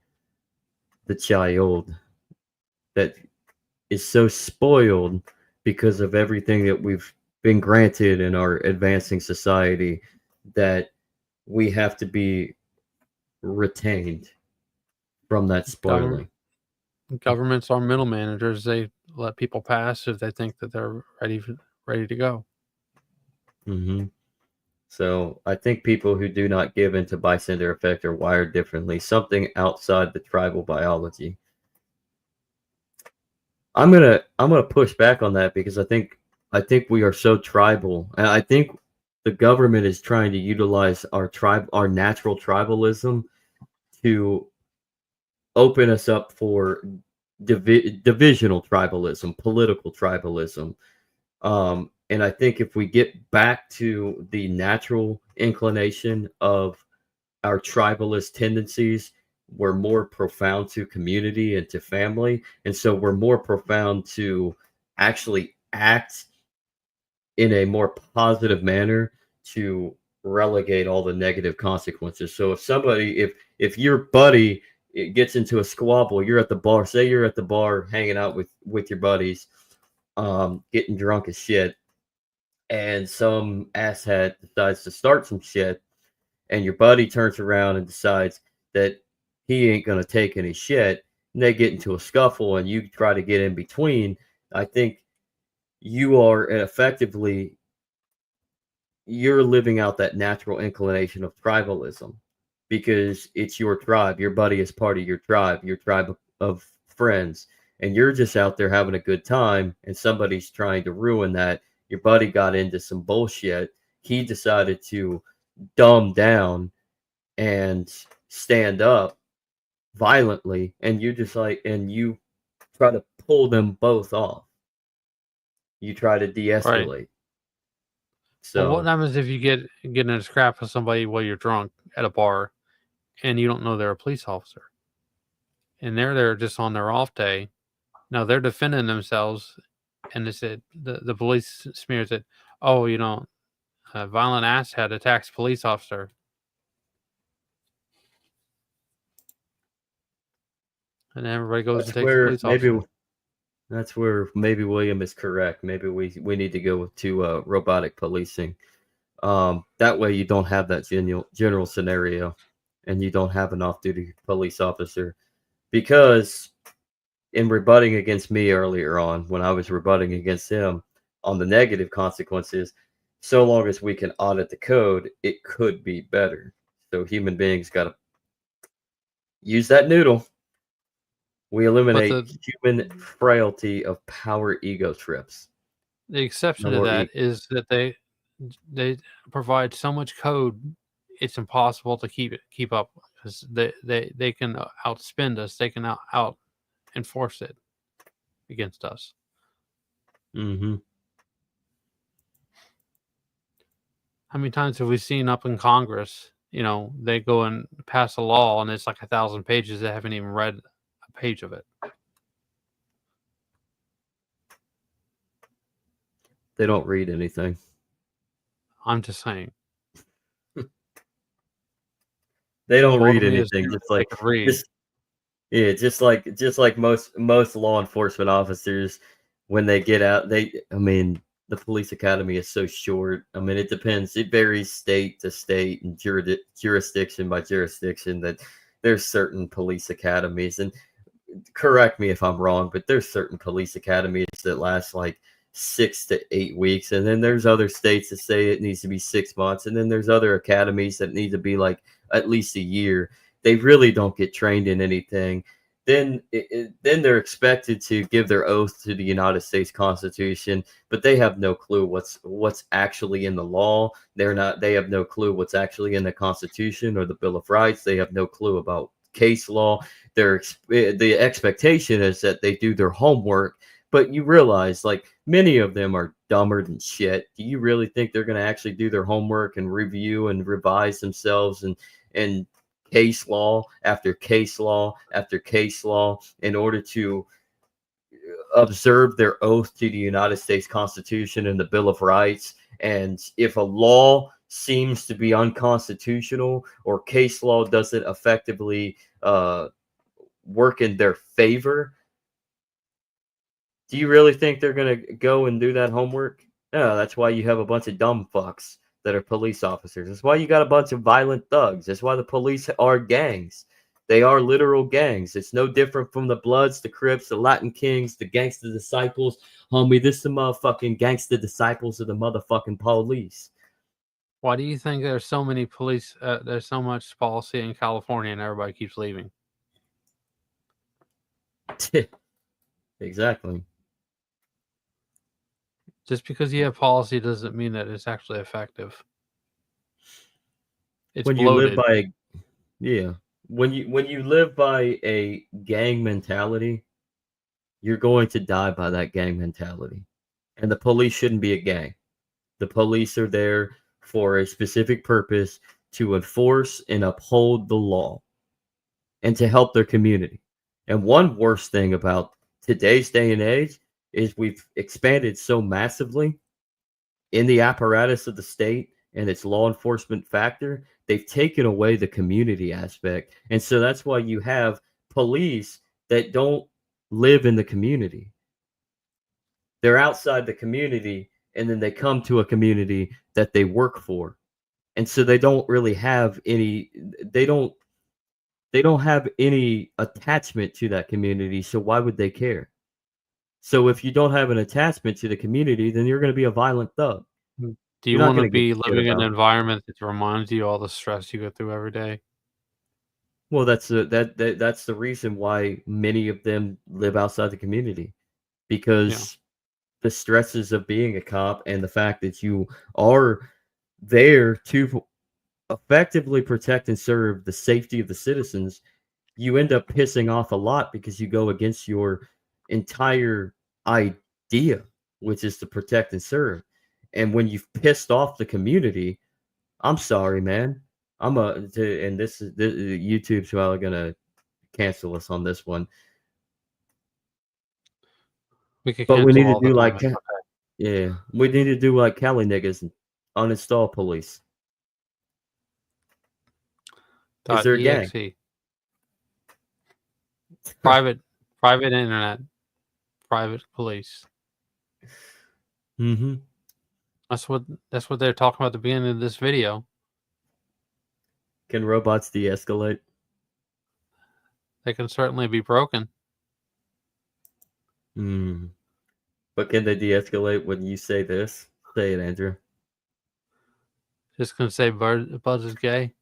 Speaker 2: the child that is so spoiled because of everything that we've been granted in our advancing society, that we have to be retained from that spoiling.
Speaker 3: Governments are middle managers. They let people pass if they think that they're ready to go.
Speaker 2: So I think people who do not give into bystander effect are wired differently, something outside the tribal biology. I'm gonna push back on that because I think we are so tribal, and I think the government is trying to utilize our natural tribalism to open us up for divisional tribalism, political tribalism. And I think if we get back to the natural inclination of our tribalist tendencies, we're more profound to community and to family. And so we're more profound to actually act in a more positive manner to relegate all the negative consequences. So if your buddy gets into a squabble, you're at the bar, say you're at the bar hanging out with your buddies, getting drunk as shit, and some asshat decides to start some shit, and your buddy turns around and decides that he ain't gonna take any shit, and they get into a scuffle, and you try to get in between. I think you are effectively you're living out that natural inclination of tribalism because it's your tribe. Your buddy is part of your tribe of friends, and you're just out there having a good time, and somebody's trying to ruin that. Your buddy got into some bullshit. He decided to dumb down and stand up violently, and you just and you try to pull them both off. You try to de-escalate.
Speaker 3: Right.
Speaker 2: So
Speaker 3: well, what happens if you get in a scrap with somebody while you're drunk at a bar and you don't know they're a police officer? And they're there just on their off day. Now they're defending themselves, and they said the police smears it. Oh, a violent asshat attacks police officer. And then everybody goes and takes the police officer.
Speaker 2: That's where maybe William is correct. Maybe we need to go to robotic policing. That way you don't have that general scenario, and you don't have an off-duty police officer. Because in rebutting against me earlier on, when I was rebutting against him on the negative consequences, so long as we can audit the code, it could be better. So human beings got to use that noodle. We eliminate human frailty of power ego trips.
Speaker 3: The exception to that is that they provide so much code, it's impossible to keep up because they can outspend us. They can out enforce it against us.
Speaker 2: Mm-hmm.
Speaker 3: How many times have we seen up in Congress? They go and pass a law, and it's like 1,000 pages. They haven't even read a page of it.
Speaker 2: They don't read anything.
Speaker 3: I'm just saying.
Speaker 2: They don't read anything. Just like most law enforcement officers, when they get out, the police academy is so short. It depends. It varies state to state and jurisdiction by jurisdiction. That there's certain police academies, and correct me if I'm wrong, but there's certain police academies that last like 6 to 8 weeks, and then there's other states that say it needs to be 6 months, and then there's other academies that need to be like at least a year. They really don't get trained in anything. Then they're expected to give their oath to the United States Constitution, but they have no clue what's actually in the law. They have no clue what's actually in the Constitution or the Bill of Rights. They have no clue about case law. The expectation is that they do their homework, but you realize like many of them are dumber than shit. Do you really think they're going to actually do their homework and review and revise themselves and case law after case law after case law in order to observe their oath to the United States Constitution and the Bill of Rights? And if a law seems to be unconstitutional or case law doesn't effectively work in their favor, do you really think they're going to go and do that homework? No, that's why you have a bunch of dumb fucks that are police officers. That's why you got a bunch of violent thugs. That's why the police are gangs. They are literal gangs. It's no different from the Bloods, the Crips, the Latin Kings, the Gangster Disciples. Homie, this is the motherfucking Gangster Disciples of the motherfucking police.
Speaker 3: Why do you think there's so many police, there's so much policy in California and everybody keeps leaving?
Speaker 2: Exactly.
Speaker 3: Just because you have policy doesn't mean that it's actually effective. It's
Speaker 2: when
Speaker 3: bloated.
Speaker 2: you live by, yeah, when you live by a gang mentality, you're going to die by that gang mentality. And the police shouldn't be a gang. The police are there for a specific purpose to enforce and uphold the law and to help their community. And one worst thing about today's day and age is we've expanded so massively in the apparatus of the state and its law enforcement factor, they've taken away the community aspect. And so that's why you have police that don't live in the community. They're outside the community and then they come to a community that they work for. And so they don't really have any they don't have any attachment to that community, so why would they care? So if you don't have an attachment to the community, then you're going to be a violent thug.
Speaker 3: Do you want to be living in an environment that reminds you all the stress you go through every day?
Speaker 2: Well, that's the reason why many of them live outside the community, because the stresses of being a cop and the fact that you are there to effectively protect and serve the safety of the citizens, you end up pissing off a lot because you go against your entire idea, which is to protect and serve. And when you've pissed off the community, I'm sorry, man. And this is YouTube's probably gonna cancel us on this one. But we need to do like, we need to do like Cali niggas and uninstall police. Is there a gang?
Speaker 3: Private internet, private police.
Speaker 2: Mm-hmm.
Speaker 3: That's what they're talking about at the beginning of this video.
Speaker 2: Can robots de-escalate?
Speaker 3: They can certainly be broken.
Speaker 2: But can they de-escalate when you say this? Say it, Andrew.
Speaker 3: Just gonna say Buzz is gay.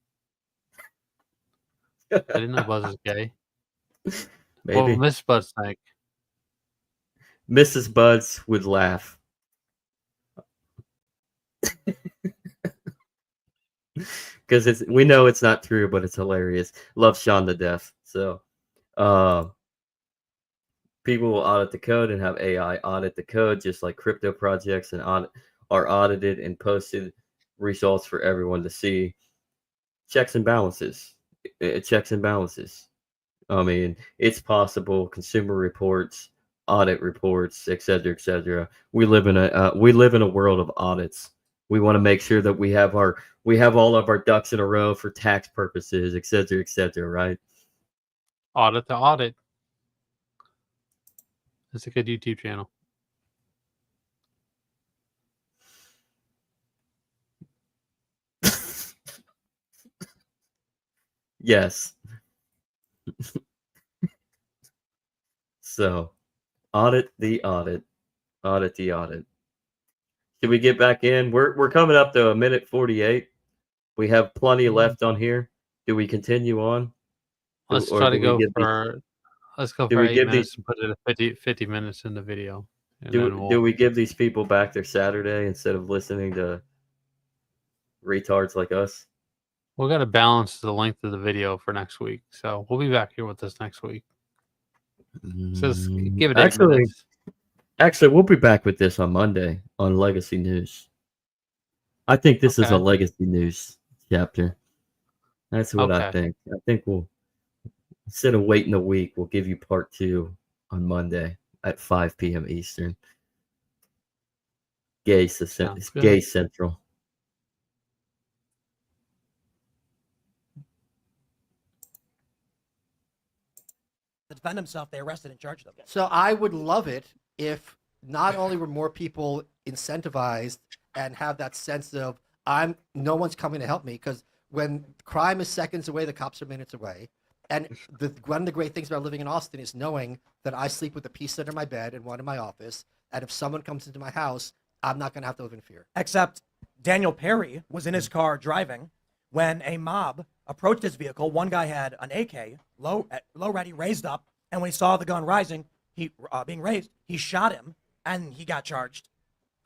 Speaker 3: I didn't know Buzz is gay.
Speaker 2: Maybe.
Speaker 3: What would Miss Buzz think?
Speaker 2: Mrs. Buzz would laugh. Because we know it's not true, but it's hilarious. Love Sean to death. So people will audit the code and have AI audit the code, just like crypto projects and are audited and posted results for everyone to see. Checks and balances. Checks and balances. I mean, it's possible. Consumer reports, audit reports, etc., etc. We live in a world of audits. We want to make sure that we have all of our ducks in a row for tax purposes, etc., etc., right?
Speaker 3: Audit to audit. It's a good YouTube channel.
Speaker 2: Yes. So, audit the audit. Audit the audit. Should we get back in? We're coming up to 1:48. We have plenty left on here. Do we continue on?
Speaker 3: Let's try to go for 8 minutes and put it at 50 minutes in the video.
Speaker 2: Do we give these people back their Saturday instead of listening to retards like us?
Speaker 3: We've got to balance the length of the video for next week. So we'll be back here with this next week. So give it 8 minutes.
Speaker 2: Actually, we'll be back with this on Monday on Legacy News. I think this is a Legacy News chapter. That's what I think. I think we'll, instead of waiting a week, we'll give you part 2 on Monday at 5 p.m. Eastern. Gay Central.
Speaker 6: To defend himself, they arrested and charged him.
Speaker 4: So I would love it if not only were more people incentivized and have that sense of no one's coming to help me, because when crime is seconds away, the cops are minutes away. And one of the great things about living in Austin is knowing that I sleep with a piece under my bed and one in my office. And if someone comes into my house, I'm not going to have to live in fear.
Speaker 6: Except Daniel Perry was in his car driving when a mob approached his vehicle. One guy had an AK, low ready, raised up. And when he saw the gun rising, being raised, he shot him and he got charged.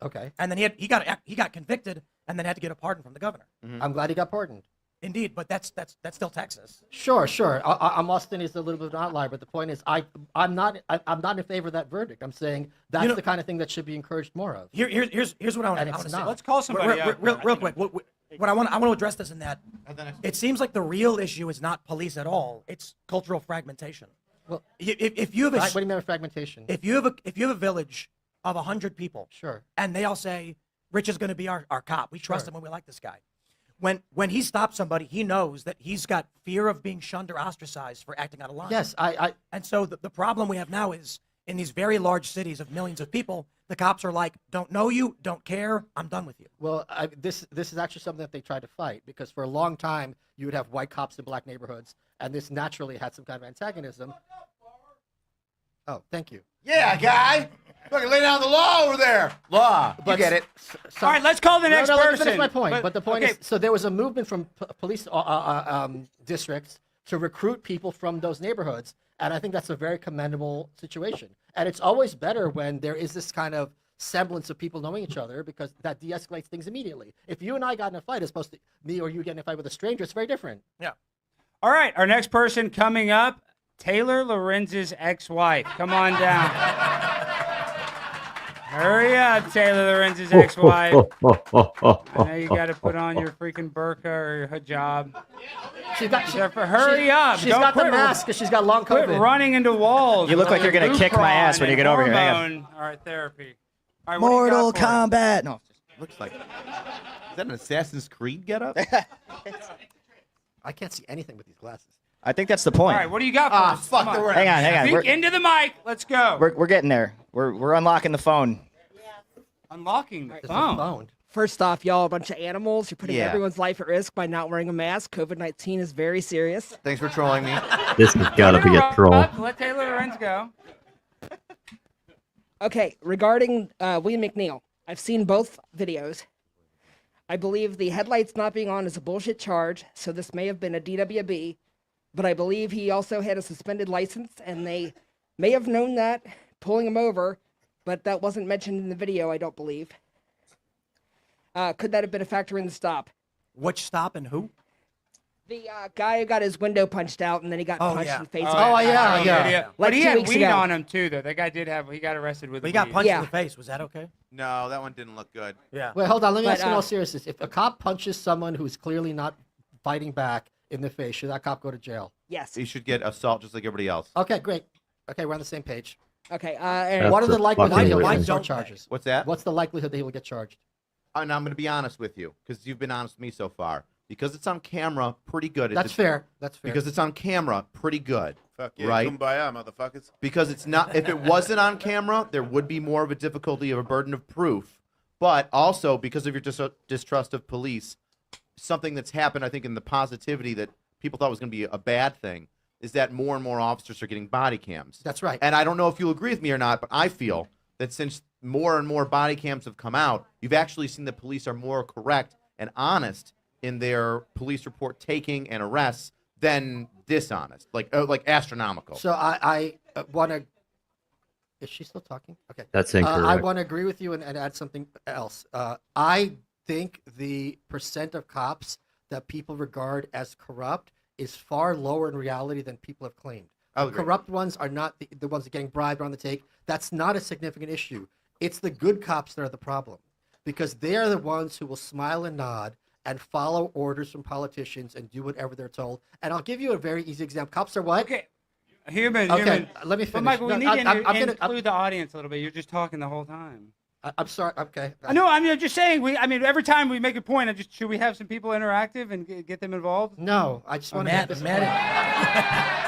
Speaker 4: Okay.
Speaker 6: And then he got convicted and then had to get a pardon from the governor.
Speaker 4: I'm glad he got pardoned.
Speaker 6: Indeed, but that's still Texas.
Speaker 4: Sure. Austin is a little bit of an outlier, but the point is, I'm not in favor of that verdict. I'm saying that's the kind of thing that should be encouraged more of.
Speaker 6: Here's what I want to say.
Speaker 8: Let's call somebody
Speaker 6: real quick. What I want to address this in that it seems like the real issue is not police at all. It's cultural fragmentation.
Speaker 4: Well,
Speaker 6: if you have
Speaker 4: what do you mean by fragmentation?
Speaker 6: If you have a village of 100 people,
Speaker 4: sure,
Speaker 6: and they all say Rich is going to be our cop, we trust him and we like this guy. When he stops somebody, he knows that he's got fear of being shunned or ostracized for acting out of line.
Speaker 4: Yes,
Speaker 6: And so the problem we have now is in these very large cities of millions of people, the cops are like, don't know you, don't care, I'm done with you.
Speaker 4: Well, this is actually something that they tried to fight, because for a long time you would have white cops in black neighborhoods, and this naturally had some kind of antagonism. Oh, thank you.
Speaker 5: Yeah, guy. Look, lay down the law over there. Law. You get it.
Speaker 8: All right, let's call the next
Speaker 4: Let me
Speaker 8: person.
Speaker 4: finish my point. But the point is, so there was a movement from police districts to recruit people from those neighborhoods, and I think that's a very commendable situation. And it's always better when there is this kind of semblance of people knowing each other, because that de-escalates things immediately. If you and I got in a fight as opposed to me or you getting in a fight with a stranger, it's very different.
Speaker 6: Yeah.
Speaker 8: All right, our next person coming up, Taylor Lorenz's ex-wife. Come on down. Hurry up, Taylor Lorenz's ex-wife. I know you got to put on your freaking burqa or your hijab. Hurry up.
Speaker 4: She's got the mask because she's got long COVID.
Speaker 8: Quit running into walls.
Speaker 9: You look like you're going to kick my ass when you get over here. Hang on.
Speaker 8: All right, therapy. All right,
Speaker 9: Mortal Kombat. No.
Speaker 5: Looks like. Is that an Assassin's Creed getup?
Speaker 4: I can't see anything with these glasses.
Speaker 9: I think that's the point.
Speaker 8: All right, what do you got for us?
Speaker 5: Fuck.
Speaker 9: Hang on.
Speaker 8: Speak into the mic. Let's go.
Speaker 9: We're getting there. We're unlocking the phone.
Speaker 8: Unlocking the phone.
Speaker 12: First off, y'all a bunch of animals. You're putting everyone's life at risk by not wearing a mask. COVID-19 is very serious.
Speaker 5: Thanks for trolling me.
Speaker 2: This has got to be a troll.
Speaker 8: Let Taylor Lorenz go.
Speaker 12: Okay, regarding William McNeil, I've seen both videos. I believe the headlights not being on is a bullshit charge, so this may have been a DWB, but I believe he also had a suspended license, and they may have known that, pulling him over, but that wasn't mentioned in the video, I don't believe. Could that have been a factor in the stop?
Speaker 6: Which stop and who?
Speaker 12: The guy who got his window punched out, and then he got punched in the face.
Speaker 8: Yeah.
Speaker 12: Like
Speaker 8: But he
Speaker 12: 2
Speaker 8: had
Speaker 12: weeks
Speaker 8: weed
Speaker 12: ago.
Speaker 8: on him, too, though. That guy he got arrested with
Speaker 6: But he
Speaker 8: weed.
Speaker 6: got punched in the face. Was that okay?
Speaker 5: No, that one didn't look good.
Speaker 6: Yeah.
Speaker 4: Wait, hold on. Let me ask you in all seriousness. If a cop punches someone who's clearly not fighting back in the face, should that cop go to jail?
Speaker 12: Yes.
Speaker 5: He should get assault just like everybody else.
Speaker 4: Okay, great. Okay, we're on the same page.
Speaker 12: Okay.
Speaker 4: And what are the likelihood he'll get more charges?
Speaker 5: What's that?
Speaker 4: What's the likelihood that he will get charged?
Speaker 5: And I'm going to be honest with you, because you've been honest with me so far. Because it's on camera, pretty good.
Speaker 4: That's fair. That's fair.
Speaker 5: Because it's on camera, pretty good.
Speaker 7: Fuck yeah,
Speaker 5: right?
Speaker 7: kumbaya, motherfuckers.
Speaker 5: Because it's not. If it wasn't on camera, there would be more of a difficulty of a burden of proof. But also because of your distrust of police, something that's happened, I think, in the positivity that people thought was going to be a bad thing, is that more and more officers are getting body cams.
Speaker 4: That's right.
Speaker 5: And I don't know if you'll agree with me or not, but I feel that since more and more body cams have come out, you've actually seen that police are more correct and honest in their police report taking and arrests than dishonest, like astronomical.
Speaker 4: So I want to. Is she still talking? Okay.
Speaker 2: That's incorrect.
Speaker 4: I want to agree with you and add something else. I think the percent of cops that people regard as corrupt is far lower in reality than people have claimed. The corrupt ones are not the ones that are getting bribed or on the take. That's not a significant issue. It's the good cops that are the problem, because they are the ones who will smile and nod and follow orders from politicians and do whatever they're told. And I'll give you a very easy example. Cops are what?
Speaker 8: Okay. Human.
Speaker 4: Okay, let me finish.
Speaker 8: But Michael, we
Speaker 4: No,
Speaker 8: need
Speaker 4: I'm
Speaker 8: to
Speaker 4: gonna-
Speaker 8: include the audience a little bit. You're just talking the whole time.
Speaker 4: I'm sorry. Okay.
Speaker 8: No, I'm just saying. Every time we make a point, should we have some people interactive and get them involved?
Speaker 4: No, I just want to
Speaker 6: Matt,
Speaker 4: make this
Speaker 6: Matt,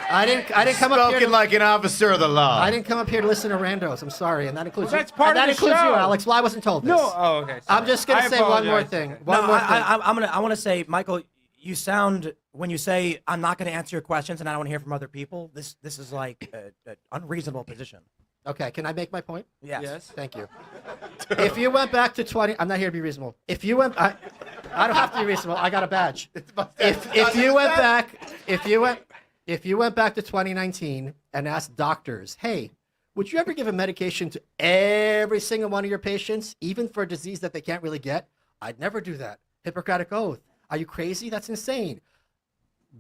Speaker 4: I didn't come up here
Speaker 5: Spoken like an officer of the law.
Speaker 4: I didn't come up here to listen to randos. I'm sorry, and that includes
Speaker 8: Well, that's
Speaker 4: you.
Speaker 8: part
Speaker 4: and
Speaker 8: of
Speaker 4: that
Speaker 8: the
Speaker 4: includes
Speaker 8: show.
Speaker 4: you, Alex. Well, I wasn't told this.
Speaker 8: No. Oh, okay.
Speaker 4: I'm just gonna
Speaker 8: I
Speaker 4: say one more
Speaker 8: apologize.
Speaker 4: thing.
Speaker 6: no,
Speaker 4: One more thing.
Speaker 6: I want to say, Michael, you sound, when you say I'm not going to answer your questions and I don't want to hear from other people, this is like an unreasonable position.
Speaker 4: Okay, can I make my point?
Speaker 6: Yes.
Speaker 4: Thank you. If you went back to 20, I'm not here to be reasonable. If you went, I don't have to be reasonable. I got a badge. If you went back to 2019 and ask doctors, hey, would you ever give a medication to every single one of your patients, even for a disease that they can't really get? I'd never do that. Hippocratic oath. Are you crazy? That's insane.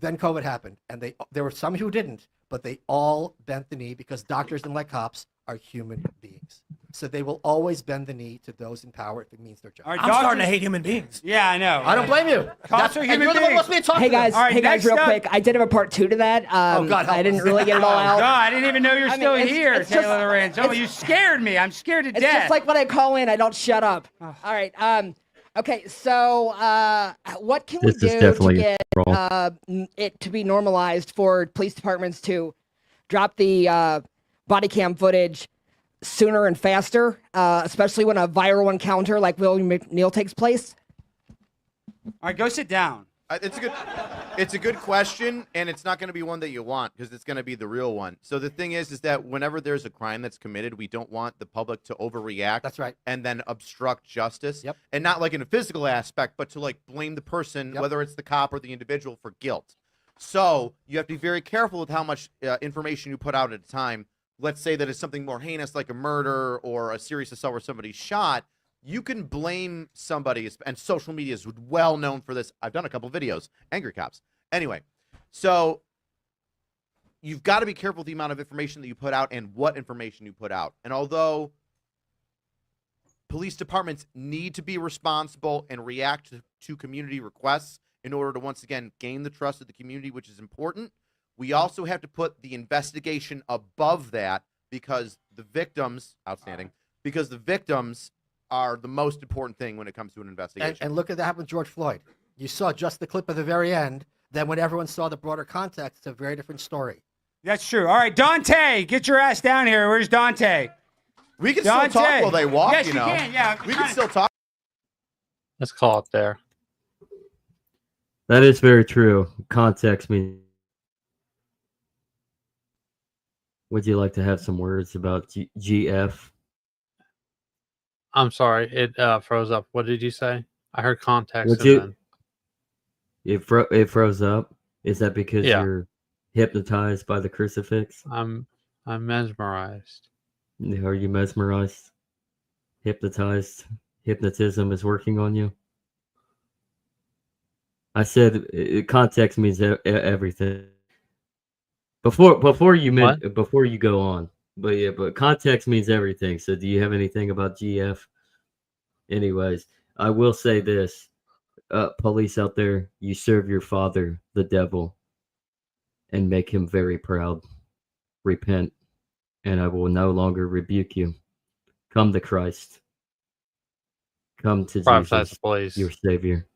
Speaker 4: Then COVID happened, and there were some who didn't, but they all bent the knee because doctors and like cops are human beings. So they will always bend the knee to those in power if it means their job.
Speaker 8: All right,
Speaker 6: I'm starting to hate human beings.
Speaker 8: Yeah, I know.
Speaker 4: I don't blame you.
Speaker 8: Cops are
Speaker 4: and
Speaker 8: human
Speaker 4: you're the one who wants me to
Speaker 8: beings.
Speaker 4: talk
Speaker 12: Hey
Speaker 4: to them.
Speaker 12: guys,
Speaker 8: All right,
Speaker 12: hey guys,
Speaker 8: next
Speaker 12: real
Speaker 8: up-
Speaker 12: quick. I did have a part 2 to that.
Speaker 4: Oh, God,
Speaker 12: I didn't
Speaker 4: help us.
Speaker 12: really get it all
Speaker 8: Oh,
Speaker 12: out.
Speaker 8: God, I didn't even know you're
Speaker 12: I mean,
Speaker 8: still
Speaker 12: it's-
Speaker 8: here,
Speaker 12: it's just-
Speaker 8: Taylor Lorenzo. You scared me. I'm scared to
Speaker 12: It's
Speaker 8: death.
Speaker 12: just like when I call in, I don't shut up. All right. Okay. So, what can we
Speaker 2: This is
Speaker 12: do to
Speaker 2: definitely
Speaker 12: get
Speaker 2: wrong.
Speaker 12: it to be normalized for police departments to drop the body cam footage sooner and faster, especially when a viral encounter like William McNeil takes place?
Speaker 8: All right, go sit down.
Speaker 5: It's a good question, and it's not going to be one that you want because it's going to be the real one. So the thing is that whenever there's a crime that's committed, we don't want the public to overreact.
Speaker 4: That's right.
Speaker 5: And then obstruct justice.
Speaker 4: Yep.
Speaker 5: And not like in a physical aspect, but to like blame the person, whether it's the cop or the individual, for guilt. So you have to be very careful with how much information you put out at a time. Let's say that it's something more heinous like a murder or a serious assault where somebody's shot. You can blame somebody, and social media is well known for this. I've done a couple videos, angry cops. Anyway, so you've got to be careful with the amount of information that you put out and what information you put out. And although police departments need to be responsible and react to community requests in order to once again gain the trust of the community, which is important, we also have to put the investigation above that because the victims, because the victims are the most important thing when it comes to an investigation.
Speaker 4: And look at that happen with George Floyd. You saw just the clip at the very end. Then when everyone saw the broader context, it's a very different story.
Speaker 8: That's true. All right, Dante, get your ass down here. Where's Dante?
Speaker 5: We can still talk while they walk,
Speaker 8: yes,
Speaker 5: you know.
Speaker 8: Can. Yeah,
Speaker 5: we can still talk.
Speaker 3: Let's call it there.
Speaker 2: That is very true. Context means. Would you like to have some words about GF?
Speaker 3: I'm sorry, it froze up. What did you say? I heard context.
Speaker 2: Would you? It froze up. Is that because you're hypnotized by the crucifix?
Speaker 3: I'm mesmerized.
Speaker 2: Are you mesmerized? Hypnotized? Hypnotism is working on you? I said context means everything. Before you go on. But context means everything. So do you have anything about GF? Anyways, I will say this. Police out there, you serve your father, the devil, and make him very proud. Repent, and I will no longer rebuke you. Come to Christ. Come to
Speaker 3: Privatize
Speaker 2: Jesus,
Speaker 3: the police.
Speaker 2: your Savior.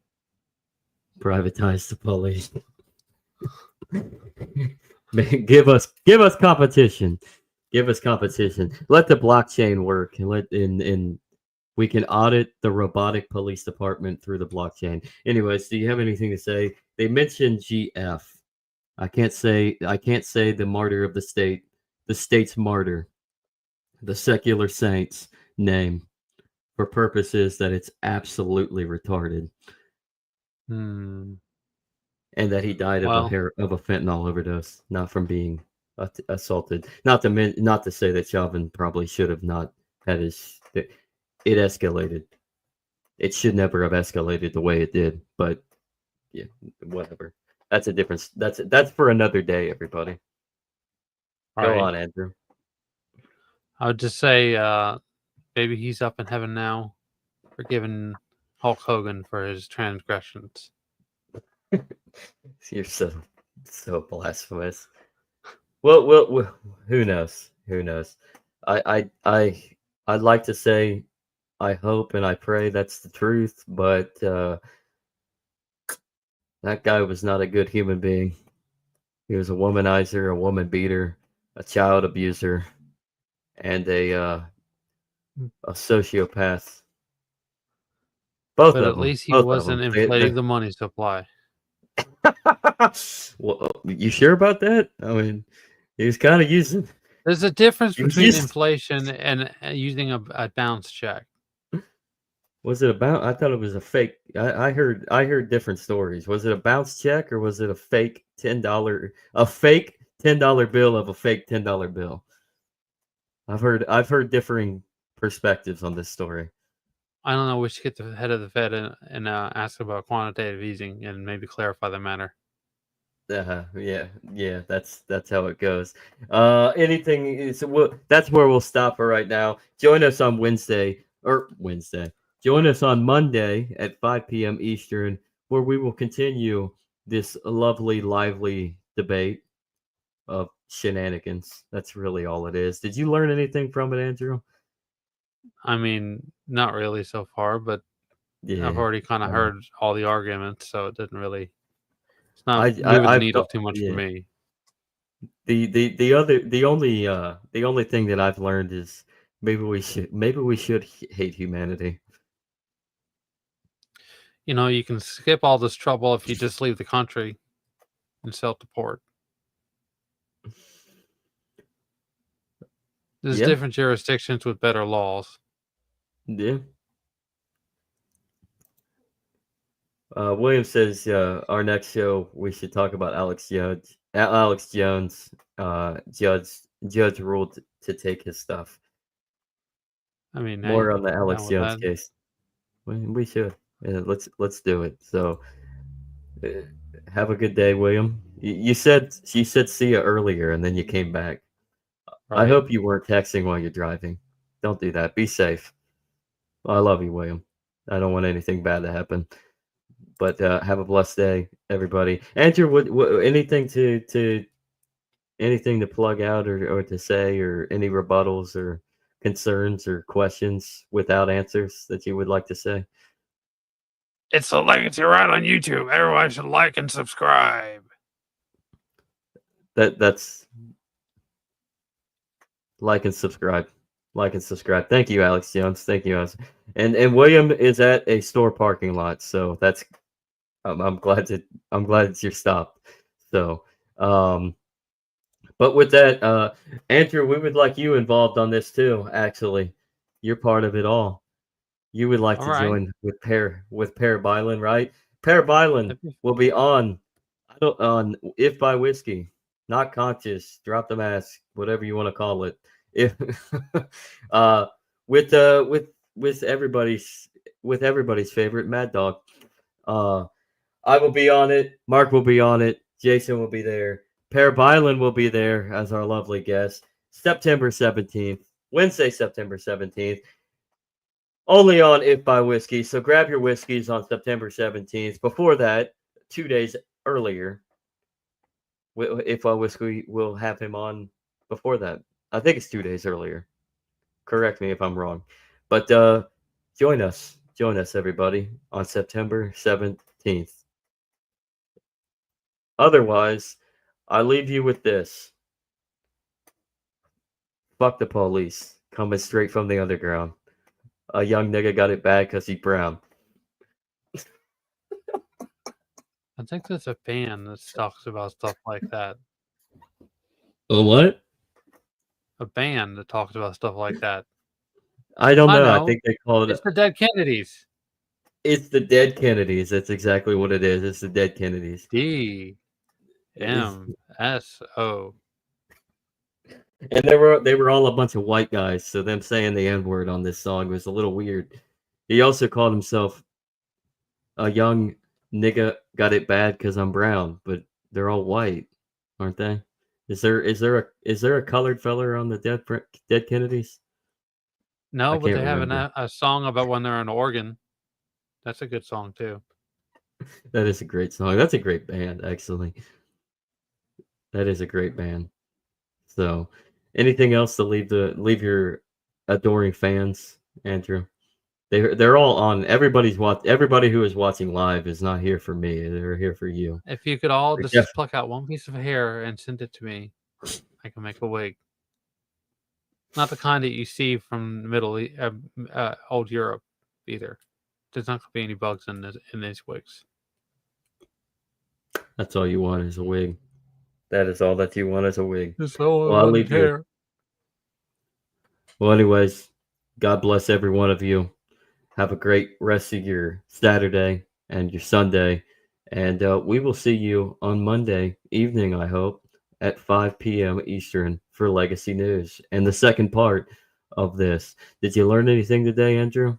Speaker 2: Privatize the police. Give us competition. Give us competition. Let the blockchain work, and we can audit the robotic police department through the blockchain. Anyways, do you have anything to say? They mentioned GF. I can't say the martyr of the state, the state's martyr, the secular saint's name, for purposes that it's absolutely retarded. And that he died of a fentanyl overdose, not from being assaulted. Not to say that Chauvin probably should have not had his. It escalated. It should never have escalated the way it did. But yeah, whatever. That's a difference. That's for another day, everybody. Go on, Andrew.
Speaker 3: I would just say, maybe he's up in heaven now, forgiving Hulk Hogan for his transgressions.
Speaker 2: You're so blasphemous. Well, who knows? Who knows? I'd like to say I hope and I pray that's the truth, but that guy was not a good human being. He was a womanizer, a woman beater, a child abuser, and a sociopath. Both
Speaker 3: but
Speaker 2: of
Speaker 3: at
Speaker 2: them.
Speaker 3: least he
Speaker 2: Both of
Speaker 3: wasn't
Speaker 2: them.
Speaker 3: inflating the money supply.
Speaker 2: Well, you sure about that? I mean, he was kind of using.
Speaker 3: There's a difference between inflation and using a bounce check.
Speaker 2: Was it about? I thought it was a fake. I heard different stories. Was it a bounce check or was it a fake $10? A fake $10 bill of a fake $10 bill. I've heard differing perspectives on this story.
Speaker 3: I don't know. We should get the head of the Fed and ask about quantitative easing and maybe clarify the matter.
Speaker 2: Yeah. That's how it goes. Anything is that's where we'll stop for right now. Join us on Wednesday. Join us on Monday at 5 p.m. Eastern, where we will continue this lovely, lively debate of shenanigans. That's really all it is. Did you learn anything from it, Andrew?
Speaker 3: I mean, not really so far, but
Speaker 2: Yeah,
Speaker 3: I've already kind of heard all the arguments, so it didn't really. It's not moving
Speaker 2: the
Speaker 3: needle too much for me.
Speaker 2: The only thing that I've learned is maybe we should hate humanity.
Speaker 3: You know, you can skip all this trouble if you just leave the country and self-deport. There's different jurisdictions with better laws.
Speaker 2: Yeah. William says our next show we should talk about Alex Jones. Judge ruled to take his stuff.
Speaker 3: I mean,
Speaker 2: more on the Alex Jones case. We should. Yeah, let's do it. So, have a good day, William. You said see you earlier, and then you came back. Right. I hope you weren't texting while you're driving. Don't do that. Be safe. I love you, William. I don't want anything bad to happen. But have a blessed day, everybody. Andrew, what anything to plug out or to say, or any rebuttals or concerns or questions without answers that you would like to say?
Speaker 3: It's the Legacy Ride on YouTube. Everyone should like and subscribe.
Speaker 2: That's like and subscribe. Like and subscribe. Thank you, Alex Jones. Thank you, Alex. And William is at a store parking lot, so that's I'm glad that you're stopped. So, but with that, Andrew, we would like you involved on this too. Actually, you're part of it all. You would like to join with Parabylan, right? Parabylan will be on If by Whiskey, Not Conscious, Drop the Mask, whatever you want to call it. If with everybody's favorite Mad Dog. I will be on it. Mark will be on it. Jason will be there. Parabylan will be there as our lovely guest. September 17th, Wednesday, September 17th. Only on If by Whiskey. So grab your whiskeys on September 17th. Before that, 2 days earlier, If by Whiskey will have him on before that. I think it's 2 days earlier. Correct me if I'm wrong. But join us, everybody, on September 17th. Otherwise, I leave you with this. Fuck the police. Coming straight from the underground. A young nigga got it bad because he's brown.
Speaker 3: I think there's a band that talks about stuff like that.
Speaker 2: A what?
Speaker 3: A band that talks about stuff like that.
Speaker 2: I don't know. I think they call it.
Speaker 3: It's the Dead Kennedys.
Speaker 2: It's the Dead Kennedys. That's exactly what it is. It's the Dead Kennedys.
Speaker 3: DMSO.
Speaker 2: And they were all a bunch of white guys, so them saying the N-word on this song was a little weird. He also called himself a young nigga got it bad because I'm brown, but they're all white, aren't they? Is there a colored fella on the Dead Kennedys?
Speaker 3: No, but they have a song about when they're in Oregon. That's a good song too.
Speaker 2: That is a great song. That's a great band, actually. That is a great band. So, anything else to leave your adoring fans, Andrew? They're all on. Everybody who is watching live is not here for me. They're here for you.
Speaker 3: If you could all just pluck out one piece of hair and send it to me, I can make a wig. Not the kind that you see from old Europe either. There's not going to be any bugs in these wigs.
Speaker 2: That's all you want is a wig. That is all that you want is a wig.
Speaker 3: That's all I want hair.
Speaker 2: Well, anyways, God bless every one of you. Have a great rest of your Saturday and your Sunday. And we will see you on Monday evening, I hope, at 5 p.m. Eastern for Legacy News. And the second part of this, did you learn anything today, Andrew?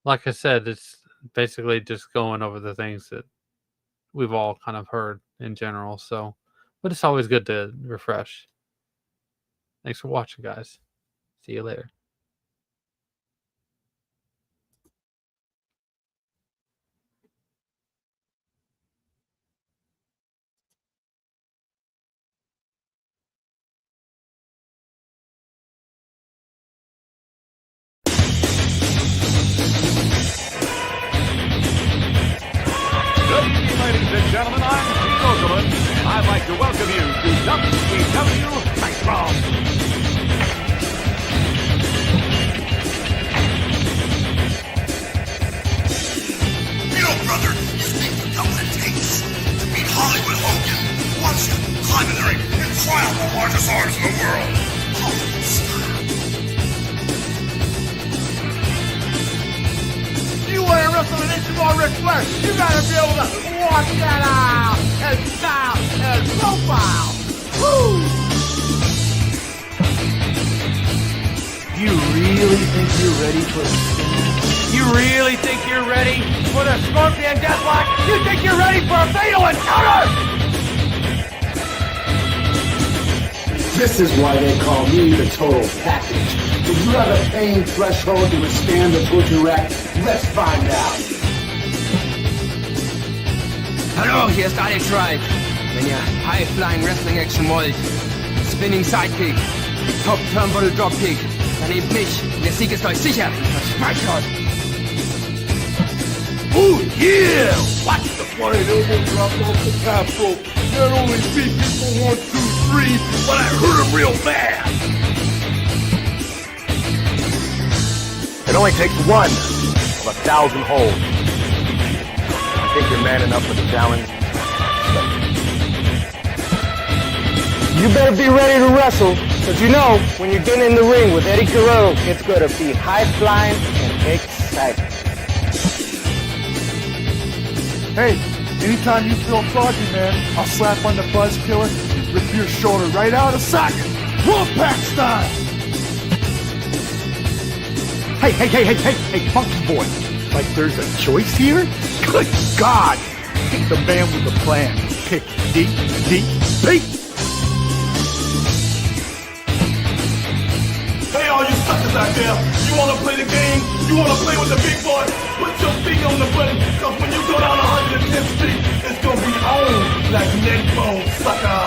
Speaker 3: Like I said, it's basically just going over the things that we've all kind of heard in general. So, but it's always good to refresh. Thanks for watching, guys. See you later.
Speaker 13: Good evening, ladies and gentlemen. I'm Den.social. I'd like to welcome you to WCW Nitro.
Speaker 14: You know, brother, you think you know what it takes to beat Hollywood Hogan once you climb in the ring and try out the largest arms in the world. Holy style.
Speaker 13: You want to wrestle an inch more Ric Flair, you gotta be able to walk that out and style and profile. Woo!
Speaker 15: You really think you're ready for a spin?
Speaker 13: You really think you're ready for the Scorpion Deathlock? You think you're ready for a fatal encounter?
Speaker 15: This is why they call me the total package. Do you have a pain threshold to withstand the butcher rack? Let's find out.
Speaker 16: Hallo, hier ist Alex Wright. Wenn ihr High-Flying Wrestling Action wollt, Spinning Sidekick, Top Turnbuckle Dropkick, dann nehmt mich. Der Sieg ist euch sicher. Versprecht euch.
Speaker 13: Oh yeah! Watch the flying elbow drop off the top rope. Not only beat people 1, 2, 3, but I hurt him real bad.
Speaker 17: It only takes one of 1,000 holds. I think you're man enough for the challenge.
Speaker 15: You better be ready to wrestle, because you know when you're getting in the ring with Eddie Guerrero, it's going to be high-flying and exciting.
Speaker 13: Hey, anytime you feel froggy, man, I'll slap on the buzz killer and rip your shoulder right out of socket. Wolfpack style.
Speaker 17: Hey, funky boy. Like there's a choice here? Good God! Pick the man with a plan. Pick deep.
Speaker 13: Hey, all you suckers out there, you wanna play the game? You wanna play with the big boy? Put your feet on the button, cause when you go down 110th Street, it's gonna be on like neck bone, sucker.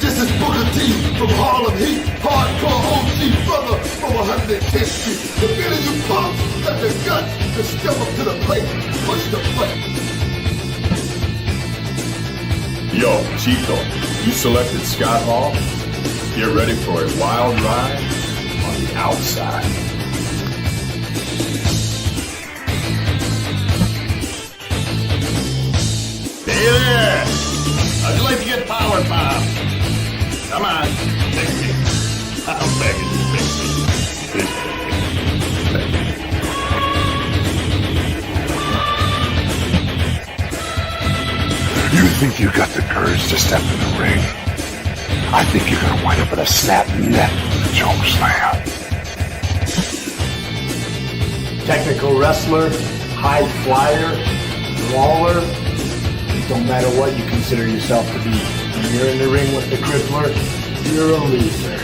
Speaker 14: This is Booker T from Harlem Heat, hardcore OG brother from 110th Street. The minute you punks got the guts to step up to the plate, push the button.
Speaker 18: Yo, Chico, you selected Scott Hall? Get ready for a wild ride on the outside. Hey there! How'd you like to get power pop? Come on, take me. I'm begging you, please take me. You think you got the courage to step in the ring? I think you're gonna wind up with a snap neck from the choke slam.
Speaker 15: Technical wrestler, high flyer, brawler. It don't matter what you consider yourself to be. When you're in the ring with the crippler, you're a loser.